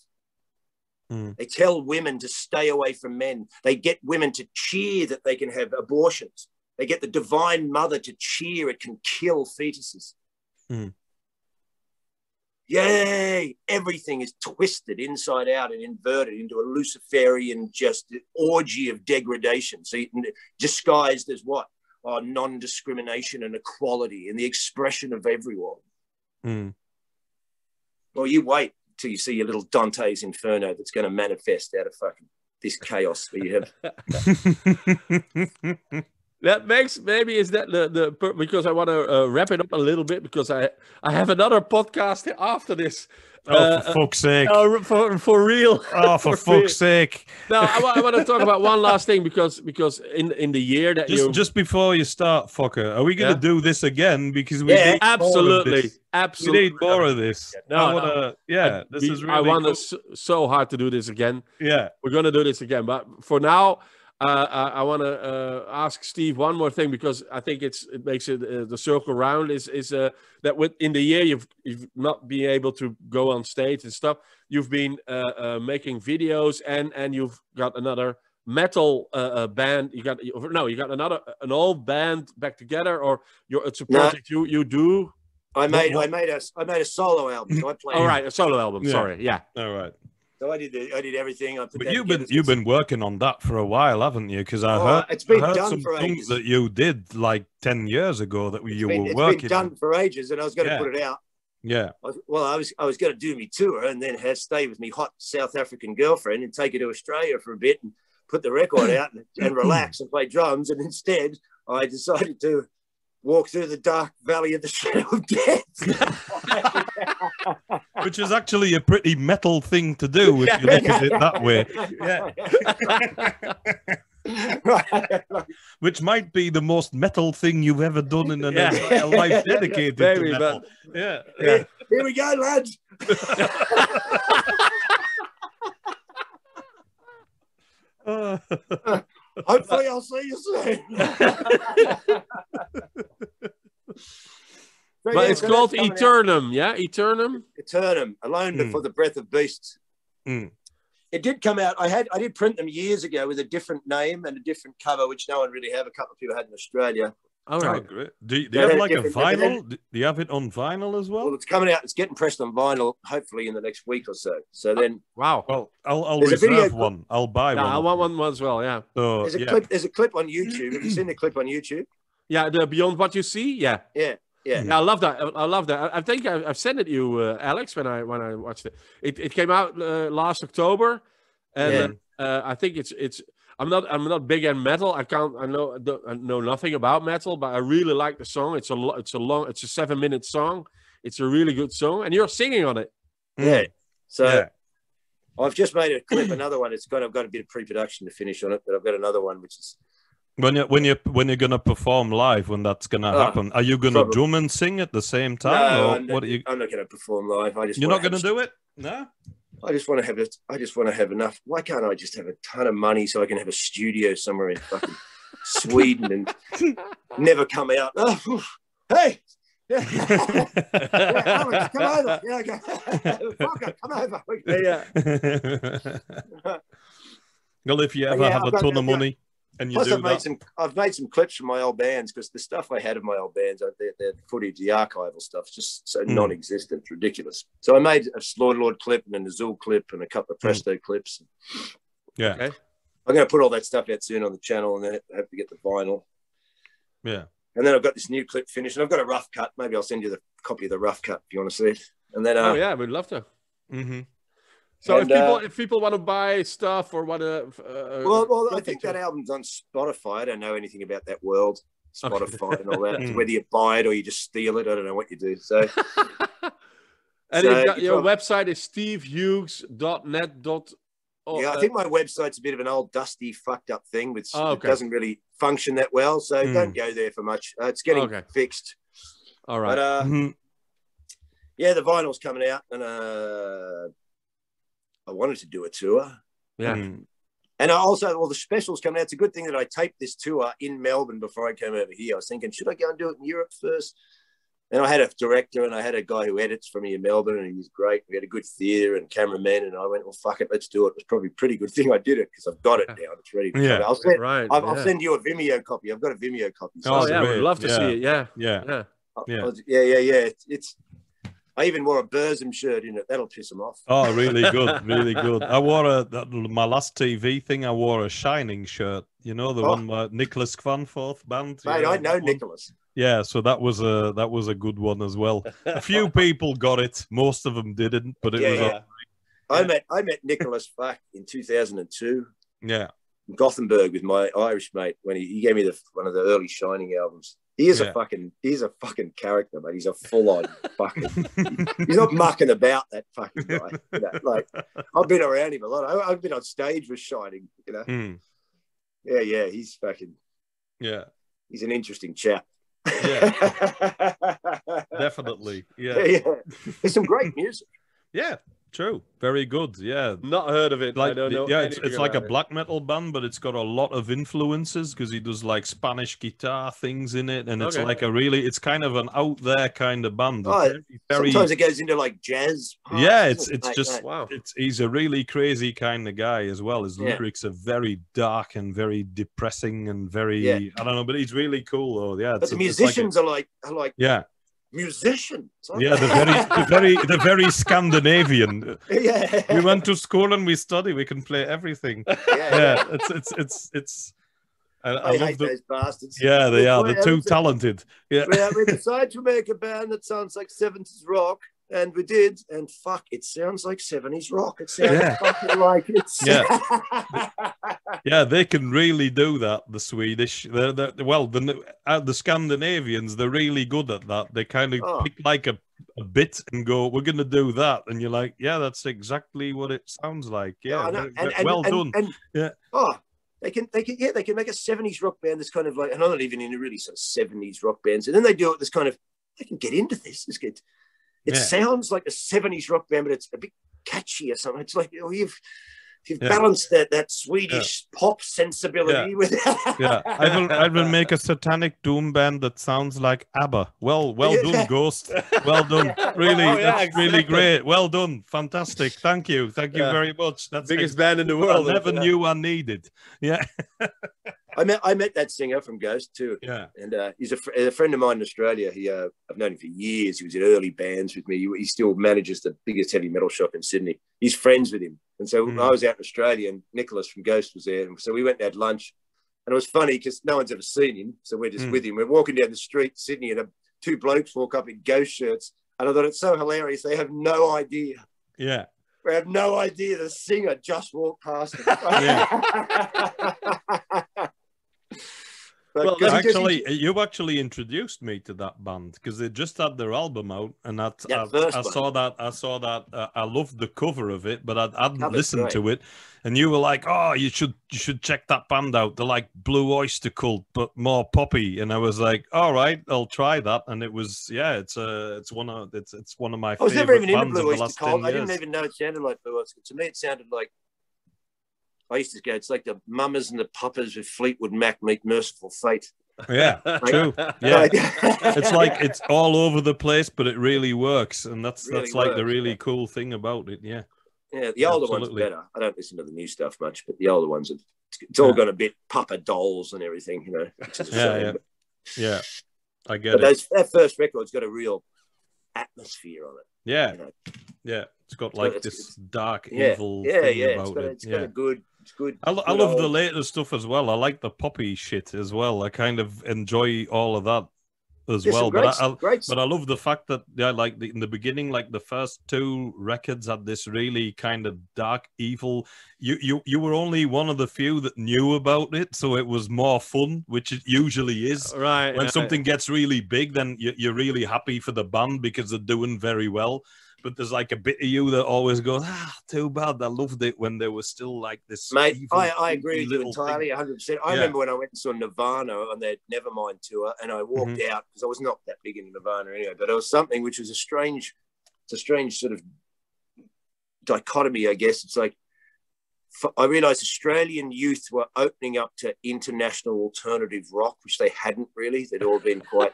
They tell women to stay away from men. They get women to cheer that they can have abortions. They get the divine mother to cheer it can kill fetuses. Yay! Everything is twisted inside out and inverted into a Luciferian just orgy of degradation. So disguised as what? Oh, non-discrimination and equality and the expression of everyone. Well, you wait till you see your little Dante's Inferno that's going to manifest out of fucking this chaos that you have. That makes, maybe is that the because I want to wrap it up a little bit because I have another podcast after this. Oh, for fuck's sake. For real. Oh, for fuck's sake. No, I want to talk about one last thing because in the year that just before you start, fucker, are we going to do this again? Because we need absolutely. We need more of this. No, this is really I want cool. so hard to do this again. Yeah. We're going to do this again. But for now, I want to ask Steve one more thing because I think it makes it the circle round is that in the year you've not been able to go on stage and stuff. You've been making videos and you've got another metal band. You got an old band back together, or it's a project you do. I made a solo album. So I played. All right, a solo album. Yeah. Sorry, yeah. All right. So I did everything. But you've been working on that for a while, haven't you? Because I heard it's been done some for things that you did like 10 years ago that you were working. It's been done for ages, and I was going to put it out. Yeah. I was going to do me tour and then stay with me hot South African girlfriend and take her to Australia for a bit and put the record out and relax and play drums. And instead, I decided to walk through the dark valley of the shadow of death. Which is actually a pretty metal thing to do if you look at it that way. Yeah. Which might be the most metal thing you've ever done in an entire life dedicated to metal. Here we go, lads. Hopefully I'll see you soon. But it's called Eternum, yeah? Eternum? Eternum, Alone Before the Breath of Beasts. It did come out. I did print them years ago with a different name and a different cover, which no one really have. A couple of people had in Australia. All right. Oh, great. Do you have like a vinyl? Do you have it on vinyl as well? Well, it's coming out. It's getting pressed on vinyl, hopefully in the next week or so. So then, wow. Well, I'll reserve one. I'll buy one. I want one as well. Yeah. So, there's a clip on YouTube. Have you seen the clip on YouTube? Yeah, the Beyond What You See. Yeah. Yeah. I love that. I love that. I think I've sent it to you, Alex, when I watched it. It came out last October, and I think it's. I'm not big in metal. I know nothing about metal, but I really like the song. It's a 7-minute song. It's a really good song, and you're singing on it. Yeah. So I've just made a clip, another one. I've got a bit of pre-production to finish on it, but I've got another one which is. When you're gonna perform live, when that's gonna happen, are you gonna drum and sing at the same time? No, I'm not gonna perform live. You're not gonna do it? No. I just want to have enough. Why can't I just have a ton of money so I can have a studio somewhere in fucking Sweden and never come out? Oh, hey, Yeah. Yeah, Alex, come over. Yeah, okay. Fucker, come over. Yeah. Well, if you ever have a ton of money and you do that. I've made some clips from my old bands because the stuff I had of my old bands, the footage, the archival stuff, just so non-existent, ridiculous. So I made a Slaughter Lord clip and an Azul clip and a couple of Presto clips. Yeah. Okay. I'm going to put all that stuff out soon on the channel, and then I have to get the vinyl. Yeah. And then I've got this new clip finished, and I've got a rough cut. Maybe I'll send you the copy of the rough cut if you want to see it. And then, oh yeah, we'd love to. Mm-hmm. So if people want to buy stuff or want to, well, I think that album's on Spotify. I don't know anything about that world, Spotify and all that. So whether you buy it or you just steal it, I don't know what you do. So, and so your website is stevehughes.net. Yeah, I think my website's a bit of an old, dusty, fucked up thing, which it doesn't really function that well. So don't go there for much. It's getting fixed. All right. But yeah, the vinyl's coming out, and I wanted to do a tour. Yeah. And also, all the specials coming out. It's a good thing that I taped this tour in Melbourne before I came over here. I was thinking, should I go and do it in Europe first? And I had a director and I had a guy who edits for me in Melbourne, and he was great. We had a good theatre and cameraman, and I went, well, fuck it, let's do it. It was probably a pretty good thing I did it because I've got it now. It's ready to come out. I'll send you a Vimeo copy. I've got a Vimeo copy. So we'd love to see it. Yeah. It's. I even wore a Burzum shirt in it. That'll piss them off. Oh, really good, really good. I wore my last TV thing. I wore a Shining shirt. You know the one where Nicholas Kvanforth band. Mate, I know Nicholas. Yeah, so that was a good one as well. A few people got it. Most of them didn't, but it was. All right. I met Nicholas back in 2002. Yeah. In Gothenburg with my Irish mate when he gave me one of the early Shining albums. He's a fucking character, mate. He's a full-on fucking. He's not mucking about, that fucking guy. You know, like I've been around him a lot. I've been on stage with Shining. You know. Yeah. He's fucking. Yeah. He's an interesting chap. Yeah. Definitely. Yeah. There's some great music. Yeah. True. Very good. Yeah. Not heard of it. Like, I don't know. Yeah, it's like a black metal band, but it's got a lot of influences because he does like Spanish guitar things in it, and it's like it's kind of an out there kind of band. Sometimes it goes into like jazz. Yeah, it's just wow. He's a really crazy kind of guy as well. His lyrics are very dark and very depressing and very I don't know, but he's really cool though. Yeah. But the musicians are like musicians. Yeah, the very Scandinavian. Yeah, we went to school and we study. We can play everything. Yeah. It's. I hate those bastards. Yeah, they are. They're too talented. Yeah. We decided to make a band that sounds like 70s rock, and we did. And fuck, it sounds like 70s rock. It sounds fucking like it's. Yeah. Yeah, they can really do that. The Swedish, the Scandinavians, they're really good at that. They kind of pick like a bit and go, "We're going to do that," and you're like, "Yeah, that's exactly what it sounds like." Yeah, well done. They can make a 70s rock band that's kind of like, and I'm not even in a really sort of 70s rock bands, and then they do it this kind of, they can get into this. It's good. It sounds like a 70s rock band, but it's a bit catchy or something. It's like, you've balanced that Swedish pop sensibility with I will make a satanic doom band that sounds like ABBA. Well done, Ghost. Well done. Really, that's really great. Well done. Fantastic. Thank you very much. That's the biggest band in the world. I never knew I needed. Yeah. I met that singer from Ghost too. Yeah. And he's a friend of mine in Australia. I've known him for years. He was in early bands with me. He still manages the biggest heavy metal shop in Sydney. He's friends with him. And so I was out in Australia, and Nicholas from Ghost was there. And so we went and had lunch. And it was funny because no one's ever seen him. So we're just with him. We're walking down the street in Sydney, and two blokes walk up in Ghost shirts. And I thought it's so hilarious. They have no idea. Yeah. We have no idea the singer just walked past them. Well, you actually introduced me to that band because they just had their album out, and I saw that. I loved the cover of it, but I hadn't listened to it. And you were like, "Oh, you should check that band out. They're like Blue Oyster Cult, but more poppy." And I was like, "All right, I'll try that." And it was, it's one of my. I was never even into Blue Oyster Cult. I didn't even know it sounded like Blue Oyster Cult. To me, it sounded like. I used to go, it's like the Mamas and the Papas with Fleetwood Mac meet Merciful Fate. Yeah, true. Yeah, it's like it's all over the place, but it really works, and that's like the really cool thing about it. Yeah, yeah. The older one's better. I don't listen to the new stuff much, but the older ones, it's all got a bit Papa Dolls and everything, you know. Which is yeah. I get it. That first record's got a real atmosphere on it. Yeah, you know? Yeah. It's got like this dark, evil thing about it. It's got a good. It's good. I love the later stuff as well. I like the poppy shit as well. I kind of enjoy all of that as well. But I love the fact that like in the beginning, like the first two records had this really kind of dark, evil. You were only one of the few that knew about it, so it was more fun, which it usually is. Right. When something gets really big, then you're really happy for the band because they're doing very well. But there's like a bit of you that always goes, too bad. I loved it when there was still like this. Mate, evil, I agree with you entirely, 100%. I remember when I went and saw Nirvana on their Nevermind tour, and I walked out because I was not that big into Nirvana anyway. But it was something which was a strange sort of dichotomy, I guess. It's like I realised Australian youth were opening up to international alternative rock, which they hadn't really. They'd all been quite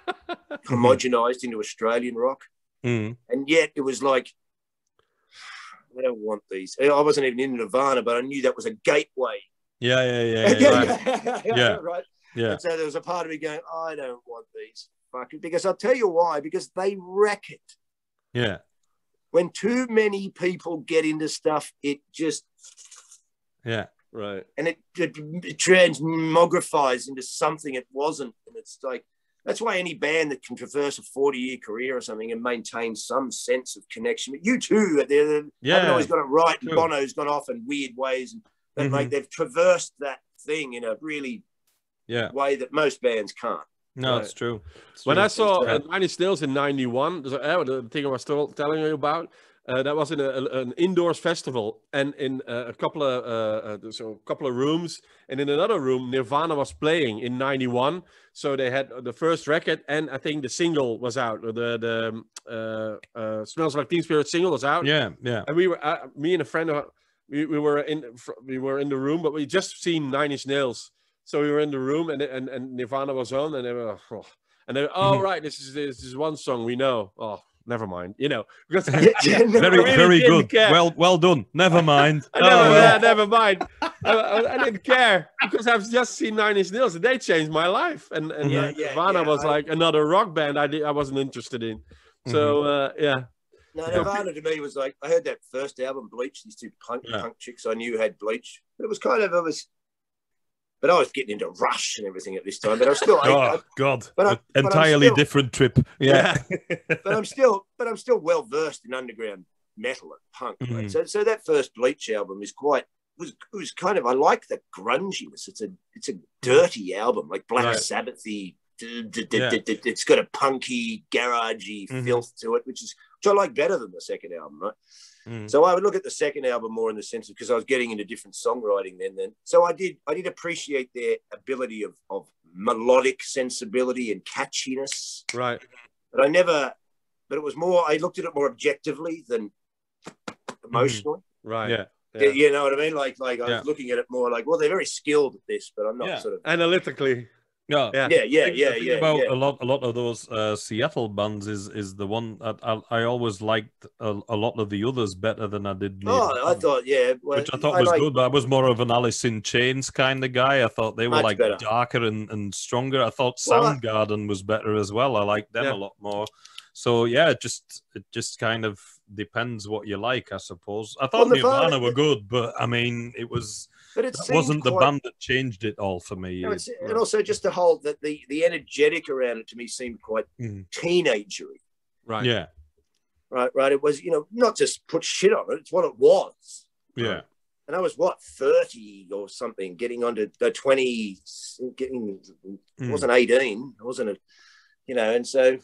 homogenised into Australian rock. And yet it was like, I don't want these. I wasn't even in Nirvana, but I knew that was a gateway. Yeah. Right. Yeah. And so there was a part of me going, I don't want these. Because I'll tell you why. Because they wreck it. Yeah. When too many people get into stuff, it just. Yeah. Right. And it transmogrifies into something it wasn't. And it's like. That's why any band that can traverse a 40-year career or something and maintain some sense of connection. But you too, haven't always got it right. And Bono's gone off in weird ways, and like they've traversed that thing in a really way that most bands can't. No, it's true. When I saw Nine Inch Nails in '91, the thing I was telling you about, that was in an indoors festival, and in a couple of rooms, and in another room, Nirvana was playing in '91. So they had the first record, and I think the single was out. The "Smells Like Teen Spirit" single was out. Yeah. And we were, me and a friend, we were in the room, but we just seen Nine Inch Nails. So we were in the room, and Nirvana was on, and they were, right, this is one song we know. Oh, never mind, because very good. Care. Well done. Never mind. Never mind. I didn't care because I've just seen Nine Inch Nails, and they changed my life. And Nirvana was like another rock band I wasn't interested in. So No, Nirvana to me was like, I heard that first album, Bleach. These two punk chicks I knew had Bleach, but it was kind of But I was getting into Rush and everything at this time. But I was still, entirely different trip. Yeah, but I'm still well versed in underground metal and punk. Right? So that first Bleach album was kind of, I like the grunginess. It's a dirty album, like Black Sabbathy. It's got a punky, garagey filth to it, which I like better than the second album, right? So I would look at the second album more in the sense of, because I was getting into different songwriting then. So I did appreciate their ability of melodic sensibility and catchiness. Right. But it was more, I looked at it more objectively than emotionally. Right. Yeah. You know what I mean? Like I was looking at it more like, well, they're very skilled at this, but I'm not sort of analytically. Yeah. About a lot of those Seattle bands is the one that I always liked a lot of the others better than I did. I thought, which I thought was good. But I was more of an Alice in Chains kind of guy. I thought they were like better. Darker and stronger. I thought Soundgarden was better as well. I liked them a lot more. So it just kind of depends what you like, I suppose. I thought Nirvana were good, but I mean, it wasn't the band that changed it all for me. And also just the whole the energetic around it to me seemed quite teenagery. Right. Yeah. Right. It was, not just put shit on it. It's what it was. Yeah. And I was 30 or something, getting onto the 20s, I wasn't 18. I wasn't and so.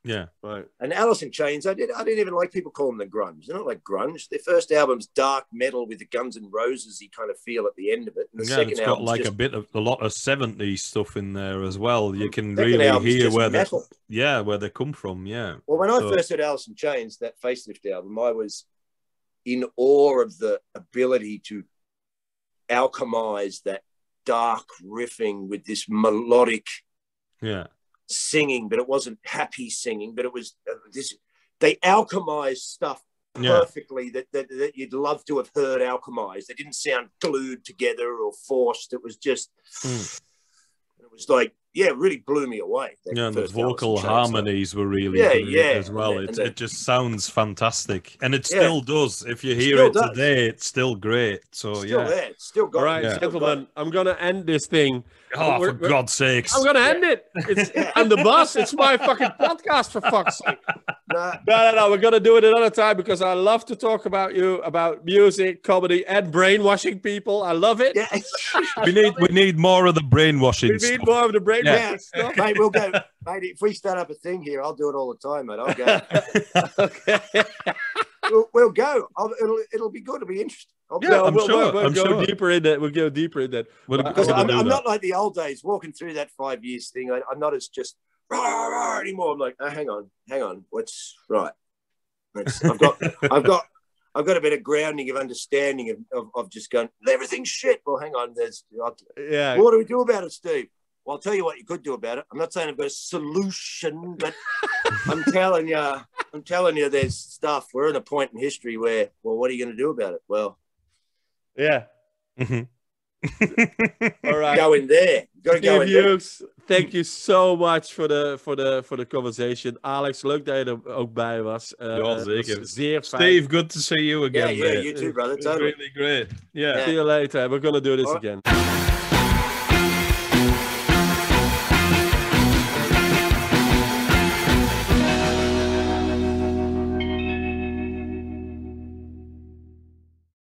Yeah, right. And Alice in Chains, I didn't even like people calling them grunge. They're not like grunge. Their first album's dark metal with the Guns N' Roses-y kind of feel at the end of it. And the second got like a lot of 70s stuff in there as well. You can really hear where they come from. Yeah. Well, when I first heard Alice in Chains, that Facelift album, I was in awe of the ability to alchemize that dark riffing with this melodic singing, but it wasn't happy singing, but it was this. They alchemized stuff perfectly that you'd love to have heard alchemized. They didn't sound glued together or forced. It was just, it was like, it really blew me away. And the vocal harmonies were really good as well. It just sounds fantastic. And it still does. If you hear it today, it's still great. So, still there. It's still got all right, gentlemen, I'm going to end this thing. Oh, for God's sakes. I'm going to end it. I'm the boss. It's my fucking podcast, for fuck's sake. No. We're going to do it another time because I love to talk about music, comedy, and brainwashing people. I love it. Yeah. we need more of the brainwashing stuff. We need more of the brainwashing stuff. Mate, we'll go. Mate, if we start up a thing here, I'll do it all the time, mate. I'll go. Okay. We'll go. It'll be good. It'll be interesting. We'll go deeper in that. We'll go deeper in that. Because I'm not like the old days walking through that 5 years thing. I'm not as just rah, rah, anymore. I'm like, hang on. What's right? I've got a bit of grounding of understanding of just going, everything's shit. Well, hang on. What do we do about it, Steve? Well, I'll tell you what you could do about it. I'm not saying I've got a solution, but I'm telling you, there's stuff. We're in a point in history where, well, what are you going to do about it? Well, Mm-hmm. All right, go in there. Got to go in Hughes, thank you so much voor de conversation. Alex, leuk dat je er ook bij was. Zeker. Zeer fijn. Steve, good to see you again. Yeah, you too, brother. Totally. Really great. Yeah. See you later. We're gonna do this again.